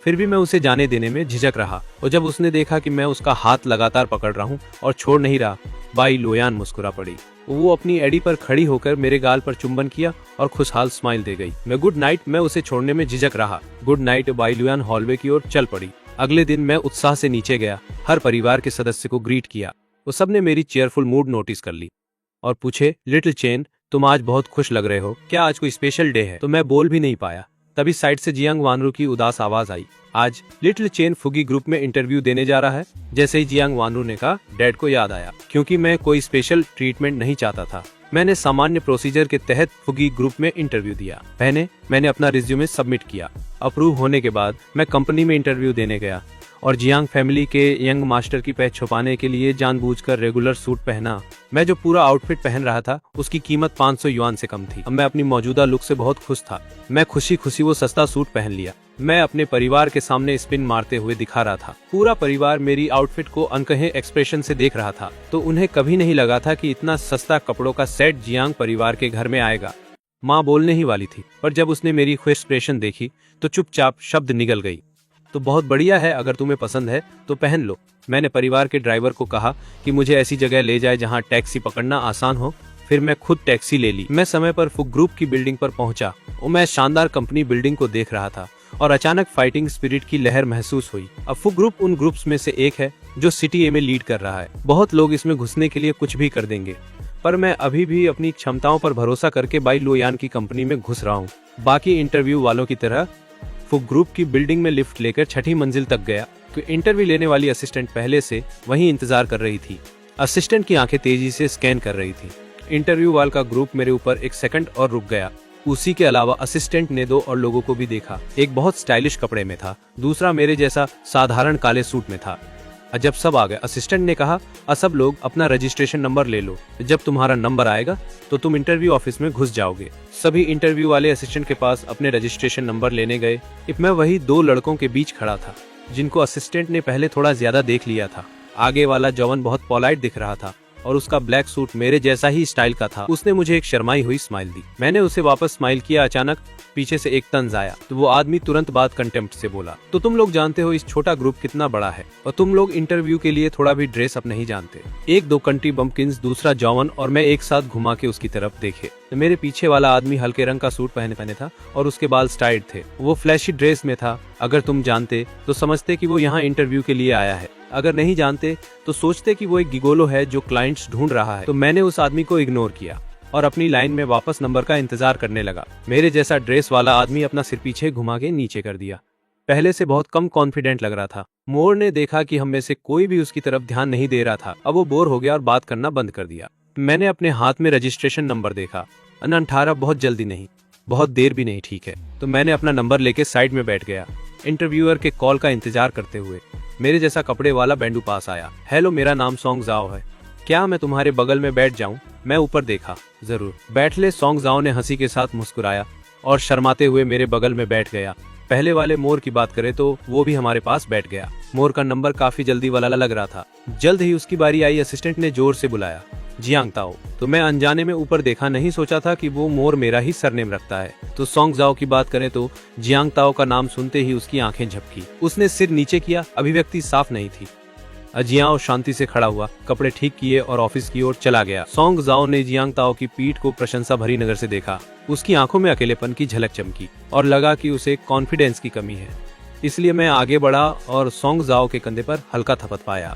फिर भी मैं उसे जाने देने में झिझक रहा। और जब उसने देखा कि मैं उसका हाथ लगातार पकड़ रहा हूँ और छोड़ नहीं रहा, बाई लुयान मुस्कुरा पड़ी। वो अपनी एड़ी पर खड़ी होकर मेरे गाल पर चुंबन किया और खुशहाल स्माइल दे गई। मैं उसे छोड़ने में झिझक रहा। Good night. बाई लुयान हॉलवे की ओर चल पड़ी। अगले दिन मैं उत्साह से नीचे गया, हर परिवार के सदस्य को ग्रीट किया। वो सबने मेरी चेयरफुल मूड नोटिस कर ली और पूछे, लिटिल चेन, तुम आज बहुत खुश लग रहे हो, क्या आज कोई स्पेशल डे है? तो मैं बोल भी नहीं पाया। तभी साइड से जियांग वानरू की उदास आवाज आई, आज लिटिल चेन फुगी ग्रुप में इंटरव्यू देने जा रहा है। जैसे ही जियांग वानरू ने कहा, डैड को याद आया। क्योंकि मैं कोई स्पेशल ट्रीटमेंट नहीं चाहता था, मैंने सामान्य प्रोसीजर के तहत फुगी ग्रुप में इंटरव्यू दिया। मैंने अपना रिज्यूमे सबमिट किया। अप्रूव होने के बाद मैं कंपनी में इंटरव्यू देने गया और जियांग फैमिली के यंग मास्टर की पहचान छुपाने के लिए जानबूझकर रेगुलर सूट पहना। मैं जो पूरा आउटफिट पहन रहा था उसकी कीमत 500 युआन से कम थी। अब मैं अपनी मौजूदा लुक से बहुत खुश था। मैं खुशी खुशी वो सस्ता सूट पहन लिया। मैं अपने परिवार के सामने स्पिन मारते हुए दिखा रहा था। पूरा परिवार मेरी आउटफिट को अनकहे एक्सप्रेशन से देख रहा था। तो उन्हें कभी नहीं लगा था कि इतना सस्ता कपड़ों का सेट जियांग परिवार के घर में आएगा। माँ बोलने ही वाली थी, पर जब उसने मेरी खुश एक्सप्रेशन देखी तो चुपचाप शब्द निकल गई। तो बहुत बढ़िया है, अगर तुम्हें पसंद है तो पहन लो। मैंने परिवार के ड्राइवर को कहा कि मुझे ऐसी जगह ले जाए जहां टैक्सी पकड़ना आसान हो। फिर मैं खुद टैक्सी ले ली। मैं समय पर फुग ग्रुप की बिल्डिंग पर पहुंचा और मैं शानदार कंपनी बिल्डिंग को देख रहा था और अचानक फाइटिंग स्पिरिट की लहर महसूस हुई। अब फुग ग्रुप उन ग्रुप्स में से एक है जो सिटी ए में लीड कर रहा है। बहुत लोग इसमें घुसने के लिए कुछ भी कर देंगे, पर मैं अभी भी अपनी क्षमताओं पर भरोसा करके बाई लुयान की कंपनी में घुस रहा हूँ। बाकी इंटरव्यू वालों की तरह फुग ग्रुप की बिल्डिंग में लिफ्ट लेकर 6ठी मंजिल तक गया तो इंटरव्यू लेने वाली असिस्टेंट पहले से वहीं इंतजार कर रही थी। असिस्टेंट की आंखें तेजी से स्कैन कर रही थी। इंटरव्यू वाल का ग्रुप मेरे ऊपर 1 सेकंड और रुक गया। उसी के अलावा असिस्टेंट ने 2 और लोगों को भी देखा। एक बहुत स्टाइलिश कपड़े में था, दूसरा मेरे जैसा साधारण काले सूट में था। जब सब आ गए, असिस्टेंट ने कहा, सब लोग अपना रजिस्ट्रेशन नंबर ले लो। जब तुम्हारा नंबर आएगा तो तुम इंटरव्यू ऑफिस में घुस जाओगे। सभी इंटरव्यू वाले असिस्टेंट के पास अपने रजिस्ट्रेशन नंबर लेने गए। मैं वही 2 लड़कों के बीच खड़ा था जिनको असिस्टेंट ने पहले थोड़ा ज्यादा देख लिया था। आगे वाला जवान बहुत पोलाइट दिख रहा था और उसका ब्लैक सूट मेरे जैसा ही स्टाइल का था। उसने मुझे एक शर्माई हुई स्माइल दी। मैंने उसे वापस स्माइल किया। अचानक पीछे से एक तंज आया तो वो आदमी तुरंत बाद कंटेम्प्ट से बोला, तो तुम लोग जानते हो इस छोटा ग्रुप कितना बड़ा है और तुम लोग इंटरव्यू के लिए थोड़ा भी ड्रेस अप नहीं जानते। 1-2 कंट्री बम्पकिंस, दूसरा जॉन और मैं एक साथ घुमा के उसकी तरफ देखे। तो मेरे पीछे वाला आदमी हल्के रंग का सूट पहने था और उसके बाल स्टाइल्ड थे। वो फ्लैशी ड्रेस में था। अगर तुम जानते तो समझते कि वो यहाँ इंटरव्यू के लिए आया है। अगर नहीं जानते तो सोचते कि वो एक गिगोलो है जो क्लाइंट्स ढूंढ रहा है। तो मैंने उस आदमी को इग्नोर किया और अपनी लाइन में वापस नंबर का इंतजार करने लगा। मेरे जैसा ड्रेस वाला आदमी अपना सिर पीछे घुमा के नीचे कर दिया। पहले से बहुत कम कॉन्फिडेंट लग रहा था। मोर ने देखा कि हम में से कोई भी उसकी तरफ ध्यान नहीं दे रहा था। अब वो बोर हो गया और बात करना बंद कर दिया। मैंने अपने हाथ में रजिस्ट्रेशन नंबर देखा। 18। बहुत जल्दी नहीं, बहुत देर भी नहीं, ठीक है। तो मैंने अपना नंबर लेके साइड में बैठ गया, इंटरव्यूअर के कॉल का इंतजार करते हुए। मेरे जैसा कपड़े वाला बैंडू पास आया। हेलो, मेरा नाम सोंग जाओ है, क्या मैं तुम्हारे बगल में बैठ जाऊं? मैं ऊपर देखा। जरूर, बैठ ले। सोंग जाओ ने हंसी के साथ मुस्कुराया और शर्माते हुए मेरे बगल में बैठ गया। पहले वाले मोर की बात करें तो वो भी हमारे पास बैठ गया। मोर का नंबर काफी जल्दी वाला लग रहा था। जल्द ही उसकी बारी आई। असिस्टेंट ने जोर से बुलाया, जियांग ताओ। तो मैं अनजाने में ऊपर देखा, नहीं सोचा था कि वो मोर मेरा ही सरनेम रखता है। तो सोंग जाओ की बात करें तो जियांग ताओ का नाम सुनते ही उसकी आंखें झपकी। उसने सिर नीचे किया। अभिव्यक्ति साफ नहीं थी। जियांग शांति से खड़ा हुआ, कपड़े ठीक किए और ऑफिस की ओर चला गया। सोंग जाओ ने जियांग ताओ की पीठ को प्रशंसा भरी नजर से देखा। उसकी आंखों में अकेलेपन की झलक चमकी और लगा कि उसे कॉन्फिडेंस की कमी है। इसलिए मैं आगे बढ़ा और सोंग जाओ के कंधे पर हल्का थपथ पाया।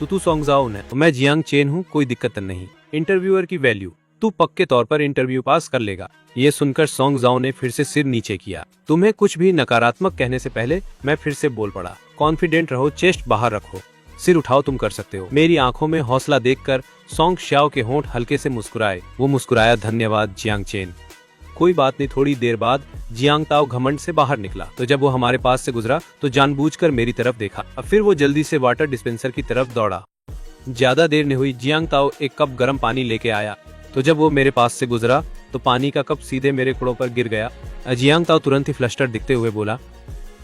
तू सोंग जाओ ने, मैं जियांग चेन हूँ, कोई दिक्कत नहीं। इंटरव्यूअर की वैल्यू, तू पक्के तौर पर इंटरव्यू पास कर लेगा। ये सुनकर सोंग जाओ ने फिर से सिर नीचे किया। तुम्हें कुछ भी नकारात्मक कहने से पहले मैं फिर से बोल पड़ा, कॉन्फिडेंट रहो, चेस्ट बाहर रखो, सिर उठाओ, तुम कर सकते हो। मेरी आंखों में हौसला देखकर सोंग श्याओ के होंठ हल्के से मुस्कुराए। वो मुस्कुराया, धन्यवाद जियांग चेन। कोई बात नहीं। थोड़ी देर बाद जियांग ताओ घमंड से बाहर निकला, तो जब वो हमारे पास से गुजरा तो जानबूझकर मेरी तरफ देखा। अब फिर वो जल्दी से वाटर डिस्पेंसर की तरफ दौड़ा। ज्यादा देर नहीं हुई, जियांग ताओ एक कप गर्म पानी लेके आया, तो जब वो मेरे पास से गुजरा तो पानी का कप सीधे मेरे कुड़ों पर गिर गया। जियांग ताओ तुरंत ही फ्लस्टर दिखते हुए बोला,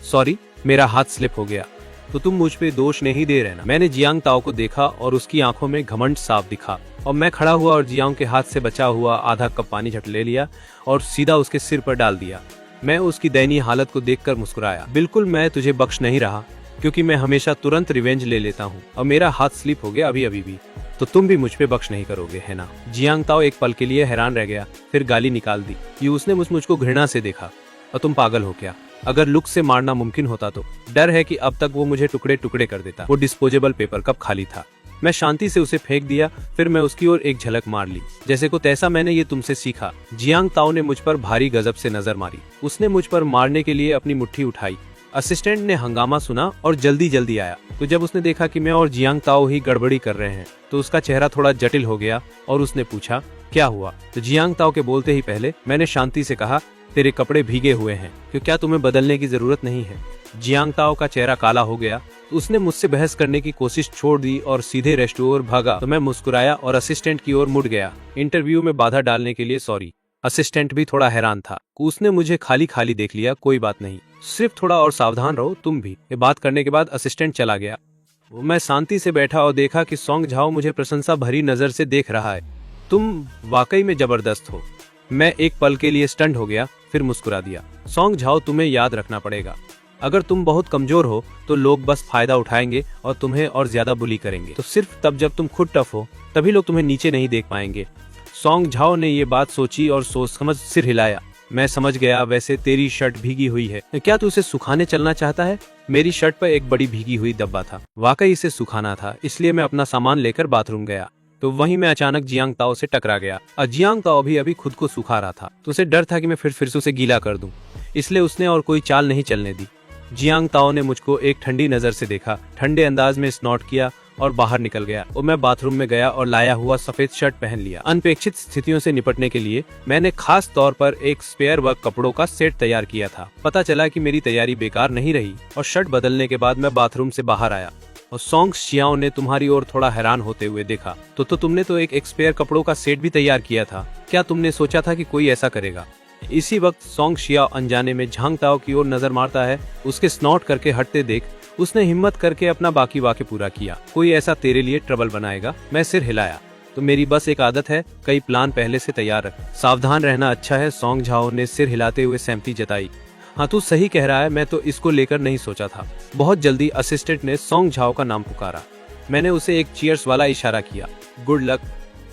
सॉरी, मेरा हाथ स्लिप हो गया। तो तुम मुझ पे दोष नहीं दे रहे ना? मैंने जियांग ताओ को देखा और उसकी आंखों में घमंड साफ दिखा और मैं खड़ा हुआ और जियांग के हाथ से बचा हुआ आधा कप पानी झट ले लिया और सीधा उसके सिर पर डाल दिया। मैं उसकी दयनीय हालत को देखकर मुस्कुराया। बिल्कुल, मैं तुझे बख्श नहीं रहा, क्योंकि मैं हमेशा तुरंत रिवेंज ले लेता हूँ और मेरा हाथ स्लिप हो गया अभी भी, तो तुम भी मुझ पे बख्श नहीं करोगे, है ना? जियांग ताओ एक पल के लिए हैरान रह गया, फिर गाली निकाल दी। ये उसने मुझको घृणा से देखा। और तुम पागल हो क्या? अगर लुक से मारना मुमकिन होता तो डर है कि अब तक वो मुझे टुकड़े टुकड़े कर देता। वो डिस्पोजेबल पेपर कप खाली था। मैं शांति से उसे फेंक दिया, फिर मैं उसकी ओर एक झलक मार ली। जैसे को तैसा मैंने ये तुमसे सीखा। जियांग ताओ ने मुझ पर भारी गजब से नजर मारी। उसने मुझ पर मारने के लिए अपनी मुट्ठी उठाई। असिस्टेंट ने हंगामा सुना और जल्दी आया। तो जब उसने देखा कि मैं और जियांग ताओ ही गड़बड़ी कर रहे हैं तो उसका चेहरा थोड़ा जटिल हो गया और उसने पूछा, क्या हुआ? तो जियांग ताओ के बोलते ही पहले मैंने शांति से कहा, तेरे कपड़े भीगे हुए हैं, क्यों क्या तुम्हें बदलने की जरूरत नहीं है? जियांग ताओ का चेहरा काला हो गया। उसने मुझसे बहस करने की कोशिश छोड़ दी और सीधे रेस्टोरेंट ओर भागा। तो मैं मुस्कुराया और असिस्टेंट की ओर मुड़ गया। इंटरव्यू में बाधा डालने के लिए सॉरी। असिस्टेंट भी थोड़ा हैरान था। उसने मुझे खाली देख लिया। कोई बात नहीं, सिर्फ थोड़ा और सावधान रहो तुम भी। ये बात करने के बाद असिस्टेंट चला गया। मैं शांति से बैठा और देखा कि सोंग झाओ मुझे प्रशंसा भरी नजर से देख रहा है। तुम वाकई में जबरदस्त हो। मैं एक पल के लिए स्टंट हो गया, फिर मुस्कुरा दिया। सोंग झाओ, तुम्हें याद रखना पड़ेगा, अगर तुम बहुत कमजोर हो तो लोग बस फायदा उठाएंगे और तुम्हें और ज्यादा बुली करेंगे। तो सिर्फ तब जब तुम खुद टफ हो तभी लोग तुम्हें नीचे नहीं देख पाएंगे। सोंग झाओ ने ये बात सोची और सोच समझ सिर हिलाया। मैं समझ गया। वैसे तेरी शर्ट भीगी हुई है, क्या तू इसे सुखाने चलना चाहता है? मेरी शर्ट पर एक बड़ी भीगी हुई डब्बा था। वाकई इसे सुखाना था, इसलिए मैं अपना सामान लेकर बाथरूम गया। तो वहीं मैं अचानक जियांग ताओ से टकरा गया। और जियांग ताओ भी अभी खुद को सुखा रहा था, तो उसे डर था कि मैं फिर से उसे गीला कर दूं, इसलिए उसने और कोई चाल नहीं चलने दी। जियांग ताओ ने मुझको एक ठंडी नजर से देखा, ठंडे अंदाज में स्नॉट किया और बाहर निकल गया। और मैं बाथरूम में गया और लाया हुआ सफेद शर्ट पहन लिया। अनपेक्षित स्थितियों से निपटने के लिए मैंने खास तौर पर एक स्पेयर वर्क कपड़ों का सेट तैयार किया था। पता चला कि मेरी तैयारी बेकार नहीं रही और शर्ट बदलने के बाद मैं बाथरूम से बाहर आया और सोंग श्याओ ने तुम्हारी ओर थोड़ा हैरान होते हुए देखा। तो तुमने तो एक स्पेयर कपड़ों का सेट भी तैयार किया था, क्या तुमने सोचा था कि कोई ऐसा करेगा? इसी वक्त सोंग श्याओ अनजाने में झांग ताओ की ओर नजर मारता है। उसके स्नॉट करके हटते देख उसने हिम्मत करके अपना बाकी वाक्य पूरा किया, कोई ऐसा तेरे लिए ट्रबल बनाएगा? मैं सिर हिलाया। तो मेरी बस एक आदत है, कई प्लान पहले से तैयार रख, सावधान रहना अच्छा है। सोंग झाओ ने सिर हिलाते हुए सहमति जताई। हाँ, तू सही कह रहा है, मैं तो इसको लेकर नहीं सोचा था। बहुत जल्दी असिस्टेंट ने सोंग झाओ का नाम पुकारा। मैंने उसे एक चीयर्स वाला इशारा किया। Good luck.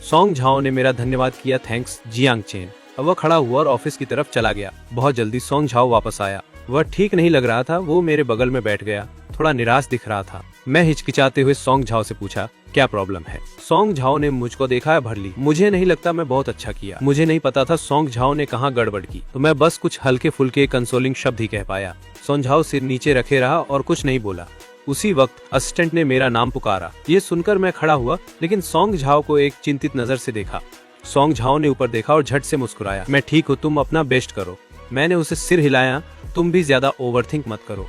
सोंग झाओ ने मेरा धन्यवाद किया। Thanks Jiang chain. अब वह खड़ा हुआ और ऑफिस की तरफ चला गया। बहुत जल्दी सोंग झाओ वापस आया। वह ठीक नहीं लग रहा था। वो मेरे बगल में बैठ गया, थोड़ा निराश दिख रहा था। मैं हिचकिचाते हुए सोंग झाओ से पूछा, क्या प्रॉब्लम है? सोंग झाओ ने मुझको देखा है भर ली। मुझे नहीं लगता मैं बहुत अच्छा किया। मुझे नहीं पता था सोंग झाओ ने कहाँ गड़बड़ की, तो मैं बस कुछ हल्के फुल्के कंसोलिंग शब्द ही कह पाया। सोंग झाओ सिर नीचे रखे रहा और कुछ नहीं बोला। उसी वक्त असिस्टेंट ने मेरा नाम पुकारा। ये सुनकर मैं खड़ा हुआ, लेकिन सोंग झाओ को एक चिंतित नजर से देखा। सोंग झाओ ने ऊपर देखा और झट से मुस्कुराया। मैं ठीक हूँ, तुम अपना बेस्ट करो। मैंने उसे सिर हिलाया। तुम भी ज्यादा ओवरथिंक मत करो।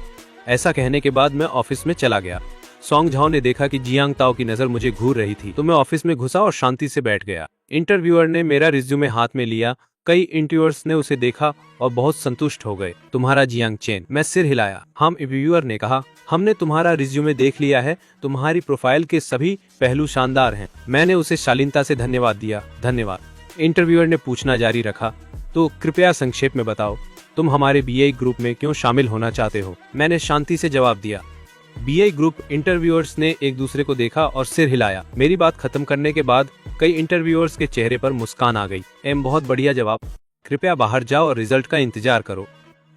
ऐसा कहने के बाद मैं ऑफिस में चला गया। सोंग झाओ ने देखा कि जियांग ताओ की नजर मुझे घूर रही थी, तो मैं ऑफिस में घुसा और शांति से बैठ गया। इंटरव्यूअर ने मेरा रिज्यूमे हाथ में लिया। कई इंटरव्यूअर्स ने उसे देखा और बहुत संतुष्ट हो गए। तुम्हारा जियांग चेन। मैं सिर हिलाया। हम इंटरव्यूअर ने कहा, हमने तुम्हारा रिज्यूमे देख लिया है, तुम्हारी प्रोफाइल के सभी पहलू शानदार हैं। मैंने उसे शालीनता से धन्यवाद दिया। धन्यवाद। इंटरव्यूअर ने पूछना जारी रखा, तो कृपया संक्षेप में बताओ, तुम हमारे बीए ग्रुप में क्यों शामिल होना चाहते हो? मैंने शांति से जवाब दिया, बीआई ग्रुप इंटरव्यूअर्स ने एक दूसरे को देखा और सिर हिलाया। मेरी बात खत्म करने के बाद कई इंटरव्यूअर्स के चेहरे पर मुस्कान आ गई। बहुत बढ़िया जवाब, कृपया बाहर जाओ और रिजल्ट का इंतजार करो।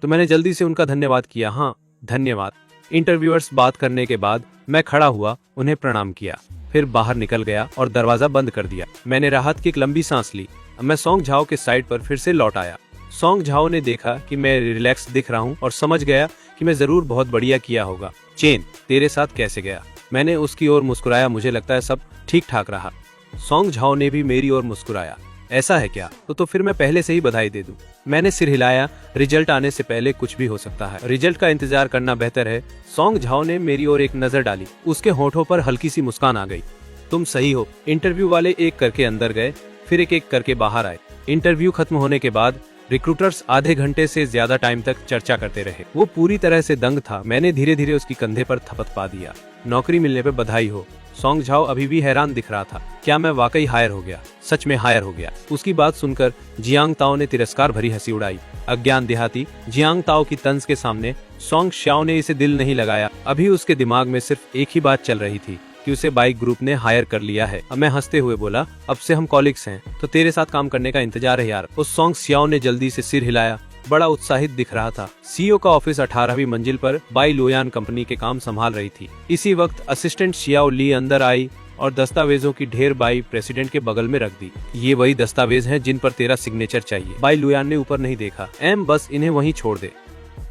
तो मैंने जल्दी से उनका धन्यवाद किया। हाँ धन्यवाद। इंटरव्यूअर्स बात करने के बाद मैं खड़ा हुआ, उन्हें प्रणाम किया, फिर बाहर निकल गया और दरवाजा बंद कर दिया। मैंने राहत की एक लंबी सांस ली। मैं सोंग झाओ के साइड पर फिर से लौट आया। सोंग झाओ ने देखा कि मैं रिलैक्स दिख रहा हूँ और समझ गया कि मैं जरूर बहुत बढ़िया किया होगा। चेन, तेरे साथ कैसे गया? मैंने उसकी ओर मुस्कुराया। मुझे लगता है सब ठीक ठाक रहा। सोंग झाओ ने भी मेरी ओर मुस्कुराया। ऐसा है क्या? तो फिर मैं पहले से ही बधाई दे दूं। मैंने सिर हिलाया। रिजल्ट आने से पहले कुछ भी हो सकता है। रिजल्ट का इंतजार करना बेहतर है। सोंग झाओ ने मेरी ओर एक नजर डाली। उसके होठों पर हल्की सी मुस्कान आ गई। तुम सही हो। इंटरव्यू वाले एक करके अंदर गए, फिर एक एक करके बाहर आए। इंटरव्यू खत्म होने के बाद रिक्रूटर्स आधे घंटे से ज्यादा टाइम तक चर्चा करते रहे। वो पूरी तरह से दंग था। मैंने धीरे धीरे उसकी कंधे पर थपथपा दिया। नौकरी मिलने पे बधाई हो। सोंग झाओ अभी भी हैरान दिख रहा था। क्या मैं वाकई हायर हो गया? सच में हायर हो गया? उसकी बात सुनकर जियांग ताओ ने तिरस्कार भरी हंसी उड़ाई। अज्ञान देहाती। जियांग ताओ की तंज के सामने सोंग शाओ ने इसे दिल नहीं लगाया। अभी उसके दिमाग में सिर्फ एक ही बात चल रही थी कि उसे बाइक ग्रुप ने हायर कर लिया है। अब मैं हंसते हुए बोला, अब से हम कॉलिग्स हैं, तो तेरे साथ काम करने का इंतजार है यार। उस सोंग शाओ ने जल्दी से सिर हिलाया। बड़ा उत्साहित दिख रहा था। सीईओ का ऑफिस 18वीं मंजिल पर बाई लुयान कंपनी के काम संभाल रही थी। इसी वक्त असिस्टेंट शियाओ ली अंदर आई और दस्तावेजों की ढेर बाई प्रेसिडेंट के बगल में रख दी। ये वही दस्तावेज हैं जिन पर तेरा सिग्नेचर चाहिए। बाई लुयान ने ऊपर नहीं देखा। बस इन्हें वहीं छोड़ दे।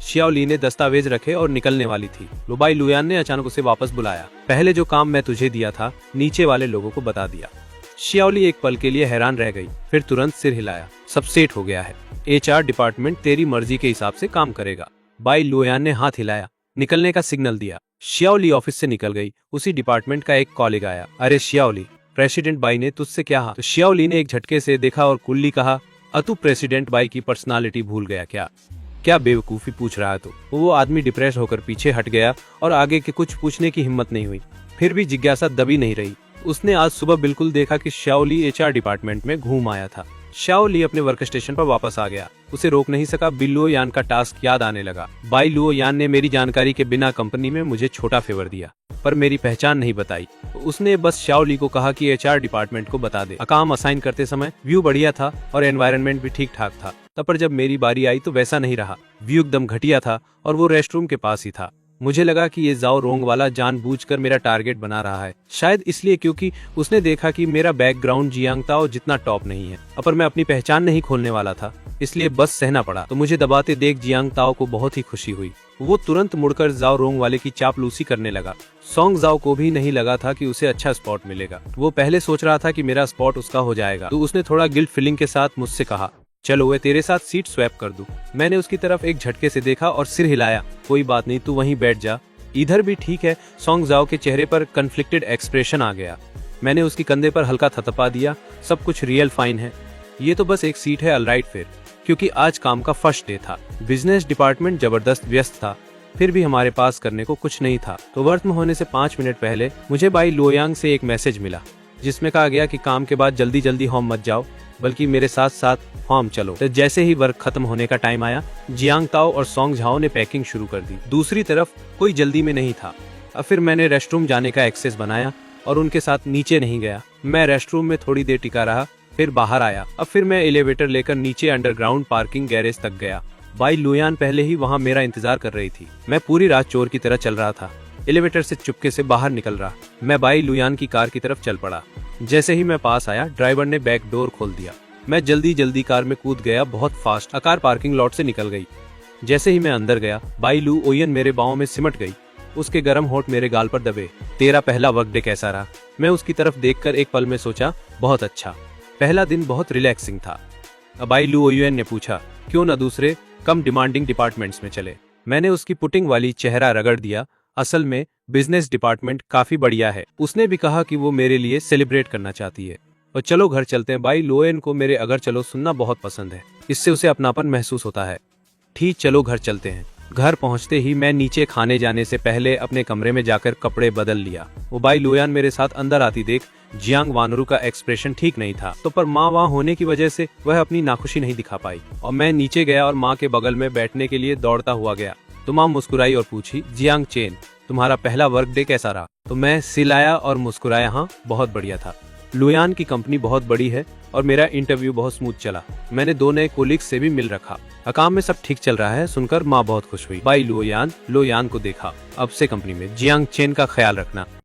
शियाओ ली ने दस्तावेज रखे और निकलने वाली थी। बाई लुयान ने अचानक उसे वापस बुलाया। पहले जो काम मैं तुझे दिया था, नीचे वाले लोगों को बता दिया। शियाओ ली एक पल के लिए हैरान रह गई, फिर तुरंत सिर हिलाया। सब सेट हो गया है। एचआर डिपार्टमेंट तेरी मर्जी के हिसाब से काम करेगा। बाई लुयान ने हाथ हिलाया, निकलने का सिग्नल दिया। शियाओ ली ऑफिस से निकल गई। उसी डिपार्टमेंट का एक कॉलीग आया। अरे शियाओ ली, प्रेसिडेंट बाई ने तुझसे क्या कहा? तो शियाओ ली ने एक झटके से देखा और कुल्ली कहा, अतु प्रेसिडेंट बाई की पर्सनालिटी भूल गया क्या? क्या बेवकूफी पूछ रहा है तू? वो आदमी डिप्रेस होकर पीछे हट गया और आगे के कुछ पूछने की हिम्मत नहीं हुई। फिर भी जिज्ञासा दबी नहीं रही। उसने आज सुबह बिल्कुल देखा कि शियाओ ली एचआर डिपार्टमेंट में घूम आया था। शियाओ ली अपने वर्क स्टेशन पर वापस आ गया। उसे रोक नहीं सका। बिल्लुओ यान का टास्क याद आने लगा। बाई लुओ यान ने मेरी जानकारी के बिना कंपनी में मुझे छोटा फेवर दिया, पर मेरी पहचान नहीं बताई। उसने बस शियाओ ली को कहा कि एचआर डिपार्टमेंट को बता दे। काम असाइन करते समय व्यू बढ़िया था और एनवायरनमेंट भी ठीक ठाक था। तब पर जब मेरी बारी आई तो वैसा नहीं रहा। व्यू एकदम घटिया था और वो रेस्टरूम के पास ही था। मुझे लगा कि ये जाओ रोंग वाला जानबूझकर मेरा टारगेट बना रहा है, शायद इसलिए क्योंकि उसने देखा कि मेरा बैकग्राउंड जियांग ताओ जितना टॉप नहीं है। पर मैं अपनी पहचान नहीं खोलने वाला था, इसलिए बस सहना पड़ा। तो मुझे दबाते देख जियांग ताओ को बहुत ही खुशी हुई। वो तुरंत मुड़कर जाओ रोंग वाले की चापलूसी करने लगा। सोंग जाओ को भी नहीं लगा था कि उसे अच्छा स्पॉट मिलेगा। वो पहले सोच रहा था कि मेरा स्पॉट उसका हो जाएगा। तो उसने थोड़ा गिल्ट फीलिंग के साथ मुझसे कहा, चलो वे तेरे साथ सीट स्वैप कर दूं। मैंने उसकी तरफ एक झटके से देखा और सिर हिलाया। कोई बात नहीं, तू वहीं बैठ जा, इधर भी ठीक है। सोंग जाओ के चेहरे पर कन्फ्लिक्टेड एक्सप्रेशन आ गया। मैंने उसकी कंधे पर हल्का थपथपा दिया। सब कुछ रियल फाइन है, ये तो बस एक सीट है। ऑलराइट फिर, क्योंकि आज काम का फर्स्ट डे था। बिजनेस डिपार्टमेंट जबरदस्त व्यस्त था, फिर भी हमारे पास करने को कुछ नहीं था। तो वर्क में होने से 5 मिनट पहले मुझे बाई लोयांग से एक मैसेज मिला, जिसमें कहा गया कि काम के बाद जल्दी जल्दी होम मत जाओ, बल्कि मेरे साथ साथ होम चलो। तो जैसे ही वर्क खत्म होने का टाइम आया, जियांग ताओ और सोंग झाओ ने पैकिंग शुरू कर दी। दूसरी तरफ कोई जल्दी में नहीं था। अब फिर मैंने रेस्टरूम जाने का एक्सेस बनाया और उनके साथ नीचे नहीं गया। मैं रेस्टरूम में थोड़ी देर टिका रहा, फिर बाहर आया। अब फिर मैं एलिवेटर लेकर नीचे अंडरग्राउंड पार्किंग गैरेज तक गया। बाई लुयान पहले ही वहाँ मेरा इंतजार कर रही थी। मैं पूरी रात चोर की तरह चल रहा था, एलिवेटर से चुपके से बाहर निकल रहा। मैं बाई लुयान की कार की तरफ चल पड़ा। जैसे ही मैं पास आया, ड्राइवर ने बैक डोर खोल दिया। मैं जल्दी जल्दी कार में कूद गया, बहुत फास्ट। कार पार्किंग लॉट से निकल गई। जैसे ही मैं अंदर गया, बाई लू ओयन मेरे बाहों में सिमट गई। उसके गर्म होठ मेरे गाल पर दबे। तेरा पहला वर्क डे कैसा रहा? मैं उसकी तरफ देखकर एक पल में सोचा, बहुत अच्छा। पहला दिन बहुत रिलैक्सिंग था। बाई लू ओयन ने पूछा, क्यों न दूसरे कम डिमांडिंग डिपार्टमेंट्स में चले? मैंने उसकी पुटिंग वाली चेहरा रगड़ दिया। असल में बिजनेस डिपार्टमेंट काफी बढ़िया है। उसने भी कहा कि वो मेरे लिए सेलिब्रेट करना चाहती है। और चलो घर चलते हैं। बाई लोएन को मेरे अगर चलो सुनना बहुत पसंद है, इससे उसे अपनापन महसूस होता है। ठीक, चलो घर चलते हैं। घर पहुंचते ही मैं नीचे खाने जाने से पहले अपने कमरे में जाकर कपड़े बदल लिया। वो बाई लोयान मेरे साथ अंदर आती देख जियांग वानरू का एक्सप्रेशन ठीक नहीं था। तो पर माँ वहाँ होने की वजह से वह अपनी नाखुशी नहीं दिखा पाई। और मैं नीचे गया और माँ के बगल में बैठने के लिए दौड़ता हुआ गया। तो माँ मुस्कुराई और पूछी, जियांग चेन, तुम्हारा पहला वर्क डे कैसा रहा? तो मैं सिलाया और मुस्कुराया, हाँ बहुत बढ़िया था। लुयान की कंपनी बहुत बड़ी है और मेरा इंटरव्यू बहुत स्मूथ चला। मैंने 2 नए कोलिग्स से भी मिल रखा। काम में सब ठीक चल रहा है सुनकर माँ बहुत खुश हुई। बाई लुयान को देखा। अब से कंपनी में जियांग चेन का ख्याल रखना।